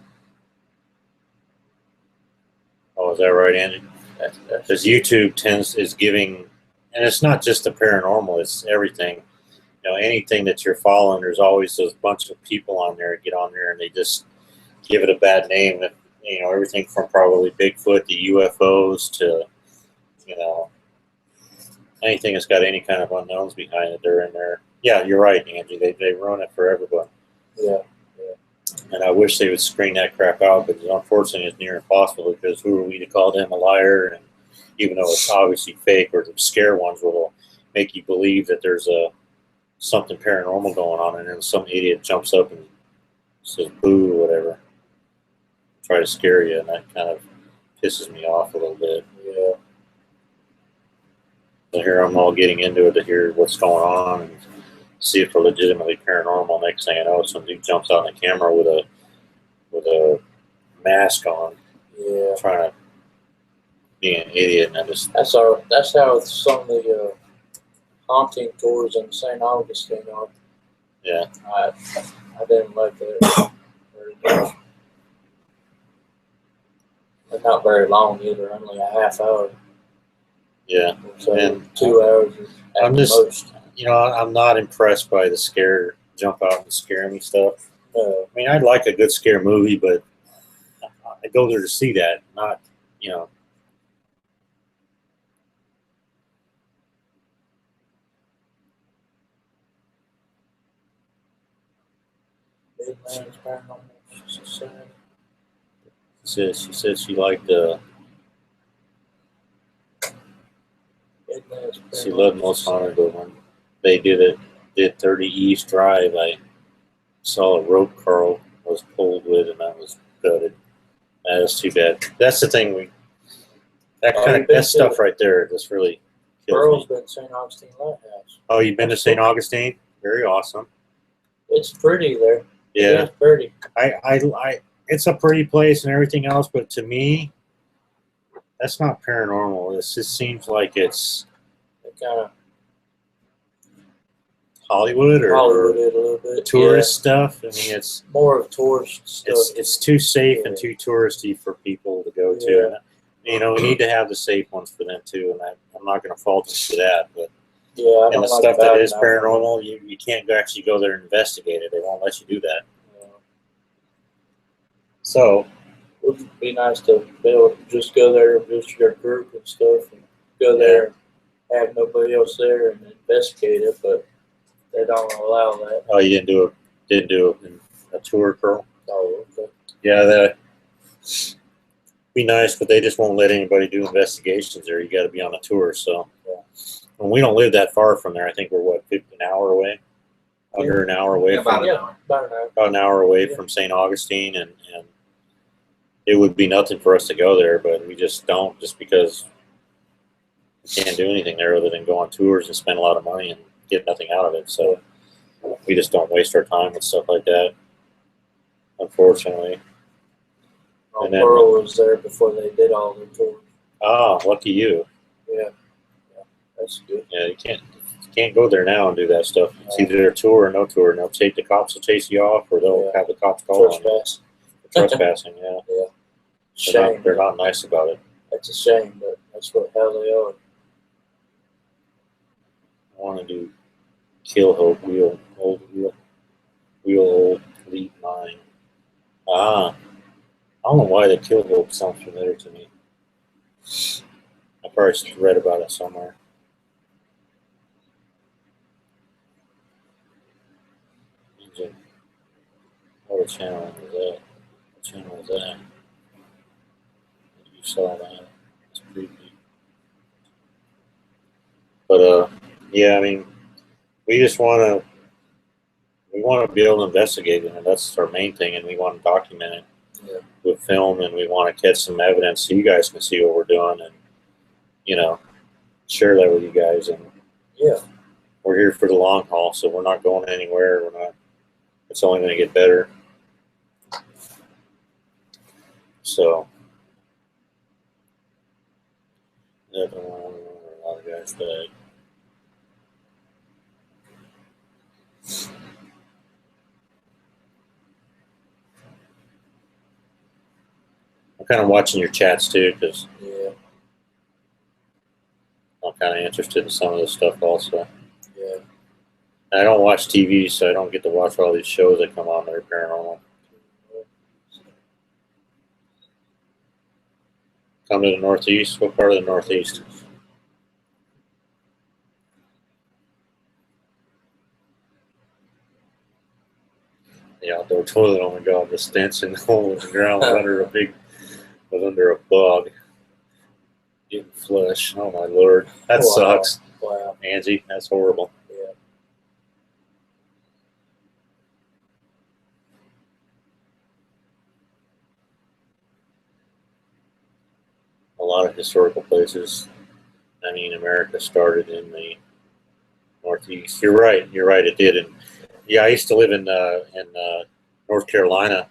oh, is that right, Andy? Because YouTube is giving, and it's not just the paranormal, it's everything. Anything that you're following, there's always those bunch of people on there get on there and they just give it a bad name. Everything from probably Bigfoot to UFOs to, anything that's got any kind of unknowns behind it, they're in there. Yeah, you're right, Angie. They ruin it for everybody. Yeah. And I wish they would screen that crap out, but unfortunately it's near impossible, because who are we to call them a liar? And even though it's obviously fake, or the scare ones will make you believe that there's something paranormal going on, and then some idiot jumps up and says boo or whatever, try to scare you, and that kind of pisses me off a little bit. Yeah. So here I'm all getting into it to hear what's going on and see if they're legitimately paranormal. Next thing I know, some dude jumps out on the camera with a mask on, Yeah. trying to be an idiot, and I just That's how some of the haunting tours in St. Augustine are. yeah. I didn't like that very much. But not very long either, only a half hour. Yeah. So And 2 hours at I'm the just- most. I'm not impressed by the jump out and scare me stuff. No. I mean, I'd like a good scare movie, but I go there to see that, not, Midlands Paranormal Society. She said she liked Midlands she Paranormal loved Most Haunted, but when they did 30 East Drive, I saw a rope Carl was pulled with, and I was gutted. That is too bad. That's the thing, that stuff right there just really kills Pearl's me. been St. Augustine Lighthouse. Oh, you've been to St. Augustine? Very awesome. It's pretty there. Yeah. It's pretty. It's a pretty place and everything else, but to me, that's not paranormal. It just seems like it's It kind of Hollywood or Hollywood it a little bit. tourist stuff. I mean, it's Yeah, more of tourist stuff. it's too safe and Yeah. too touristy for people to go to. Yeah. And, we need to have the safe ones for them too, and I'm not going to fault them for that. But Yeah, I and don't the like stuff that bad is enough. paranormal, you can't actually go there and investigate it. They won't let you do that. Yeah. So would be nice to be able to just go there and visit your group and stuff, and go there and have nobody else there and investigate it, but they don't allow that. Oh, you didn't do a tour, Pearl? Oh, okay. Yeah, that be nice, but they just won't let anybody do investigations there. You got to be on a tour. So, and we don't live that far from there. I think we're what, 50 an hour away, under an hour away About from an hour. About an hour away from St. Augustine, and it would be nothing for us to go there, but we just don't, just because we can't do anything there other than go on tours and spend a lot of money and get nothing out of it. So we just don't waste our time with stuff like that, unfortunately. Well, And then- Pearl was there before they did all the tours. Ah, lucky you. Yeah, that's good. Yeah, you can't go there now and do that stuff. It's either a tour or no tour, and the cops will chase you off, or they'll have the cops call on you. Trespass. For trespassing. Yeah, Shame. they're not nice about it. That's a shame, but that's how they are. I want to do Kill Hope Wheel Old Lead Mine. Ah, I don't know why the Kill Hope sounds familiar to me. I probably read about it somewhere. What channel was that? What channel was that? You saw that. It's creepy. But yeah, I mean, we just want to be able to investigate it, and that's our main thing, and we want to document it with film, and we want to catch some evidence so you guys can see what we're doing, and share that with you guys. And we're here for the long haul, so we're not going anywhere. We're not. It's only going to get better. So, yeah, a lot of guys died. I'm kind of watching your chats too, because I'm kind of interested in some of this stuff also. Yeah. And I don't watch TV, so I don't get to watch all these shows that come on that are paranormal. Come to the Northeast? What part of the Northeast? The outdoor toilet, oh my God, the stench in the hole in the ground was under a bug. Getting flush. Oh my Lord. That sucks. Wow. Angie, that's horrible. Yeah. A lot of historical places. I mean, America started in the Northeast. You're right. It did. And yeah, I used to live in North Carolina.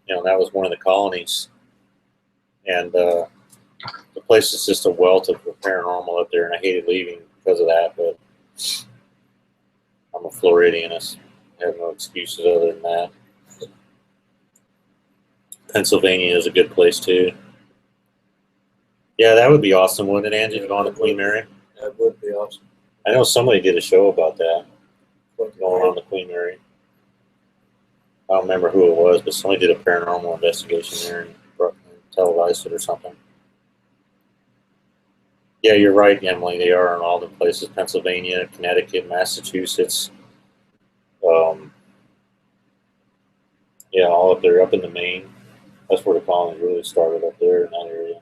That was one of the colonies. And the place is just a wealth of paranormal up there, and I hated leaving because of that. But I'm a Floridian. I have no excuses other than that. Pennsylvania is a good place too. Yeah, that would be awesome, wouldn't it, Angie, to go on to Queen Mary? That would be awesome. I know somebody did a show about that, going on to Queen Mary. I don't remember who it was, but somebody did a paranormal investigation there and televised it or something. Yeah, you're right, Emily. They are in all the places: Pennsylvania, Connecticut, Massachusetts. Yeah, all up there, up in the Maine. That's where the colony really started, up there in that area.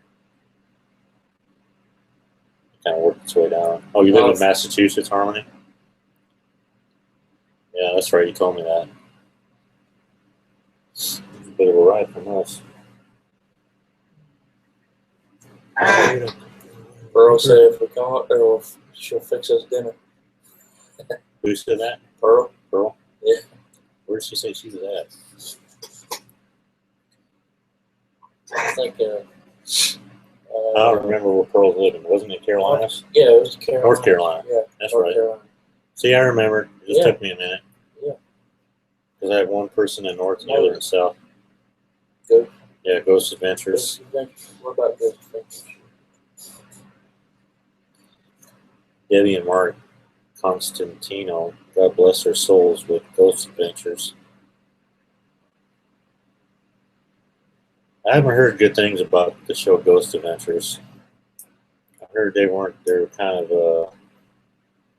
Kind of worked its way down. Oh, you live in Massachusetts, Harmony? Yeah, that's right. You told me that. It's a bit of a ride from us. Pearl said if we come up there, she'll fix us dinner. Who said that? Pearl? Pearl? Yeah. Where did she say she was at? I think. I don't remember where Pearl's living. Wasn't it Carolinas? Yeah, it was Carolina. North Carolina. Yeah, that's North right. Carolina. See, I remember. It just Yeah. took me a minute. Yeah. Because I had one person in North and the other in South. Good. Yeah, Ghost Adventures. What about Ghost Adventures? Debbie and Mark Constantino, God bless their souls, with Ghost Adventures. I haven't heard good things about the show Ghost Adventures. I heard they were kind of,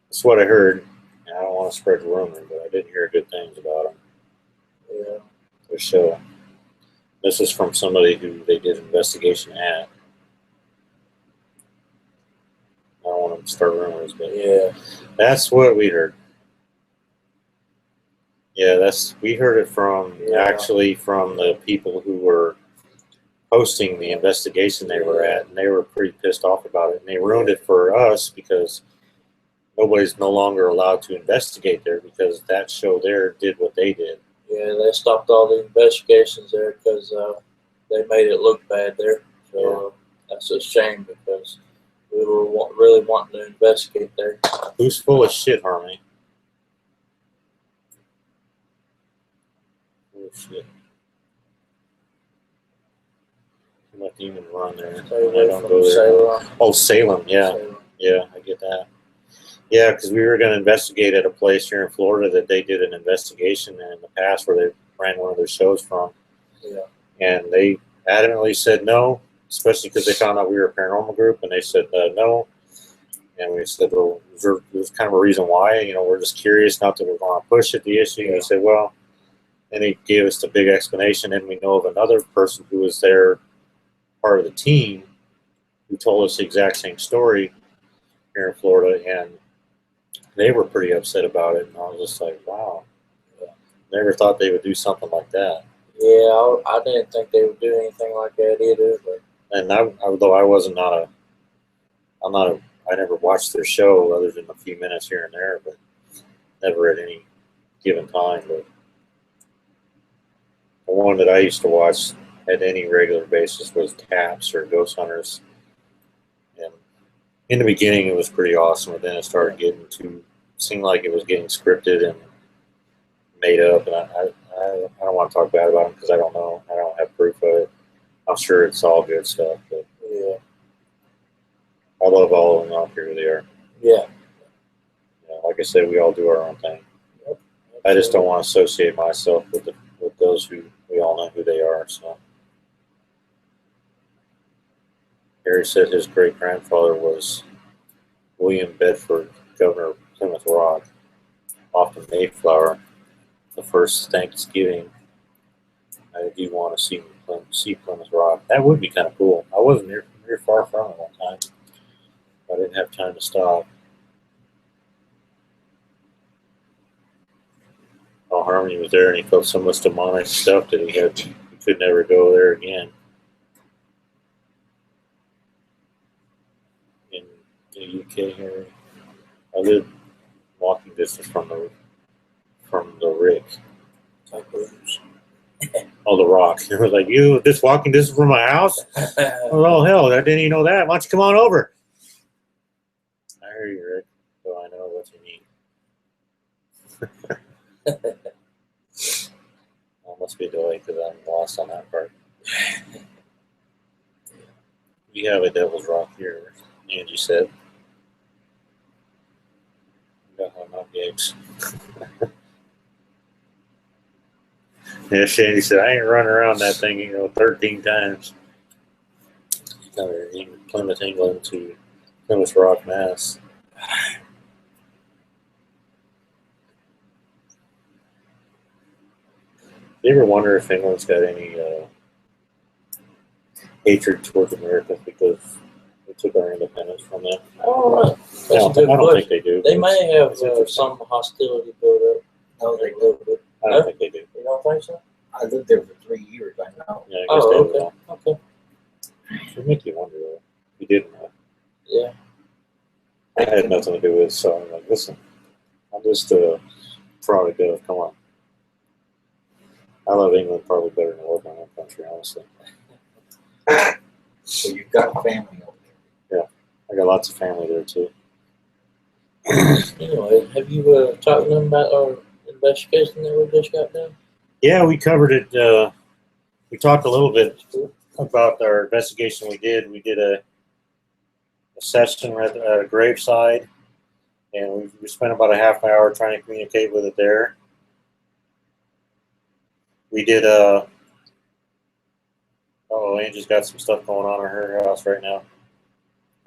that's what I heard. And I don't want to spread the rumor, but I didn't hear good things about them. Yeah. The show. This is from somebody who they did an investigation at. I don't want to start rumors, but Yeah. that's what we heard. Yeah, we heard it from actually from the people who were hosting the investigation they were at, and they were pretty pissed off about it. And they ruined it for us because nobody's no longer allowed to investigate there because that show there did what they did. Yeah, they stopped all the investigations there because they made it look bad there. So that's a shame because we were really wanting to investigate there. Who's full of shit, Harmony? Oh, shit. Let the demon run there. Stay away don't from go there. Salem. Oh, Salem, yeah. Salem. Yeah, I get that. Yeah, because we were going to investigate at a place here in Florida that they did an investigation in the past where they ran one of their shows from. Yeah. And they adamantly said no, especially because they found out we were a paranormal group, and they said no. And we said, well, there's kind of a reason why. You know, we're just curious, not that we're going to push at the issue. And they said, well, and he gave us a big explanation, and we know of another person who was there, part of the team, who told us the exact same story here in Florida, and they were pretty upset about it. And I was just like, wow, never thought they would do something like that. Yeah, I didn't think they would do anything like that either. But And although I never watched their show other than a few minutes here and there, but never at any given time. But the one that I used to watch at any regular basis was Taps or Ghost Hunters. And in the beginning, it was pretty awesome, but then it started seemed like it was getting scripted and made up. And I don't want to talk bad about them because I don't know. I don't have proof of it. I'm sure it's all good stuff, but yeah, I love all of them out here. They are. yeah. You know, like I said, we all do our own thing. Yep. I just don't want to associate myself with those who we all know who they are. So Harry said his great grandfather was William Bedford, governor of Plymouth Rock, off the Mayflower. The first Thanksgiving, I do want to see Plymouth Rock. That would be kind of cool. I wasn't near far from it one time. I didn't have time to stop. Oh, Harmony was there, and he felt so much demonic stuff that he could never go there again. In the UK here, I live walking distance from the Rick. Oh, the Rock. It was like, you this walking distance from my house? Oh hell, I didn't even know that. Why don't you come on over? I hear you, Rick. So I know what you mean. Well, must be a delay because I'm lost on that part. We have a Devil's Rock here, Angie said. We got hung up gigs. Yeah, Shandy said, I ain't running around that thing, 13 times. Plymouth, England to Plymouth Rock, Mass. You ever wonder if England's got any hatred towards America because we took our independence from them? Oh, I don't think they do. They may have some hostility built up. No, they A little bit. I don't think they do. You don't think so? I lived there for 3 years. I know. Yeah, I guess they will. Okay. It would make you wonder, though. You didn't know. Yeah. I had nothing to do with it, so I'm like, listen, I'm just a product of, come on. I love England probably better than I love my own country, honestly. So you've got family over there. I got lots of family there, too. Anyway, have you talked to them about our investigation that we just got done? Yeah, we covered it. We talked a little bit about our investigation we did. We did a session at a graveside, and we spent about a half an hour trying to communicate with it there. We did Oh, Angie's got some stuff going on in her house right now.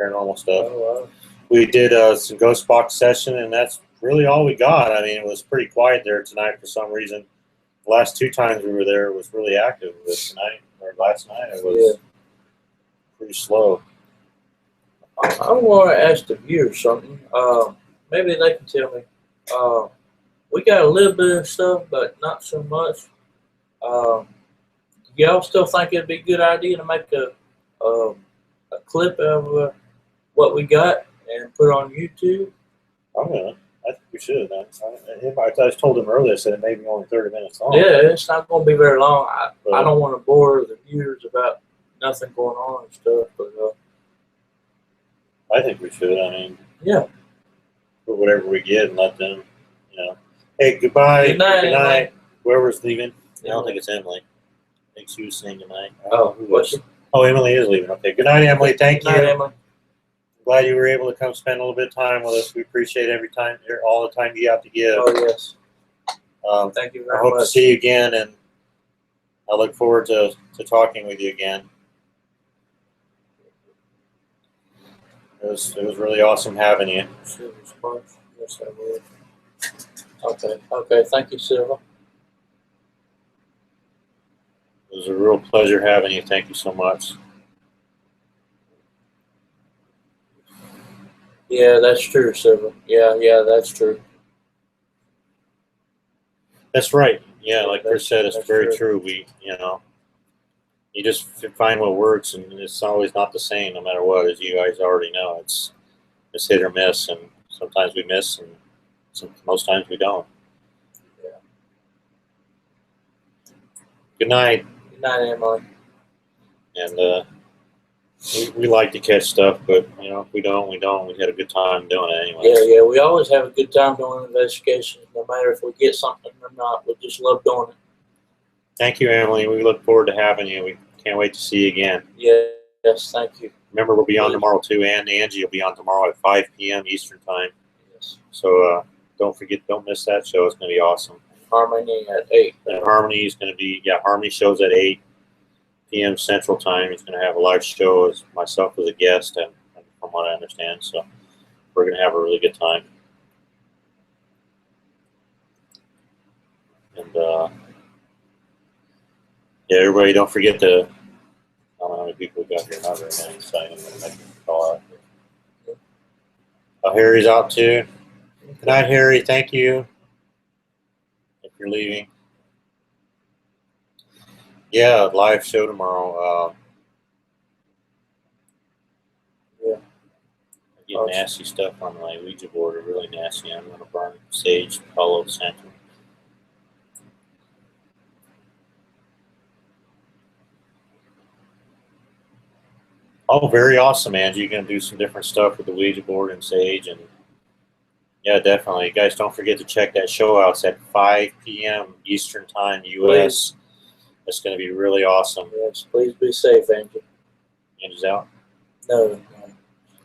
Paranormal stuff. Oh, We did some ghost box session, and that's really all we got. I mean, it was pretty quiet there tonight for some reason. The last 2 times we were there, it was really active. But tonight or last night, it was pretty slow. I want to ask the viewers something. Maybe they can tell me. We got a little bit of stuff, but not so much. Y'all still think it'd be a good idea to make a clip of what we got and put it on YouTube? I'm gonna. I think we should. I told him earlier. I said it may be only 30 minutes long. Yeah, it's not going to be very long. I don't want to bore the viewers about nothing going on and stuff, but I think we should. I mean, yeah. Put whatever we get and let them, Hey, goodbye. Good night. Good night. Whoever's leaving. I don't Emily. think it's Emily. I think she was saying good night. Oh, who what's was? it? Oh, Emily is leaving. Okay. Good night, Emily. Thank Good night, you. Emily. Glad you were able to come spend a little bit of time with us. We appreciate all the time you have to give. Oh, yes. Thank you I very hope much. to see you again, and I look forward to talking with you again. It was really awesome having you. Silver sponge. Yes, I will. Okay. Thank you, Silver. It was a real pleasure having you. Thank you so much. Yeah, that's true, Silver. Yeah, that's true. That's right. Yeah, like Chris said, it's That's very true. We, you just find what works, and it's always not the same, no matter what. As you guys already know, it's hit or miss, and sometimes we miss, and most times we don't. Yeah. Good night. Good night, Emily. And we like to catch stuff, but if we don't, we don't. We had a good time doing it anyway. Yeah. We always have a good time doing investigations, no matter if we get something or not. We just love doing it. Thank you, Emily. We look forward to having you. We can't wait to see you again. Yes, thank you. Remember, we'll be on tomorrow too, and Angie will be on tomorrow at 5 p.m. Eastern time. Yes. So don't miss that show. It's going to be awesome. Harmony at 8. And Harmony is going to be, Harmony shows at 8 p.m. Central Time. He's going to have a live show as myself as a guest, and from what I understand. So we're going to have a really good time. And everybody, don't forget to. I don't know how many people we got here. Not very many, so I'm going to make a call out. Harry's out too. Good night, Harry. Thank you. If you're leaving. Yeah, live show tomorrow. I get nasty stuff on my Ouija board. Really nasty. I'm going to burn sage, Palo Santo. Oh, very awesome, Angie. You're going to do some different stuff with the Ouija board and sage. And yeah, definitely. You guys, don't forget to check that show out. It's at 5 p.m. Eastern Time, U.S. It's going to be really awesome. Yes, please be safe, Angie. Angie's out? No.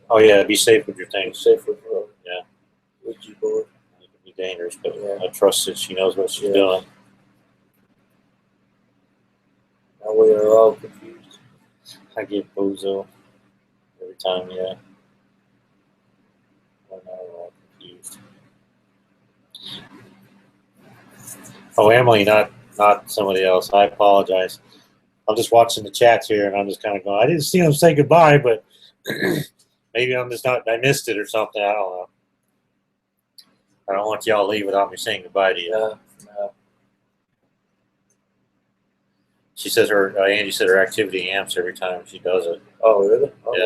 Oh, yeah, be safe with your things. Be safe with Ouija board. It can be dangerous, but I trust that she knows what she's doing. Now we are all confused. I get bozo every time, yeah. I'm all confused. Oh, Emily, not somebody else. I apologize. I'm just watching the chats here, and I'm just kind of going, I didn't see them say goodbye, but maybe I missed it or something. I don't know. I don't want y'all to leave without me saying goodbye to you. No. She says Angie said her activity amps every time she does it. Oh, really? Oh, yeah.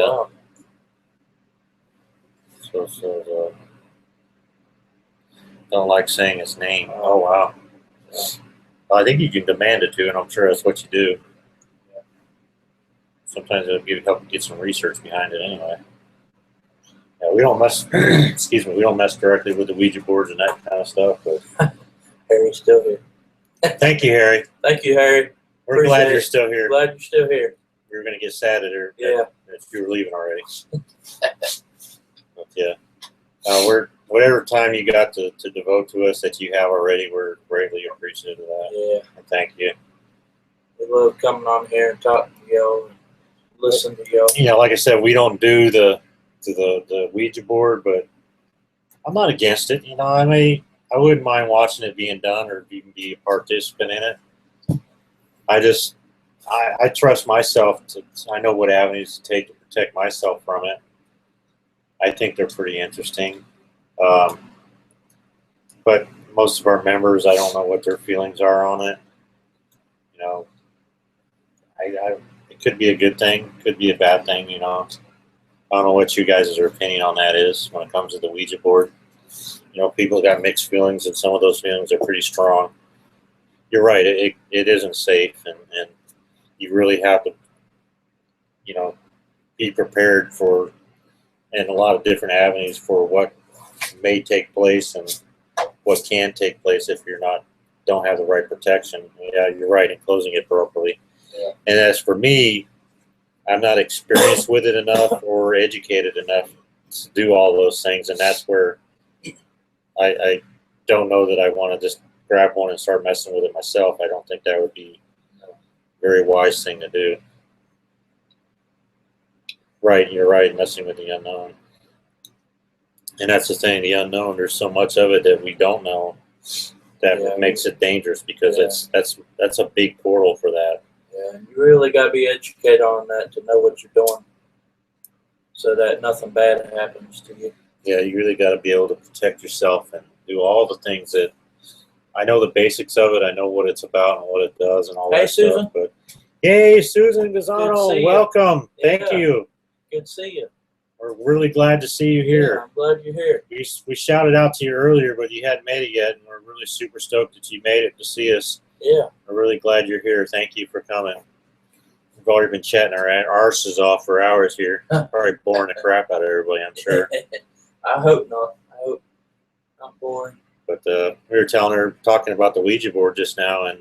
Wow. So don't like saying his name. Oh, wow. Well, I think you can demand it too, and I'm sure that's what you do. Sometimes it'll help get some research behind it anyway. Yeah, we don't mess. Excuse me. We don't mess directly with the Ouija boards and that kind of stuff. But Harry's still here. Thank you, Harry. Thank you, Harry. We're glad you're still here. Glad you're still here. We were going to get sad at her. Yeah. If you were leaving already. But yeah. Whatever time you got to devote to us that you have already, we're greatly appreciative of that. Yeah. And thank you. We love coming on here and talking to y'all and listen to y'all. You know, like I said, we don't do the Ouija board, but I'm not against it. You know, I wouldn't mind watching it being done or even be a participant in it. I trust myself I know what avenues to take to protect myself from it. I think they're pretty interesting. But most of our members, I don't know what their feelings are on it. You know, it could be a good thing, could be a bad thing. You know, I don't know what you guys' opinion on that is when it comes to the Ouija board. You know, people got mixed feelings, and some of those feelings are pretty strong. You're right; it isn't safe, and you really have to, you know, be prepared for, in a lot of different avenues for what may take place and what can take place if you're don't have the right protection. Yeah, you're right in closing it properly. Yeah. And as for me, I'm not experienced with it enough or educated enough to do all those things, and that's where I don't know that I want to just grab one and start messing with it myself. I don't think that would be a very wise thing to do. Right, you're right, messing with the unknown. And that's the thing, the unknown, there's so much of it that we don't know that makes it dangerous because that's a big portal for that. Yeah, and you really got to be educated on that to know what you're doing so that nothing bad happens to you. Yeah, you really got to be able to protect yourself and do all the things that, I know the basics of it, I know what it's about and what it does and all that Susan. stuff. But hey, Susan Gazzano, welcome. Thank you. Good to see you. We're really glad to see you here. Yeah, I'm glad you're here. We shouted out to you earlier, but you hadn't made it yet, and we're really super stoked that you made it to see us. Yeah. We're really glad you're here. Thank you for coming. We've already been chatting our arses off for hours here. Probably boring the crap out of everybody, I'm sure. I hope not. I hope not boring. But we were talking about the Ouija board just now, and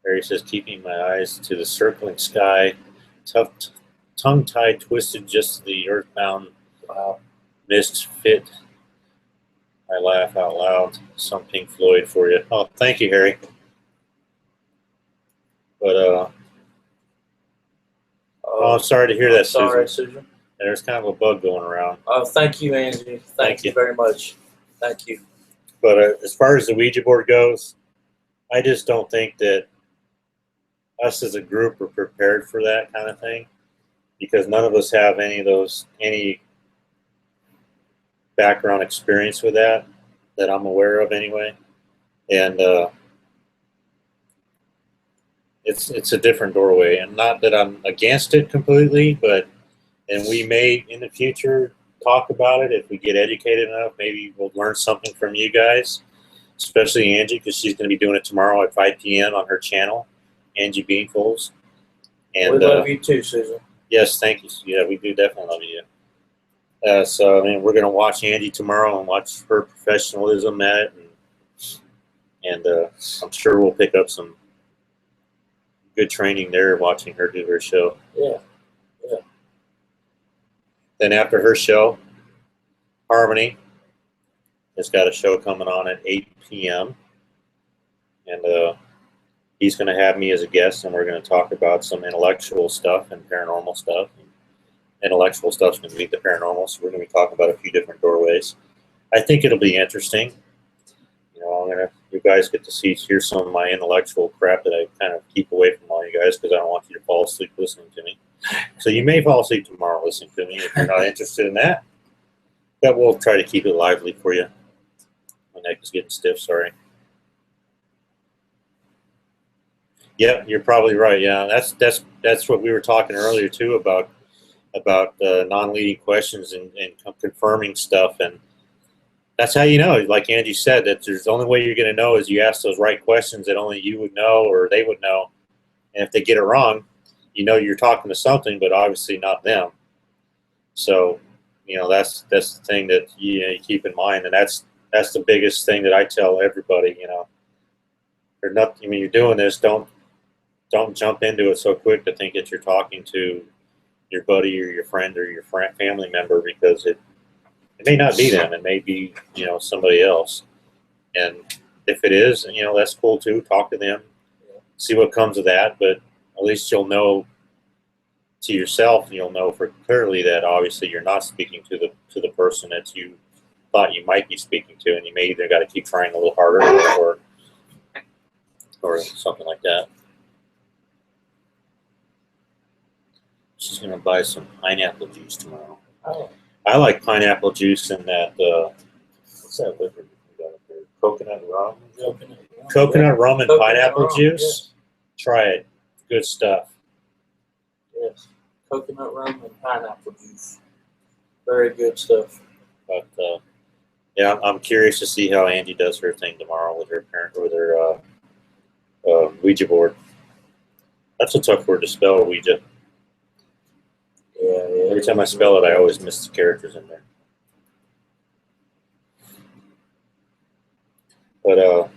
Harry says, keeping my eyes to the circling sky, tongue-tied, twisted, just the earthbound mist fit. I laugh out loud. Some Pink Floyd for you. Oh, thank you, Harry. But I'm sorry to hear that, sorry, Susan. There's kind of a bug going around. Oh, thank you, Angie. Thank you very much. Thank you. But as far as the Ouija board goes, I just don't think that us as a group are prepared for that kind of thing, because none of us have any background experience with that I'm aware of anyway. And it's a different doorway, and not that I'm against it completely, and we may in the future talk about it if we get educated enough. Maybe we'll learn something from you guys, especially Angie, because she's going to be doing it tomorrow at 5 p.m. on her channel, Angie Beanfuls. And we love you too, Susan. Yes, thank you. Yeah, we do definitely love you. So I mean, we're going to watch Angie tomorrow and watch her professionalism at it, and I'm sure we'll pick up some good training there watching her do her show. Yeah. Then after her show, Harmony has got a show coming on at 8 p.m. And he's going to have me as a guest, and we're going to talk about some intellectual stuff and paranormal stuff. Intellectual stuff is going to be the paranormal, so we're going to be talking about a few different doorways. I think it'll be interesting. You know, you guys get to hear some of my intellectual crap that I kind of keep away from all you guys because I don't want you to fall asleep listening to me. So you may fall asleep tomorrow listening to me if you're not interested in that. But we'll try to keep it lively for you. My neck is getting stiff, sorry. Yeah, you're probably right. Yeah, that's what we were talking earlier too about non-leading questions and confirming stuff, and that's how you know. Like Angie said, that there's the only way you're going to know is you ask those right questions that only you would know or they would know, and if they get it wrong, you know you're talking to something, but obviously not them. So, you know, that's the thing that you keep in mind, and that's the biggest thing that I tell everybody. You know, there's nothing. I mean, you're doing this. Don't jump into it so quick to think that you're talking to your buddy or your friend or your family member, because it may not be them. It may be, you know, somebody else. And if it is, you know, that's cool too. Talk to them. see what comes of that. But at least you'll know to yourself, you'll know for clearly that obviously you're not speaking to the person that you thought you might be speaking to, and you may either got to keep trying a little harder or something like that. She's gonna buy some pineapple juice tomorrow. Oh, I like pineapple juice in that. What's that liquor you got up there? Coconut rum. Coconut rum and pineapple juice. Try it. Good stuff. Yes. Coconut rum and pineapple juice. Very good stuff. But yeah, I'm curious to see how Angie does her thing tomorrow with her parent with her Ouija board. That's a tough word to spell, Ouija. Yeah. Every time I spell it, I always miss the characters in there. But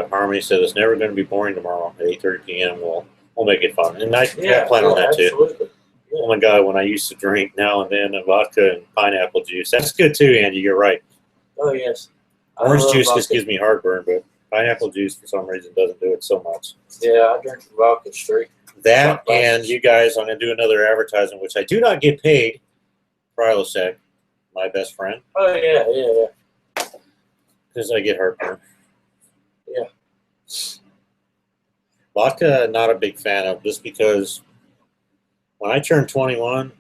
Harmony said it's never going to be boring tomorrow at 8:30 p.m. We'll make it fun, and I plan on that absolutely. too. Yeah. Oh my God, when I used to drink now and then vodka and pineapple juice, that's good too, Andy. You're right. Oh yes. Orange juice just gives me heartburn, but pineapple juice for some reason doesn't do it so much. Yeah, I drink vodka straight. That and you guys, I'm going to do another advertisement, which I do not get paid. Prilosec, my best friend. Oh yeah. Because I get heartburn. Yeah. Vodka, not a big fan of, just because when I turned 21,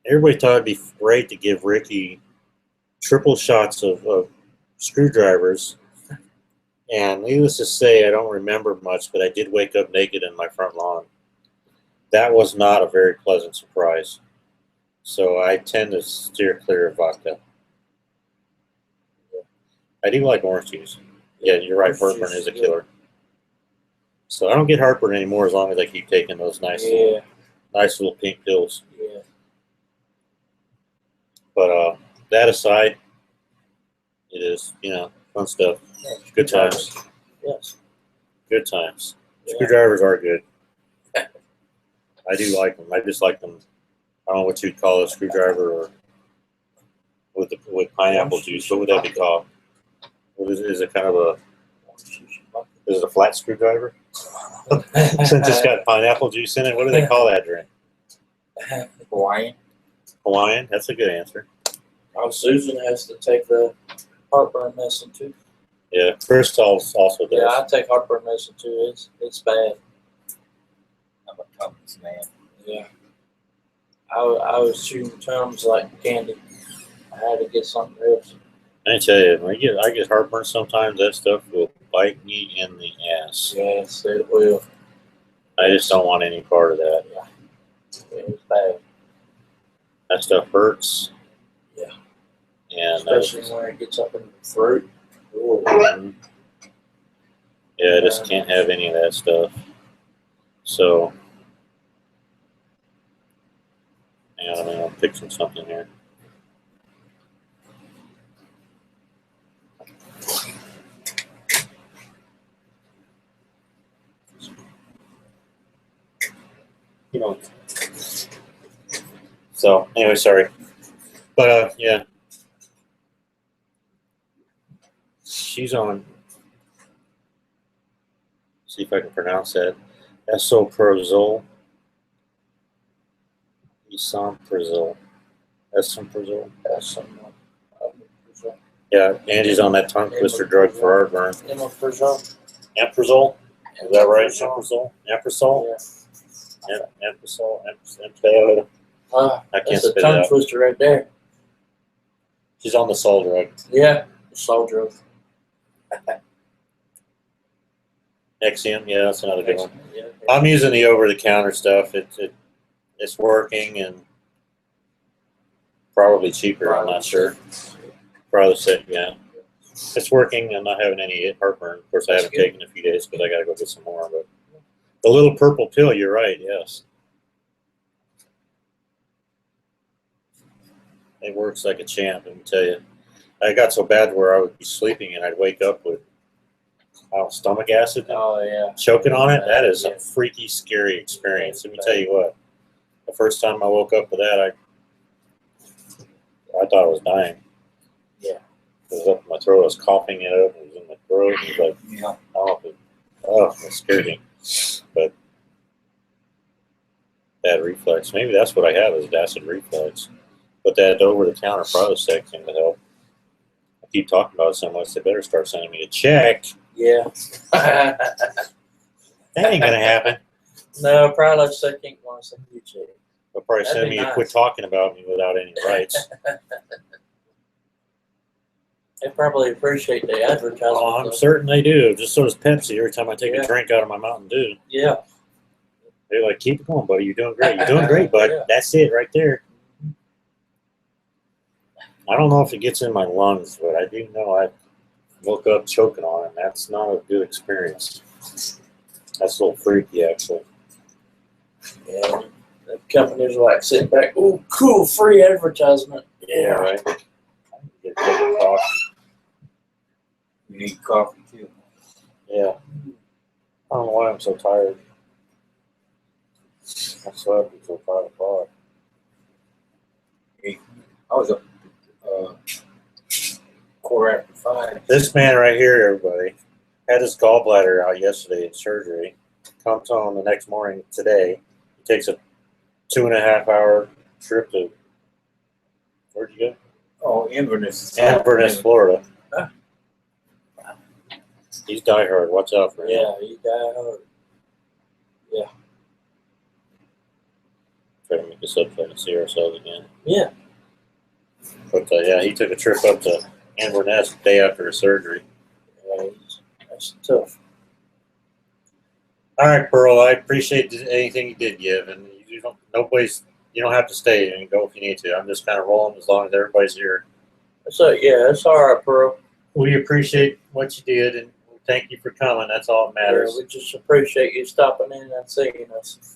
everybody thought it'd be great to give Ricky triple shots of screwdrivers. And needless to say, I don't remember much, but I did wake up naked in my front lawn. That was not a very pleasant surprise. So I tend to steer clear of vodka. I do like orange juice. Yeah, you're right. Heartburn is a killer. So I don't get heartburn anymore as long as I keep taking those nice little pink pills. Yeah. But that aside, it is, fun stuff. Good times. Yes. Good times. Yeah. Screwdrivers are good. I do like them. I just like them. I don't know what you'd call a screwdriver or with pineapple juice. What would that be called? Is it kind of is it a flat screwdriver? Since it's got pineapple juice in it, what do they call that drink? Hawaiian. Hawaiian? That's a good answer. Oh, Susan has to take the heartburn medicine too. Yeah, Chris also does. Yeah, I take heartburn medicine too. It's bad. I'm a Cummins man. Yeah. I was chewing Tums like candy. I had to get something else. I tell you, when I get heartburn sometimes, that stuff will bite me in the ass. Yes, it will. I just don't want any part of that. Yeah. It's bad. That stuff hurts. Yeah. And especially when it gets up in the throat. Yeah, I just can't have any of that stuff. So, hang on a minute, I'm fixing something here. So, anyway, sorry. But, yeah. She's on, see if I can pronounce that, esomeprazole. Esomeprazole. Yeah, Angie's on that tongue twister drug for heartburn. Omeprazole. Amprazole? Is that right? Amprazole? Amprazole? Yeah. Amprazole? I can't That's a spit it tongue out. twister right there. She's on the soul drug. Yeah, the soul drug. Nexium, yeah, that's another good one. Yeah. I'm using the over-the-counter stuff. It's working and probably cheaper. I'm not sure. Probably said, yeah. It's working. I'm not having any heartburn. Of course, I haven't taken it in a few days because I got to go get some more. But the little purple pill, you're right. Yes, it works like a champ. Let me tell you. I got so bad where I would be sleeping and I'd wake up with stomach acid. Oh yeah. Choking on it. That is a freaky, scary experience. Let me tell you what. The first time I woke up with that, I thought I was dying. Yeah. It was up in my throat. I was coughing it up. It was in my throat. It was like, Yeah. it scared me. But bad reflex. Maybe that's what I have is acid reflex. But that over-the-counter Provostec seemed to help. I keep talking about it so much, they better start sending me a check. Yeah. That ain't gonna happen. No, Provostec ain't want to send you a check. They'll probably That'd send be me nice. to quit talking about me without any rights. They probably appreciate the advertisement. Oh, I'm though. certain they do. Just so does Pepsi. Every time I take Yeah. a drink out of my Mountain Dew, Yeah. they're like, "Keep it going, buddy. You're doing great. You're doing great, bud. Yeah. That's it right there." I don't know if it gets in my lungs, but I do know I woke up choking on it. And that's not a good experience. That's a little freaky, actually. Yeah. The companies are like sitting back, oh, cool, free advertisement. Yeah. Right. I need to get a cup of coffee. You need coffee too. Yeah. I don't know why I'm so tired. I slept until 5 o'clock. I was up quarter after 5. This man right here, everybody, had his gallbladder out yesterday in surgery. Comes home the next morning today. He takes a 2.5-hour trip to, where'd you go? Oh, Inverness. Inverness, Florida. Huh. He's diehard. Watch out for him. Yeah, you died hard. Try to make this up so I can see ourselves again. Yeah. But yeah, he took a trip up to Inverness the day after his surgery. Yeah, that's tough. All right, Pearl. I appreciate anything you did give, and you don't have to stay and go if you need to. I'm just kind of rolling as long as everybody's here. So yeah, it's all right, bro. We appreciate what you did, and thank you for coming. That's all that matters. Yeah, we just appreciate you stopping in and seeing us.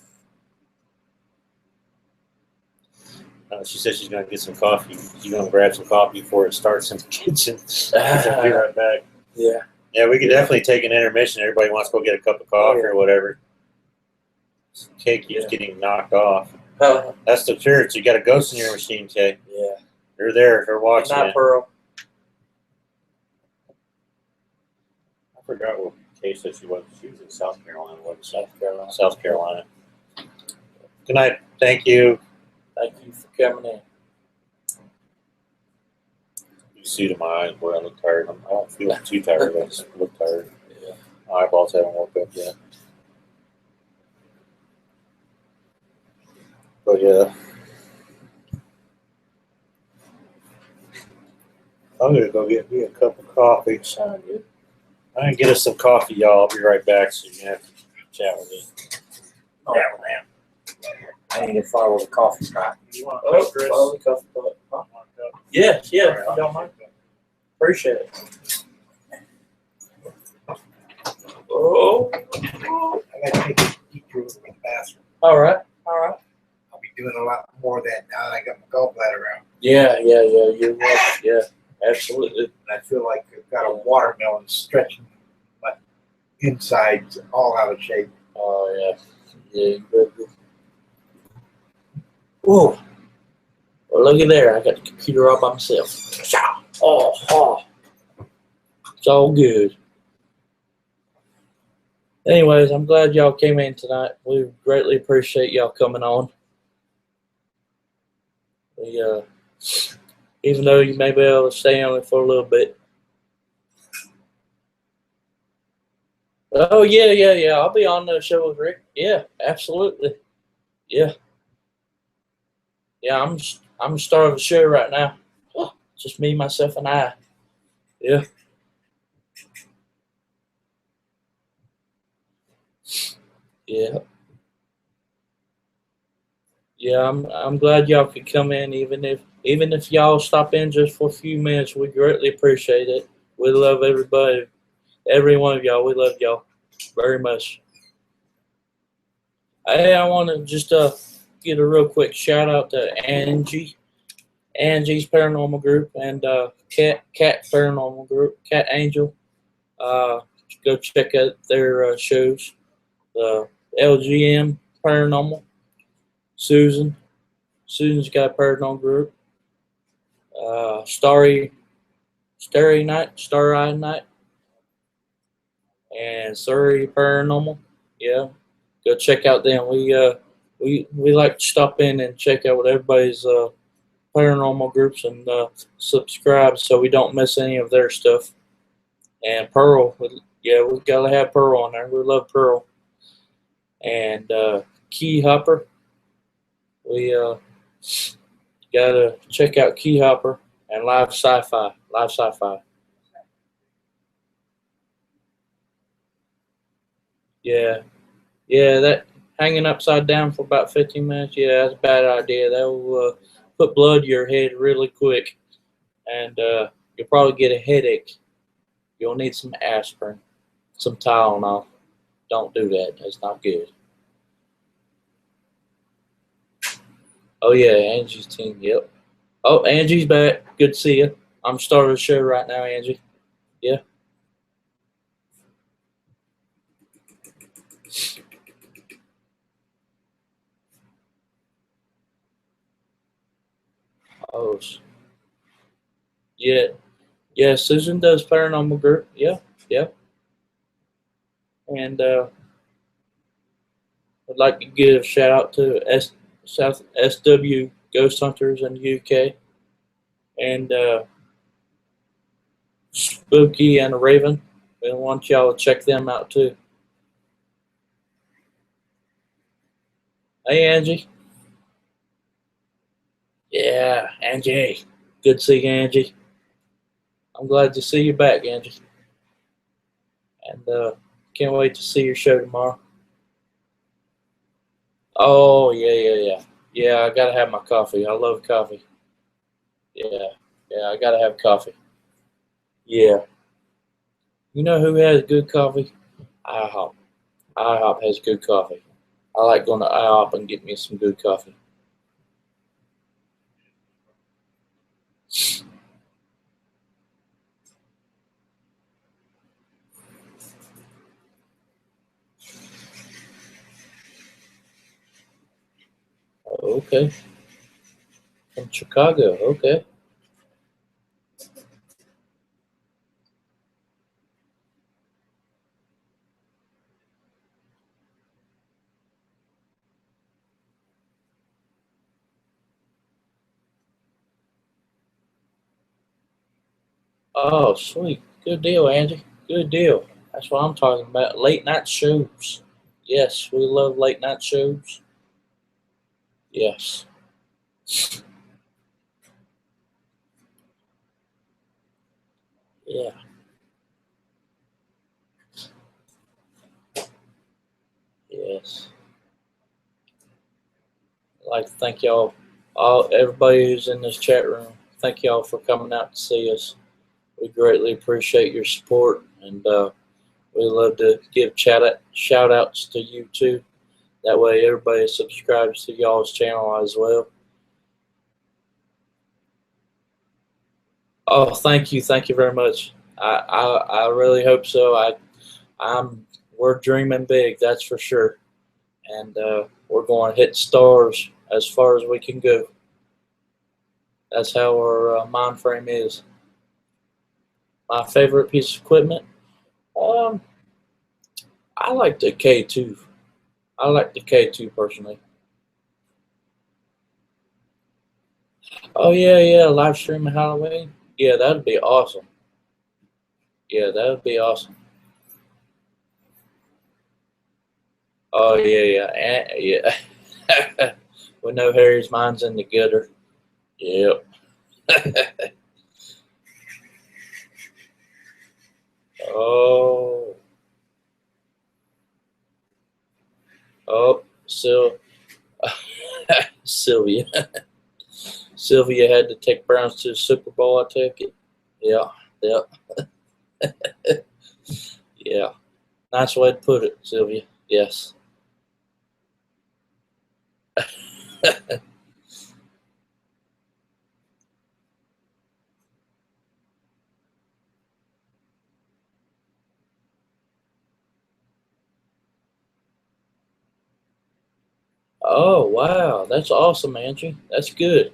She said she's going to get some coffee. She's going to grab some coffee before it starts in the kitchen. I'll be right back. Yeah. Yeah, we could definitely take an intermission. Everybody wants to go get a cup of coffee or whatever. Cake keeps getting knocked off. That's the church. You got a ghost in your machine, Kay. Yeah. They're there. They're watching Not it. Pearl. I forgot what Kay said she was. She was in South Carolina. Wasn't she? South Carolina. South Carolina. Good night. Thank you. Thank you for coming in. You see to my eyes where I look tired. I don't feel too tired. I just look tired. Yeah. My eyeballs haven't woke up yet. But yeah. I'm going to go get me a cup of coffee. Sound good. I'm going to get us some coffee, y'all. I'll be right back so you can have to chat with me. Oh, man. I need to follow the coffee pot. You want Oh, follow the coffee pot. Huh? Yeah, yeah. If you don't mind. Appreciate it. Oh. I got to take a detour to the bathroom. All right. All right. I'll be doing a lot more of that now that I got my gallbladder out. Yeah. You're right. Yeah. Absolutely. And I feel like I've got a watermelon stretching my insides all out of shape. Oh yeah. Yeah. Good. Whoa. Well, looky there. I got the computer all by myself. Oh. It's all good. Anyways, I'm glad y'all came in tonight. We greatly appreciate y'all coming on. We even though you may be able to stay on it for a little bit. Oh yeah. I'll be on the show with Rick. Yeah, absolutely. Yeah. Yeah, I'm the star of the show right now. Just me, myself, and I. Yeah. Yeah. Yeah, I'm glad y'all could come in, even if y'all stop in just for a few minutes. We greatly appreciate it. We love everybody, every one of y'all. We love y'all very much. Hey, I want to just get a real quick shout out to Angie's Paranormal Group and Cat Paranormal Group, Cat Angel. Go check out their shows. LGM Paranormal. Susan's got a paranormal group. Starry Night, and Surrey Paranormal. Yeah, go check out them. We like to stop in and check out what everybody's paranormal groups and subscribe so we don't miss any of their stuff. And Pearl, yeah, we gotta have Pearl on there. We love Pearl. And Key Hopper, we gotta check out Key Hopper and Live Sci-Fi. Live Sci-Fi. Yeah, yeah, that hanging upside down for about 15 minutes. Yeah, that's a bad idea. That will put blood to your head really quick, and you'll probably get a headache. You'll need some aspirin, some Tylenol. Don't do that. That's not good. Oh yeah, Angie's team. Yep. Oh, Angie's back. Good to see you. I'm starting the show right now, Angie. Yeah. Oh, yeah. Yeah, Susan does paranormal group. Yeah, yeah. And I'd like to give a shout out to South SW Ghost Hunters in the UK and Spooky and Raven. We want y'all to check them out too. Hey, Angie. Yeah, Angie. Good to see you, Angie. I'm glad to see you back, Angie. And can't wait to see your show tomorrow. Oh, yeah. Yeah, I gotta have my coffee. I love coffee. Yeah, yeah, I gotta have coffee. Yeah. You know who has good coffee? IHOP. IHOP has good coffee. I like going to IHOP and getting me some good coffee. Okay. From Chicago. Okay. Oh, sweet. Good deal, Angie. Good deal. That's what I'm talking about. Late night shows. Yes, we love late night shows. Yes. Yeah. Yes. I'd like to thank y'all, everybody who's in this chat room. Thank y'all for coming out to see us. We greatly appreciate your support, and we love to give shout outs to you too. That way, everybody subscribes to y'all's channel as well. Oh, thank you very much. I really hope so. We're dreaming big, that's for sure, and we're going to hit stars as far as we can go. That's how our mind frame is. My favorite piece of equipment, um, I like the K2. I like the K2 personally. Oh yeah, live streaming Halloween. Yeah, that'd be awesome. Yeah, that would be awesome. Oh yeah. We know Harry's mind's in the gutter. Yep. Oh, oh, Sylvia. Sylvia had to take Browns to the Super Bowl. I take it. Yeah, yeah. Nice way to put it, Sylvia. Yes. Oh wow, that's awesome, Angie. That's good.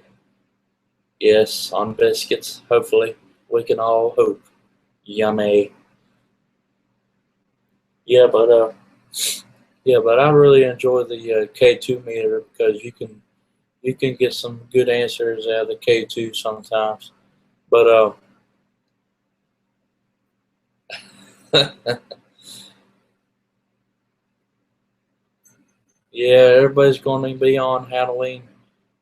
Yes, on biscuits, hopefully. We can all hope. Yummy. Yeah, but I really enjoy the K2 meter because you can get some good answers out of the K2 sometimes. But yeah, everybody's going to be on Halloween.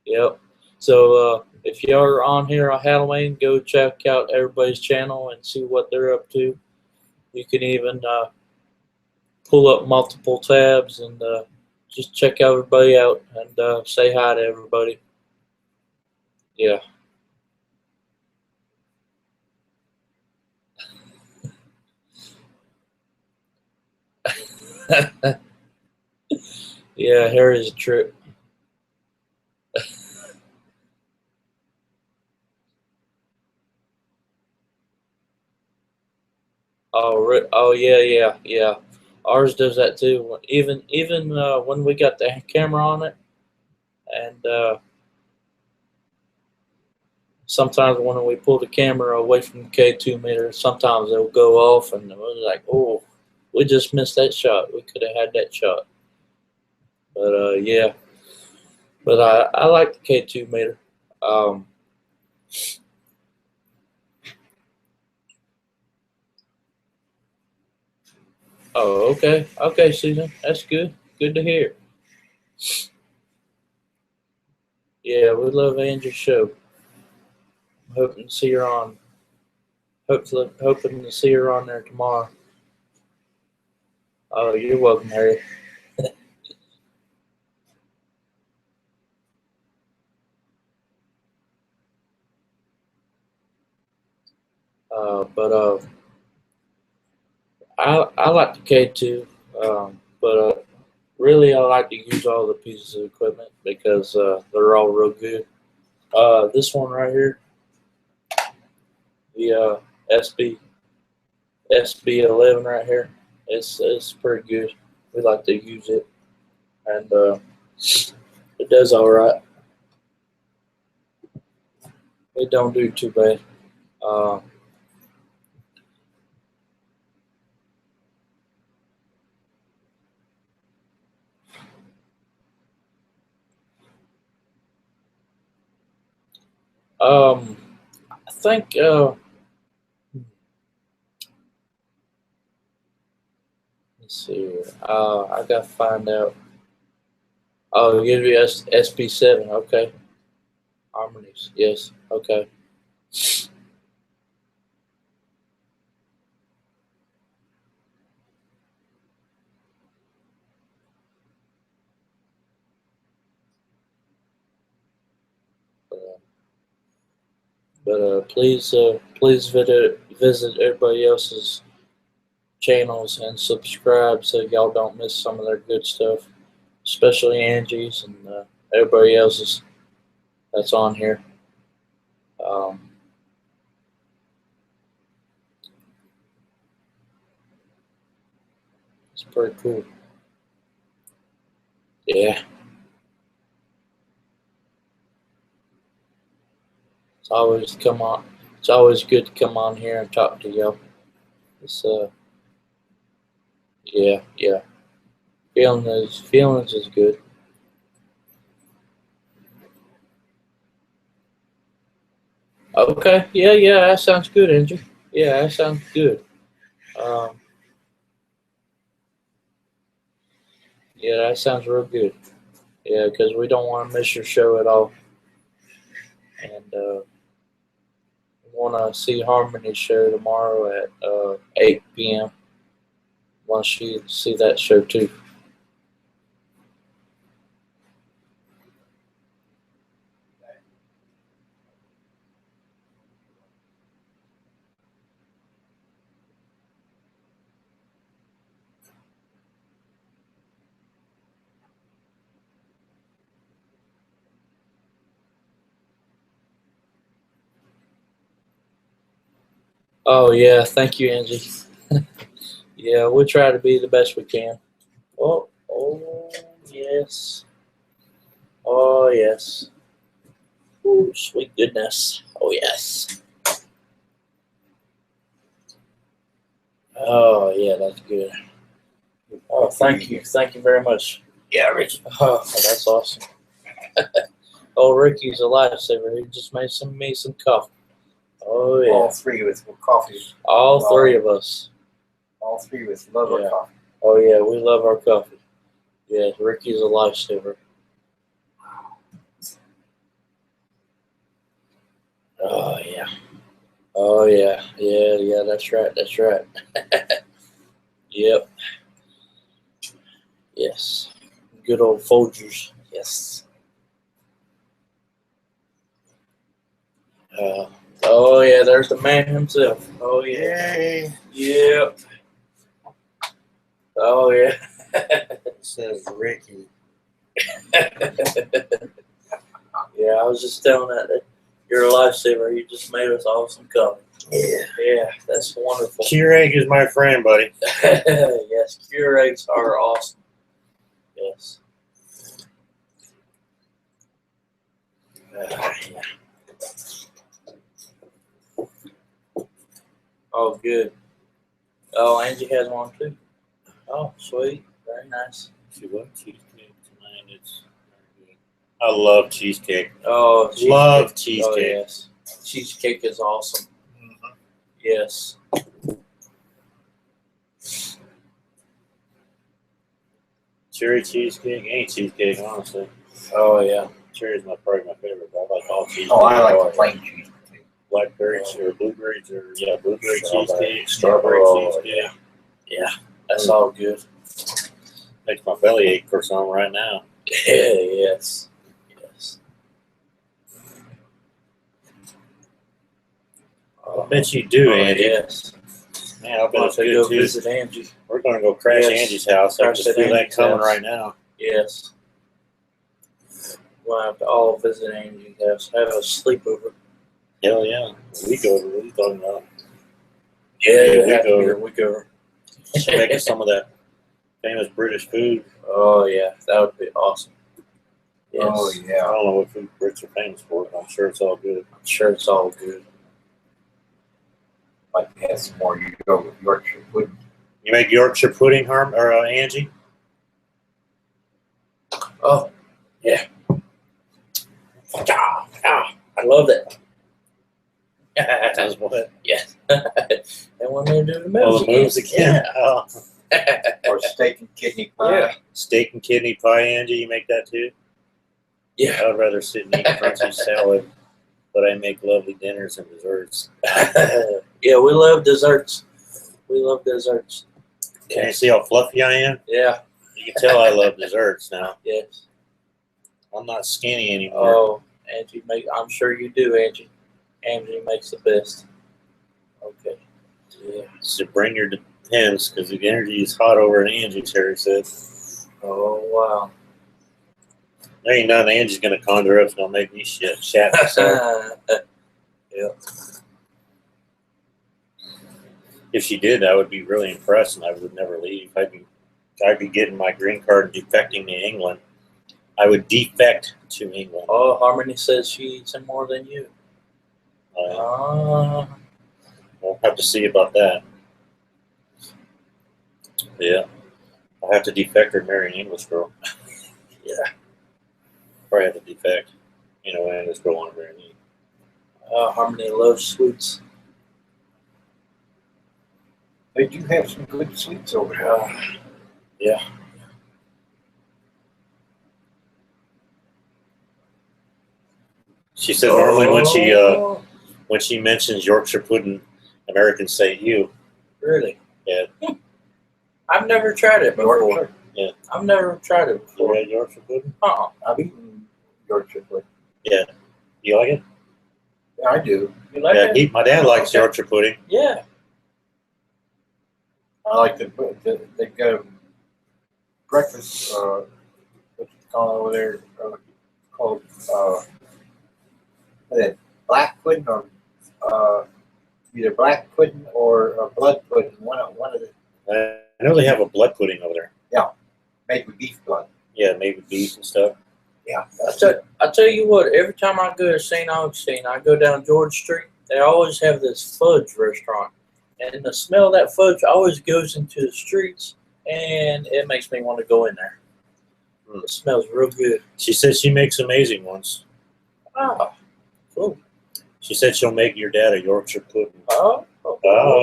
Yep. So if you're on here on Halloween, go check out everybody's channel and see what they're up to. You can even pull up multiple tabs and just check everybody out and say hi to everybody. Yeah. Yeah, Harry's a trip. Oh yeah. Ours does that too. Even when we got the camera on it, and sometimes when we pull the camera away from the K2 meter, sometimes it'll go off, and we're like, oh, we just missed that shot. We could have had that shot. But yeah, but I like the K2 meter. Um, oh, okay, Susan, that's good. Good to hear. Yeah, we love Angie's show. Hoping to see her on. Hoping to see her on there tomorrow. Oh, you're welcome, Harry. But I like the K2, but really I like to use all the pieces of equipment because they're all real good. This one right here, the SB SB11 right here, it's pretty good. We like to use it, and it does all right. It don't do too bad. Uh, um, I think let's see here. I gotta find out. Oh, give you SB7. Okay, harmonies. Yes. Okay. Uh, but please visit everybody else's channels and subscribe so y'all don't miss some of their good stuff, especially Angie's and everybody else's that's on here. Um, it's pretty cool. Yeah, it's always come on. It's always good to come on here and talk to y'all. It's yeah. Feelings is good. Okay, yeah, that sounds good, Angie. Yeah, that sounds good. Um, yeah, that sounds real good. Yeah, because we don't want to miss your show at all, and we want to see Harmony's show tomorrow at 8 p.m. Want you to see that show too. Oh yeah, thank you, Angie. Yeah, we try to be the best we can. Oh yes, oh yes. Oh sweet goodness. Oh yes. Oh, yeah, that's good. Oh, thank you. Thank you very much. Yeah, Ricky. Oh, that's awesome. Oh, Ricky's a lifesaver. He just made me some coffee. Oh, yeah. All three with coffee. All three of us. All three with love Yeah. of coffee. Oh, yeah, we love our coffee. Yeah, Ricky's a lifesaver. Oh, yeah. Oh, yeah. Yeah, that's right. That's right. Yep. Yes. Good old Folgers. Yes. Oh, yeah, there's the man himself. Oh, yeah. Yay. Yep. Oh, yeah. It says Ricky. Yeah, I was just telling that you're a lifesaver. You just made us all some coffee. Yeah, that's wonderful. Keurig is my friend, buddy. Yes, Keurigs are awesome. Yes. Yeah. Oh, good. Oh, Angie has one too. Oh, sweet. Very nice. She what? Cheesecake tonight. It's very good. I love cheesecake. Oh, cheesecake. Love Oh, cheesecake. yes. Cheesecake is awesome. Mhm. Yes. Cherry cheesecake, any cheesecake, honestly. Oh, yeah. Cherry is probably my favorite, but I like all cheesecake. Oh, I like the plain cheese. Blackberries or blueberries or blueberry Strawberry. cheesecake, strawberry Oh, cheesecake. Yeah, that's all good. Makes my belly ache for some right now. Yeah, yes. Yes. I bet you do, Andy. Yes. Man, I bet I'll it's to good go too. visit Angie. We're going to go crash Yes. Angie's house. I Crash just at feel that Angie's coming house. right now. Yes. We'll have to all visit Angie's house. Have a sleepover. Hell yeah. We go over. What are you talking about? Yeah, we go. We go. Make us some of that famous British food. Oh, yeah. That would be awesome. Yes. Oh, I yeah. don't know what food Brits are famous for, but I'm sure it's all good. I'm sure it's all good. Like to have some more. You go with Yorkshire pudding. You make Yorkshire pudding, Angie? Oh, yeah. I love that. That's what? Yes. And when they do the moves, Oh, the moves again. Oh. Or steak and kidney pie. Yeah. Steak and kidney pie, Angie. You make that too? Yeah. I would rather sit and eat crunchy salad, but I make lovely dinners and desserts. Yeah, we love desserts. We love desserts. Can you see how fluffy I am? Yeah. You can tell I love desserts now. Yes. I'm not skinny anymore. Oh, Angie I'm sure you do, Angie. Angie makes the best. Okay. Yeah. So bring your depends, because the energy is hot over at Angie, Terry said. Oh, wow. There ain't nothing Angie's going to conjure up that's going to make me shat myself. Yeah. If she did, I would be really impressed, and I would never leave. I'd be getting my green card and defecting to England. I would defect to England. Oh, Harmony says she eats him more than you. We'll have to see about that. Yeah. I'll have to defect or marry an English girl. Yeah. Probably have to defect. You know, an English girl want to marry me. Harmony loves sweets. They do have some good sweets over there. Yeah. She said normally when she mentions Yorkshire pudding, Americans say you. Really? Yeah. I've never tried it before. Yorkshire. Yeah. I've never tried it You before. had Yorkshire pudding? I've eaten Yorkshire pudding. You like it? Yeah, I do. You like Yeah, it? my dad likes Okay. Yorkshire pudding. Yeah. I like they've got a breakfast, what you call it over there, called, what is it, black pudding or, either black pudding or blood pudding, one of the, I know they have a blood pudding over there. made with beef blood. Yeah, maybe beef and stuff. Yeah. I tell you what, every time I go to St. Augustine, I go down George Street, they always have this fudge restaurant. And the smell of that fudge always goes into the streets, and it makes me want to go in there. It smells real good. She says she makes amazing ones. Oh, cool. She said she'll make your dad a Yorkshire pudding. Oh,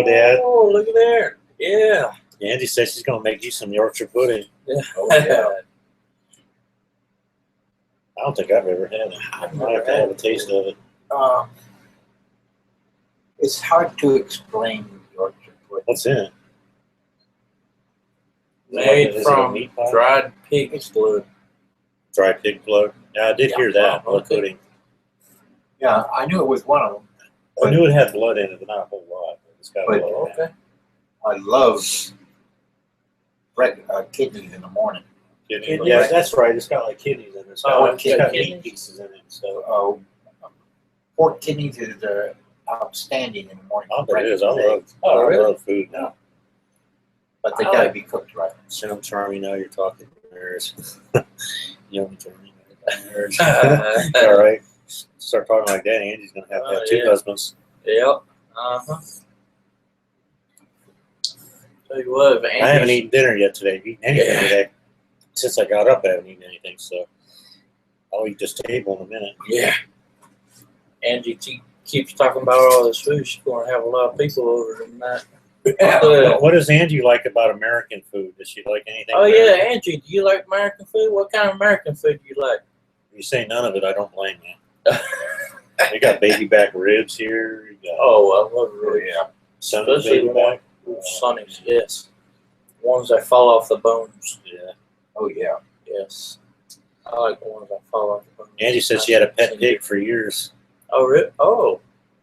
Dad. Oh, look at there. Yeah. Angie says she's going to make you some Yorkshire pudding. Yeah. Oh, yeah. I don't think I've ever had it. I might have to have a taste of it. It's hard to explain Yorkshire pudding. What's in it? Made Is it a from meat pie? dried pig's blood. Dried pig blood. Yeah, I did hear that. Blood Okay. pudding. Yeah, I knew it was one of them. I knew it had blood in it, but not a whole lot. It's got But- blood in it. Okay. I love kidneys in the morning. Kidney. Yeah, that's right. It's got like kidneys in it. It's got, Oh, it's got kidneys? meat pieces in it. So Pork kidneys is outstanding in the morning. I bet it is. I love food now. But they gotta be cooked right. Sound charming now. You're talking nerds. Young charming nerds. Yep. All right. Start talking like that. Angie's gonna have to have two Yeah. husbands. Uh-huh. Tell you what, if I haven't eaten dinner yet today. I've eaten anything Yeah. today. Since I got up, I haven't eaten anything. So I'll eat this table in a minute. Yeah. Angie keeps talking about all this food. She's going to have a lot of people over tonight. Yeah. What does Angie like about American food? Does she like anything? Oh, American? yeah, Angie, do you like American food? What kind of American food do you like? If you say none of it, I don't blame you. We got baby back ribs here. We got Oh, I love Oh, ribs. yeah. some Especially baby the back. Sonny's, yes. Ones that fall off the bones. Yeah. Oh, yeah. Yes. I like the ones that fall off the bones. Angie said she had a pet pig for years. Oh, really? Oh,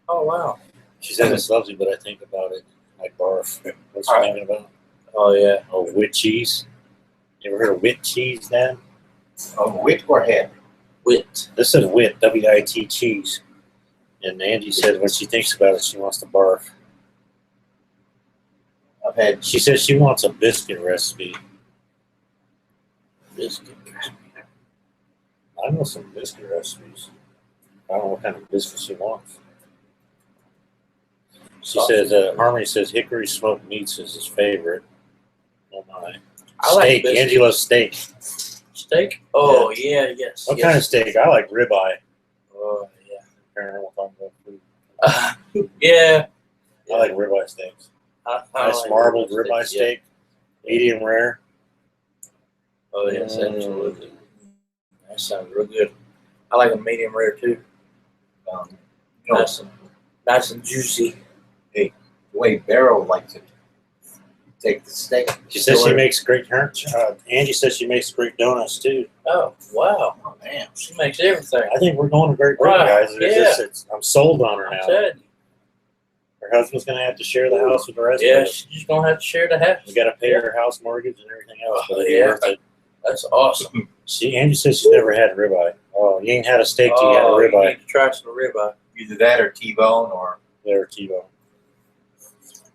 wow. She said it's lovely, but I think about it. I barf. What's she thinking about? Oh, yeah. Oh, wit cheese. You ever heard of wit cheese, Dad? Oh, wit or head? Wit. This is wit, W-I-T cheese. And Angie said when she thinks about it, she wants to barf. I've had She says she wants a biscuit recipe. Biscuit. I know some biscuit recipes. I don't know what kind of biscuit she wants. She says, Harmony says hickory smoked meats is his favorite. Oh my. I like Steak. biscuit. Angie loves steak. Steak? Oh, yeah, yes. What yes. kind of steak? I like ribeye. Oh, Paranormal talking about food. yeah. Yeah. I like ribeye steaks. I Nice like marbled ribeye ribeye steak, steak, medium rare. Yeah. Oh, yes, Mm. absolutely. That sounds real good. I like a medium rare, too. you know, Nice and juicy. the way Beryl likes it. Take the steak. She says she makes great. Angie says she makes great donuts too. Oh, wow. Oh, man. She makes everything. I think we're going a great break, Wow, guys. yeah. I'm sold on her I'm now. telling you. Her husband's going to have to share the house with the rest Yeah, of us. she's going to have to share the house. We got to pay her house mortgage and everything else. But it'll be Yeah. worth it. That's awesome. Angie says she's never had ribeye. Oh, you ain't had a steak till you had a You ribeye. need to try some ribeye. Either that or T-bone, or There, T-bone.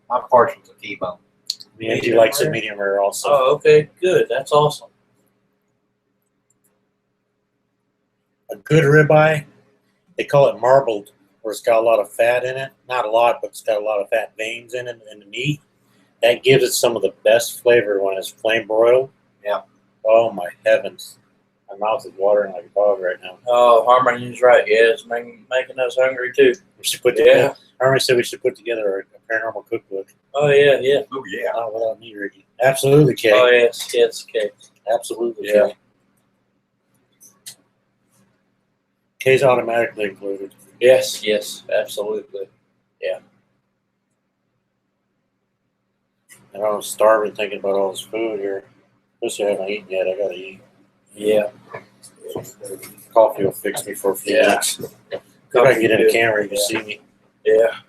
I'm partial to T-bone. Angie Medium likes rare? it medium rare also. Oh, okay, good. That's awesome. A good ribeye, they call it marbled, where it's got a lot of fat in it. Not a lot, but it's got a lot of fat veins in it and the meat. That gives it some of the best flavor when it's flame broiled. Yeah. Oh my heavens. My mouth is watering like a dog right now. Oh, Harmony's right. Yeah, it's making us hungry, too. We should put Yeah. together. Harmony said we should put together a paranormal cookbook. Oh, yeah, yeah. Oh, yeah. Not without me, Ricky. Absolutely, Kay. Oh, yes, yes, okay. Absolutely, Yeah. Kay. Kay's automatically included. Yes, yes, absolutely. And I'm starving thinking about all this food here. Especially I haven't eaten yet. I gotta eat. Yeah. Coffee will fix me for a few Yeah. minutes. If I can get in the camera, you can see me. Yeah.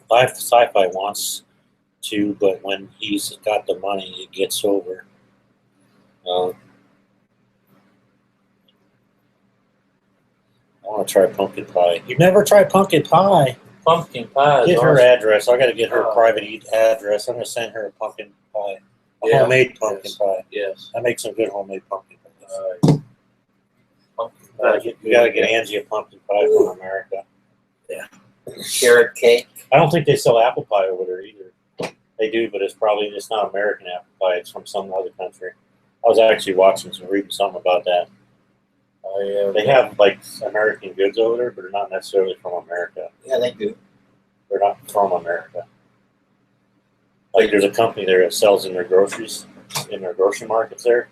Life Sci-Fi wants to, but when he's got the money, it gets over. I want to try pumpkin pie. You've never tried pumpkin pie? Pumpkin pie is Get her awesome. address. I got to get her Oh. private address. I'm going to send her a pumpkin pie. A Yeah. homemade pumpkin Yes. pie. Yes. I make some good homemade pumpkin pies. Pumpkin pie. You got to get Angie a pumpkin pie from America. Carrot cake. I don't think they sell apple pie over there either. They do, but it's not American apple pie. It's from some other country. I was actually reading something about that. Oh yeah. They have like American goods over there, but they're not necessarily from America. Yeah, they do. They're not from America. Like there's a company there that sells in their grocery markets there.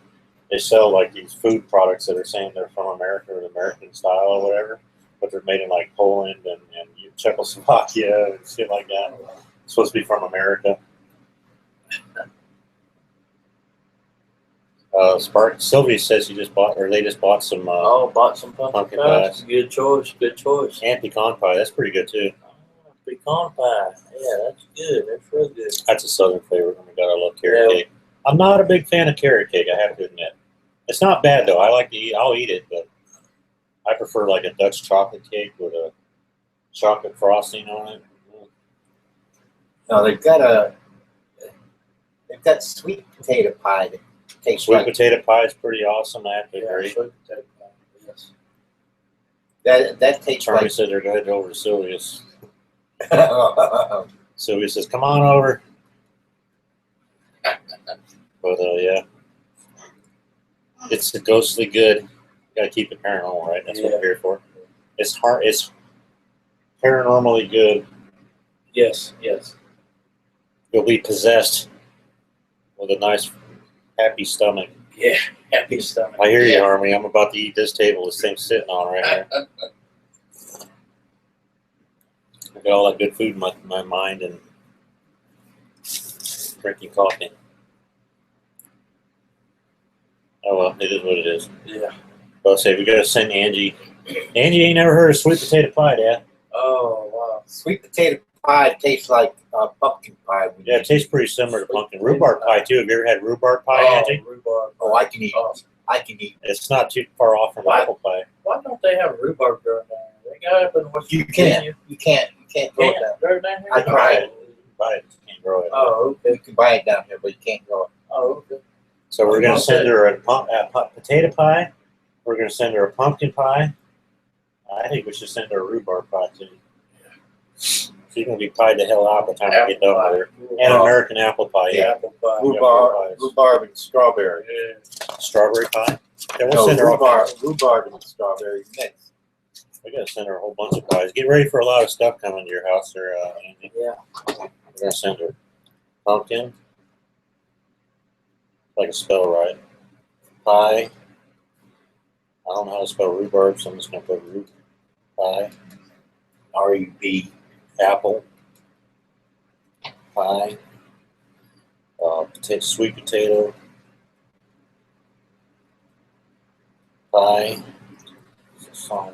They sell like these food products that are saying they're from America or American style or whatever, but they're made in like Poland and Czechoslovakia and shit like that. It's supposed to be from America. Sylvia says they just bought some Bought some pumpkin pie. pies. Good choice. Good choice. And pecan pie. That's pretty good too. Pecan pie. Yeah, that's good. That's real good. That's a southern favorite. Oh my god, I love carrot cake. I'm not a big fan of carrot cake, I have to admit. It's not bad though. I'll eat it, but I prefer like a Dutch chocolate cake with a chocolate frosting on it. No, they've got sweet potato pie that tastes Sweet like potato pie is pretty awesome. I have to agree. Sweet potato pie. Yes. that tastes Charlie like. said they're going over to Sylvia's. Sylvia says, "Come on over." But yeah, it's ghostly good. You gotta keep it paranormal, right? That's what we're here for. It's paranormally good. Yes. Yes. You'll be possessed with a nice, happy stomach. Yeah. Happy stomach. I hear you, Harmony. I'm about to eat this table this thing's sitting on right here. I got all that good food in my mind and drinking coffee. Oh well, it is what it is. Yeah. I'll say we gotta send Angie. Angie ain't never heard of sweet potato pie, Dad. Oh wow. Sweet potato pie tastes like pumpkin pie. Yeah, it tastes pretty similar to pumpkin. Rhubarb pie too. Have you ever had rhubarb pie, Angie? Rhubarb. Oh, I can eat. I can eat. It's not too far off from apple pie. Why don't they have rhubarb growing down there? They got it up in West You Virginia. can't grow it down. Grow down here? I tried it. Buy it, you can't grow it. Oh, okay. You can buy it down here, but you can't grow it. Oh, okay. So we're gonna send her a potato pie. We're gonna send her a pumpkin pie. I think we should send her a rhubarb pie too. She's gonna be pied the hell out by the time we get done with her. And American apple pie, yeah. Apple pie. Rhubarb and strawberry. Yeah. Strawberry pie. Yeah, we'll No, send her rhubarb and strawberry mix. We gotta send her a whole bunch of pies. Get ready for a lot of stuff coming to your house there, Angie. Yeah. We're gonna send her pumpkin. If I can spell right. Pie. I don't know how to spell rhubarb, so I'm just gonna put rhubarb. Pie. R-U-B. Apple. Pie. Sweet potato. Pie. Song.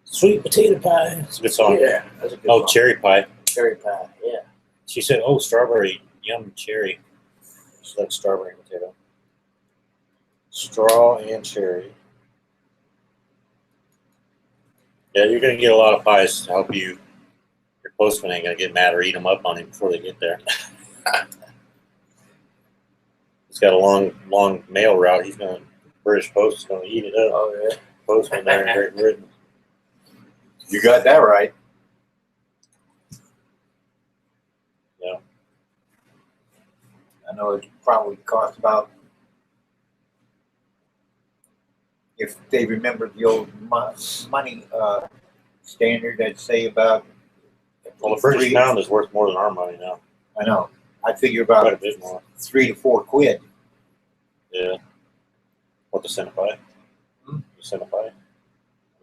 Sweet potato pie. It's a good song. Yeah. That's a good Oh, song. cherry pie. Cherry pie. Yeah. She said, "Oh, strawberry, yum, cherry." She likes strawberry and potato. Straw and cherry. Yeah, you're gonna get a lot of pies to help you. Your postman ain't gonna get mad or eat them up on him before they get there. He's got a long mail route. British Post is gonna eat it up. Oh yeah. Postman there in Great Britain. You got that right. Yeah. I know it probably cost about, if they remember the old money standard, I'd say about. Well, the British pound is worth more than our money now. I know. I figure Quite a about bit more. $3 to $4 quid. Yeah. What, the Cinepie? The Cinepie?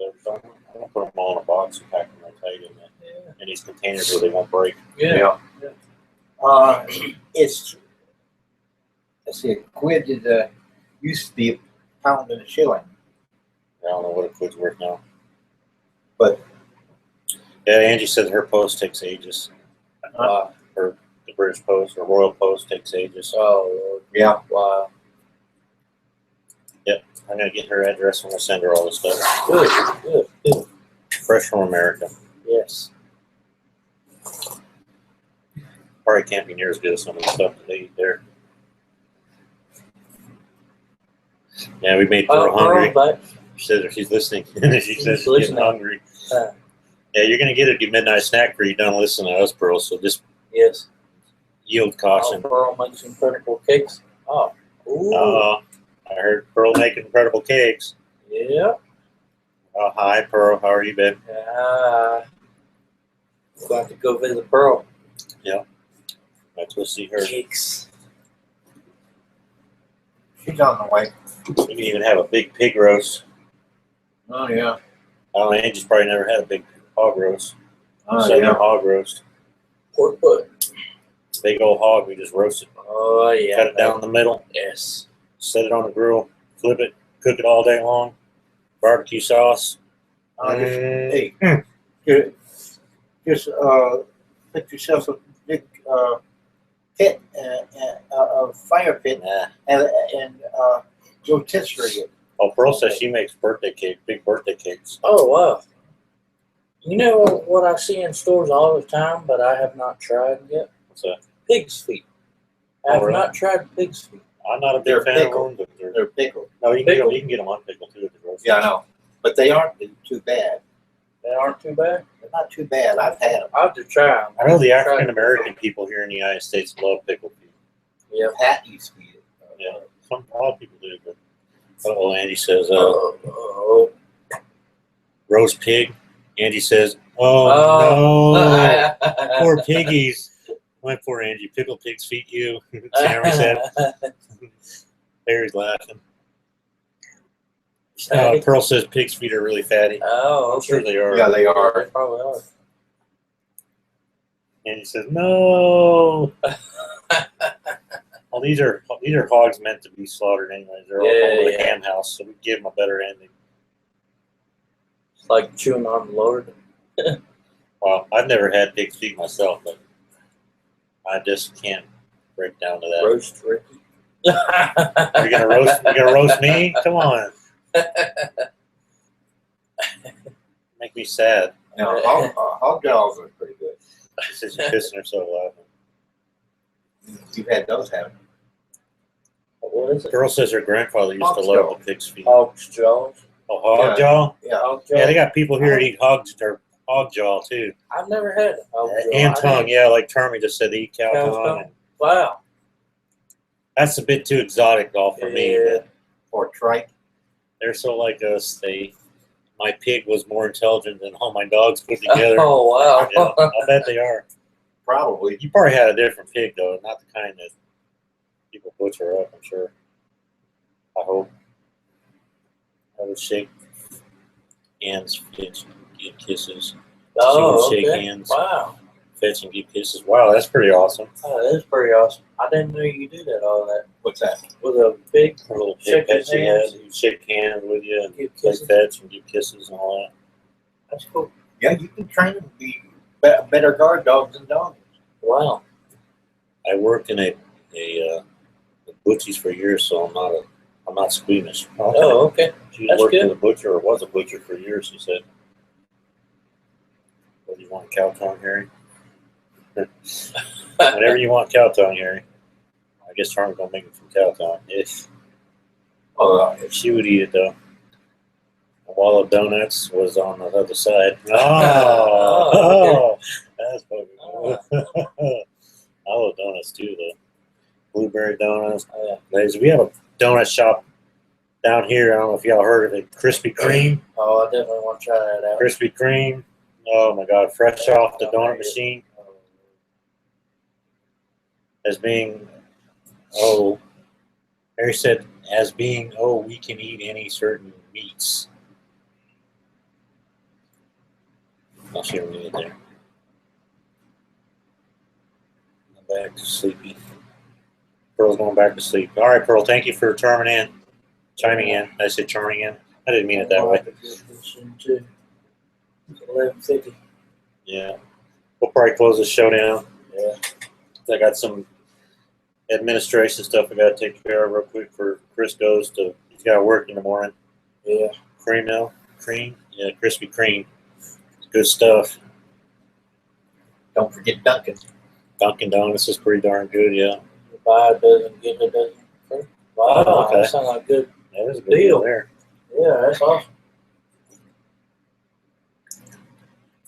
I'm gonna put them all in a box and pack them right tight in these containers where they won't break. Yeah. It's, let's see, a quid is used to be a pound and a shilling. I don't know what a quid's worth now. But yeah, Angie said her post takes ages. Her the British Post or Royal Post takes ages. Oh yeah, wow. Yep, I'm gonna get her address and we'll send her all this stuff. Good. Fresh from America. Yes. Probably can't be near as good as some of the stuff that they eat there. Yeah, we made her hungry. But She said she's listening. She says she's getting hungry. Yeah, you're gonna get a midnight snack before you're done listening to us, Pearl. So just Yes. yield Oh, caution. Pearl makes incredible cakes. Oh. Ooh. I heard Pearl making incredible cakes. Yeah. Oh, hi, Pearl. How are you, babe? Got to go visit Pearl. That's what see her. Cakes. She's on the way. We can even have a big pig roast. Oh yeah. I don't know, Angie's probably never had a big hog roast. Oh Southern yeah. hog roast. Pork butt. Big old hog, we just roast it. Oh, yeah. Cut it down the middle. Yes. Set it on the grill. Flip it. Cook it all day long. Barbecue sauce. Hey, Mm. just put yourself a big pit, a fire pit, Nah. and rotisserie it. Oh, Pearl says she makes big birthday cakes. Oh, wow. You know what I see in stores all the time, but I have not tried yet? What's that? Pig's feet. I Oh, have really? not tried pig's feet. I'm not a big They're fan pickled. of them, but They're pickled. no, you can get them. Pickled? You can get them unpickled too at the grocery. Yeah, I know, but they aren't too bad. They aren't too bad. They're not too bad. I've had them. I'll have to try them. I know the African American people here in the United States love pickled feet. Yeah. Pat used to eat it. Yeah, a lot of people do, but Andy says roast pig. Andy says, "Oh no, poor piggies." Went for Angie. Pickled pig's feet. You. Sammy said. Barry's laughing. Pearl says pig's feet are really fatty. Oh, I'm sure they are. Yeah, they are. They probably are. Andy says, "No." Well, these are hogs meant to be slaughtered anyways. They're all over the ham house, so we give them a better ending. It's like chewing on the Lord. Well, I've never had pig's feet myself, but I just can't break down to that. Roast turkey. You're gonna roast me? Come on. Make me sad. No, hog jaws are pretty good. She says you're kissing her so loud. You've had those, haven't you? What is it? Girl says her grandfather used to Hog's love jaw. the pig's feet. Hog's jaws. Oh, hog jaw? Yeah. Hog jaw. Yeah, they got people here that eat hog jaw too. I've never had a hog jaw. And tongue, yeah, like Termy just said, they eat cow Cow's tongue. tongue. Wow. That's a bit too exotic all for me. Yeah. But Or tripe. they're so like us. My pig was more intelligent than all my dogs put together. Oh, wow. Yeah, I bet they are. Probably. You probably had a different pig though, not the kind that people butcher up. I'm sure. I hope. I would shake hands, get kisses. Oh, She would okay. shake hands, Wow. fetch and give kisses. Wow, that's pretty awesome. Oh, that is pretty awesome. I didn't know you could do that, all that. What's that? With a big Her little pig Shake that his she hands. had, he'd shake hands with you and Give play kisses. fetch and give kisses and all that. That's cool. Yeah, you can train them to be better guard dogs than dogs. Wow. I worked in a butchie's for years, so I'm not squeamish. Oh, okay. She That's worked good. as a butcher or was a butcher for years, she said. What do you want, cow tongue, Harry? Whatever you want, cow tongue, Harry. I guess Charm's gonna make it from cow tongue. If she would eat it though. A wall of donuts was on the other side. Oh, that's fucking cool. I love donuts too, though. Blueberry donuts. We have a donut shop down here. I don't know if y'all heard of it. Krispy Kreme. Oh, I definitely want to try that out. Krispy Kreme. Oh my God! Fresh off the donut machine. As being, Mary said, as being, we can eat any certain meats. I'll share me there. I'm back to sleepy. Pearl's going back to sleep. All right, Pearl. Thank you for chiming in. I said chiming in. I didn't mean it that way. 11:50. Yeah. We'll probably close the show down. Yeah. I got some administration stuff I got to take care of real quick for Chris goes to. He's got to work in the morning. Yeah. Cream. Yeah, Krispy Kreme. Good stuff. Don't forget Duncan. Dunkin' Donuts is pretty darn good. Yeah. Buy a dozen, get a dozen. Wow, Oh, okay. that sounds like good. That is a good deal there. Yeah, that's awesome.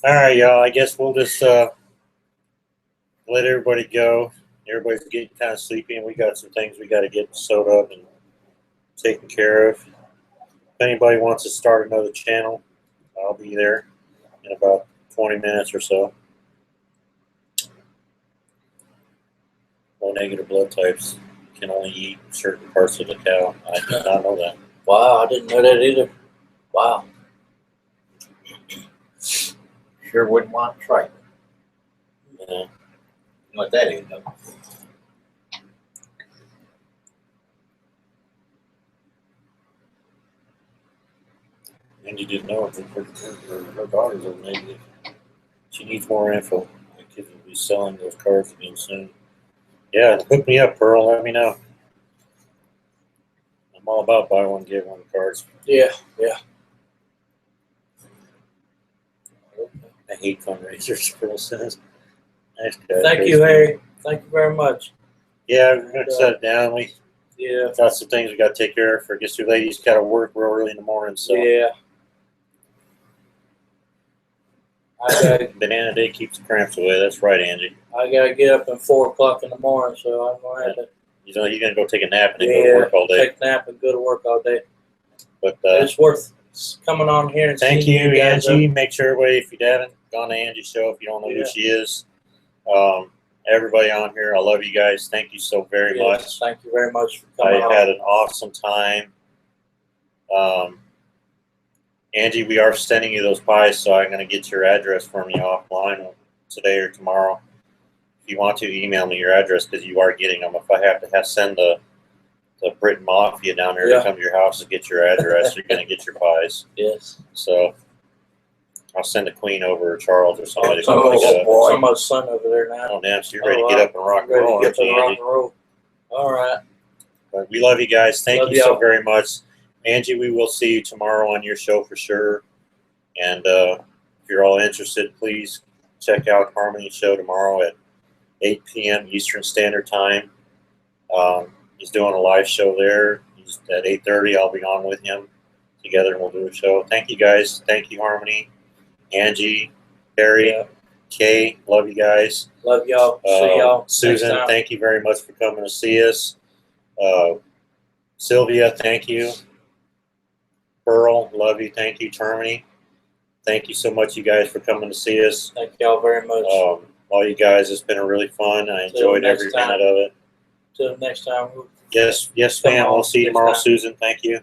All right, y'all. I guess we'll just let everybody go. Everybody's getting kind of sleepy, and we got some things we got to get sewed up and taken care of. If anybody wants to start another channel, I'll be there in about 20 minutes or so. Low negative blood types can only eat certain parts of the cow. I did not know that. Wow, I didn't know that either. Wow. Sure wouldn't want to try it. Yeah. You know what that is, though. And you didn't know it. Her daughter's a negative. She needs more info. I could be selling those cards again soon. Yeah, hook me up, Pearl. Let me know. I'm all about buy one, get one cards. Yeah, yeah. I hate fundraisers, Pearl says. Nice guy. Thank you, Harry. Thank you very much. Yeah, we're going to set it down. We Yeah, got some things we got to take care of. For I guess you ladies got to work real early in the morning. So yeah. Banana Day keeps the cramps away. That's right, Angie. I gotta get up at 4 o'clock in the morning, so I'm gonna have to You know, you're going to go take a nap and then go to work all day. take a nap and go to work all day. But It's worth coming on here and thank seeing you, guys Angie. up. Make sure everybody, if you haven't gone to Angie's show, if you don't know Yeah. who she is, everybody on here, I love you guys. Thank you so very Yes, much. thank you very much for I coming on. had an awesome time. Angie, we are sending you those pies, so I'm going to get your address from you offline today or tomorrow. If you want to, email me your address because you are getting them. If I have to send the Britain Mafia down there Yeah. to come to your house to get your address, you're going to get your pies. Yes. So I'll send the Queen over or Charles or somebody to come pick it up. boy. Somebody's son over there now. Oh, damn, so you're ready to get up and rock and Ready roll, to aren't get you, to rock Angie? and roll. All right. But we love you guys. Thank Love you so y'all. very much. Angie, we will see you tomorrow on your show for sure. And if you're all interested, please check out Harmony's show tomorrow at 8 p.m. Eastern Standard Time. He's doing a live show there. He's at 8:30. I'll be on with him together, and we'll do a show. Thank you, guys. Thank you, Harmony, Angie, Harry, Yeah. Kay. Love you guys. Love y'all. See y'all. Susan, next time. thank you very much for coming to see us. Sylvia, thank you. Pearl, love you. Thank you. Termini, thank you so much, you guys, for coming to see us. Thank y'all very much. All you guys, it's been really fun. I Till enjoyed next every time. minute of it. Till next time. Yes, Come ma'am. on, We'll see you next tomorrow, time. Susan. Thank you.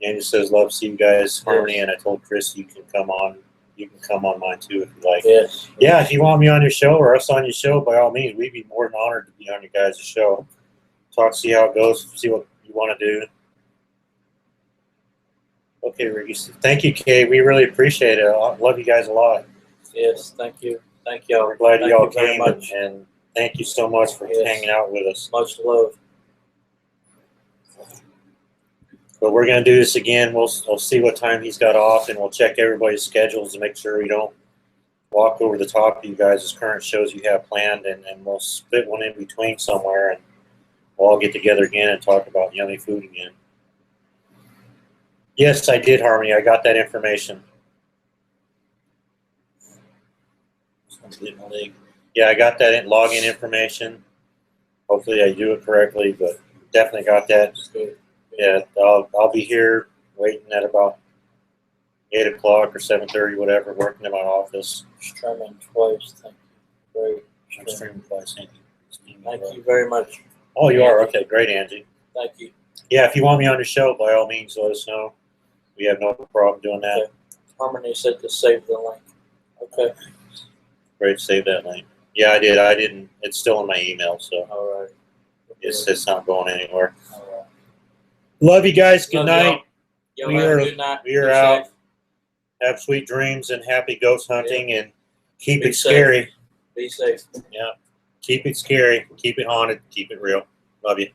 Angie says, love to see you guys, Harmony, Yes. and I told Chris you can come on. You can come on mine too if you like. Yes. Yeah, if you want me on your show or us on your show, by all means, we'd be more than honored to be on your guys' show. Talk, see how it goes, see what you want to do. Okay, Ricky. Thank you, Kay. We really appreciate it. I love you guys a lot. Yes. Thank you. Thank y'all. We're glad Thank you all you very came, much. and thank you so much for Yes. hanging out with us. Much love. But we're going to do this again. We'll see what time he's got off, and we'll check everybody's schedules to make sure we don't walk over the top of you guys' current shows you have planned, and we'll split one in between somewhere, and we'll all get together again and talk about yummy food again. Yes, I did, Harmony. I got that information. Yeah, I got that login information. Hopefully I do it correctly, but definitely got that. Yeah, I'll be here waiting at about 8 o'clock or 7:30, whatever, working in my office. Streaming twice. Thank you. Great. I'm streaming twice. Thank you. Thank you very much. Oh, you are? Okay, great, Angie. Thank you. Yeah, if you want me on your show, by all means, let us know. We have no problem doing that. Okay. Harmony said to save the link. Okay. Great, save that link. Yeah, I did. I didn't. It's still in my email, so All right. it's not going anywhere. All right. Love you guys. Good Love night. Y'all We have a are- good night. we are Be out. safe. Have sweet dreams and happy ghost hunting, and keep Be it safe. scary. Be safe. Yeah. Keep it scary. Keep it haunted. Keep it real. Love you.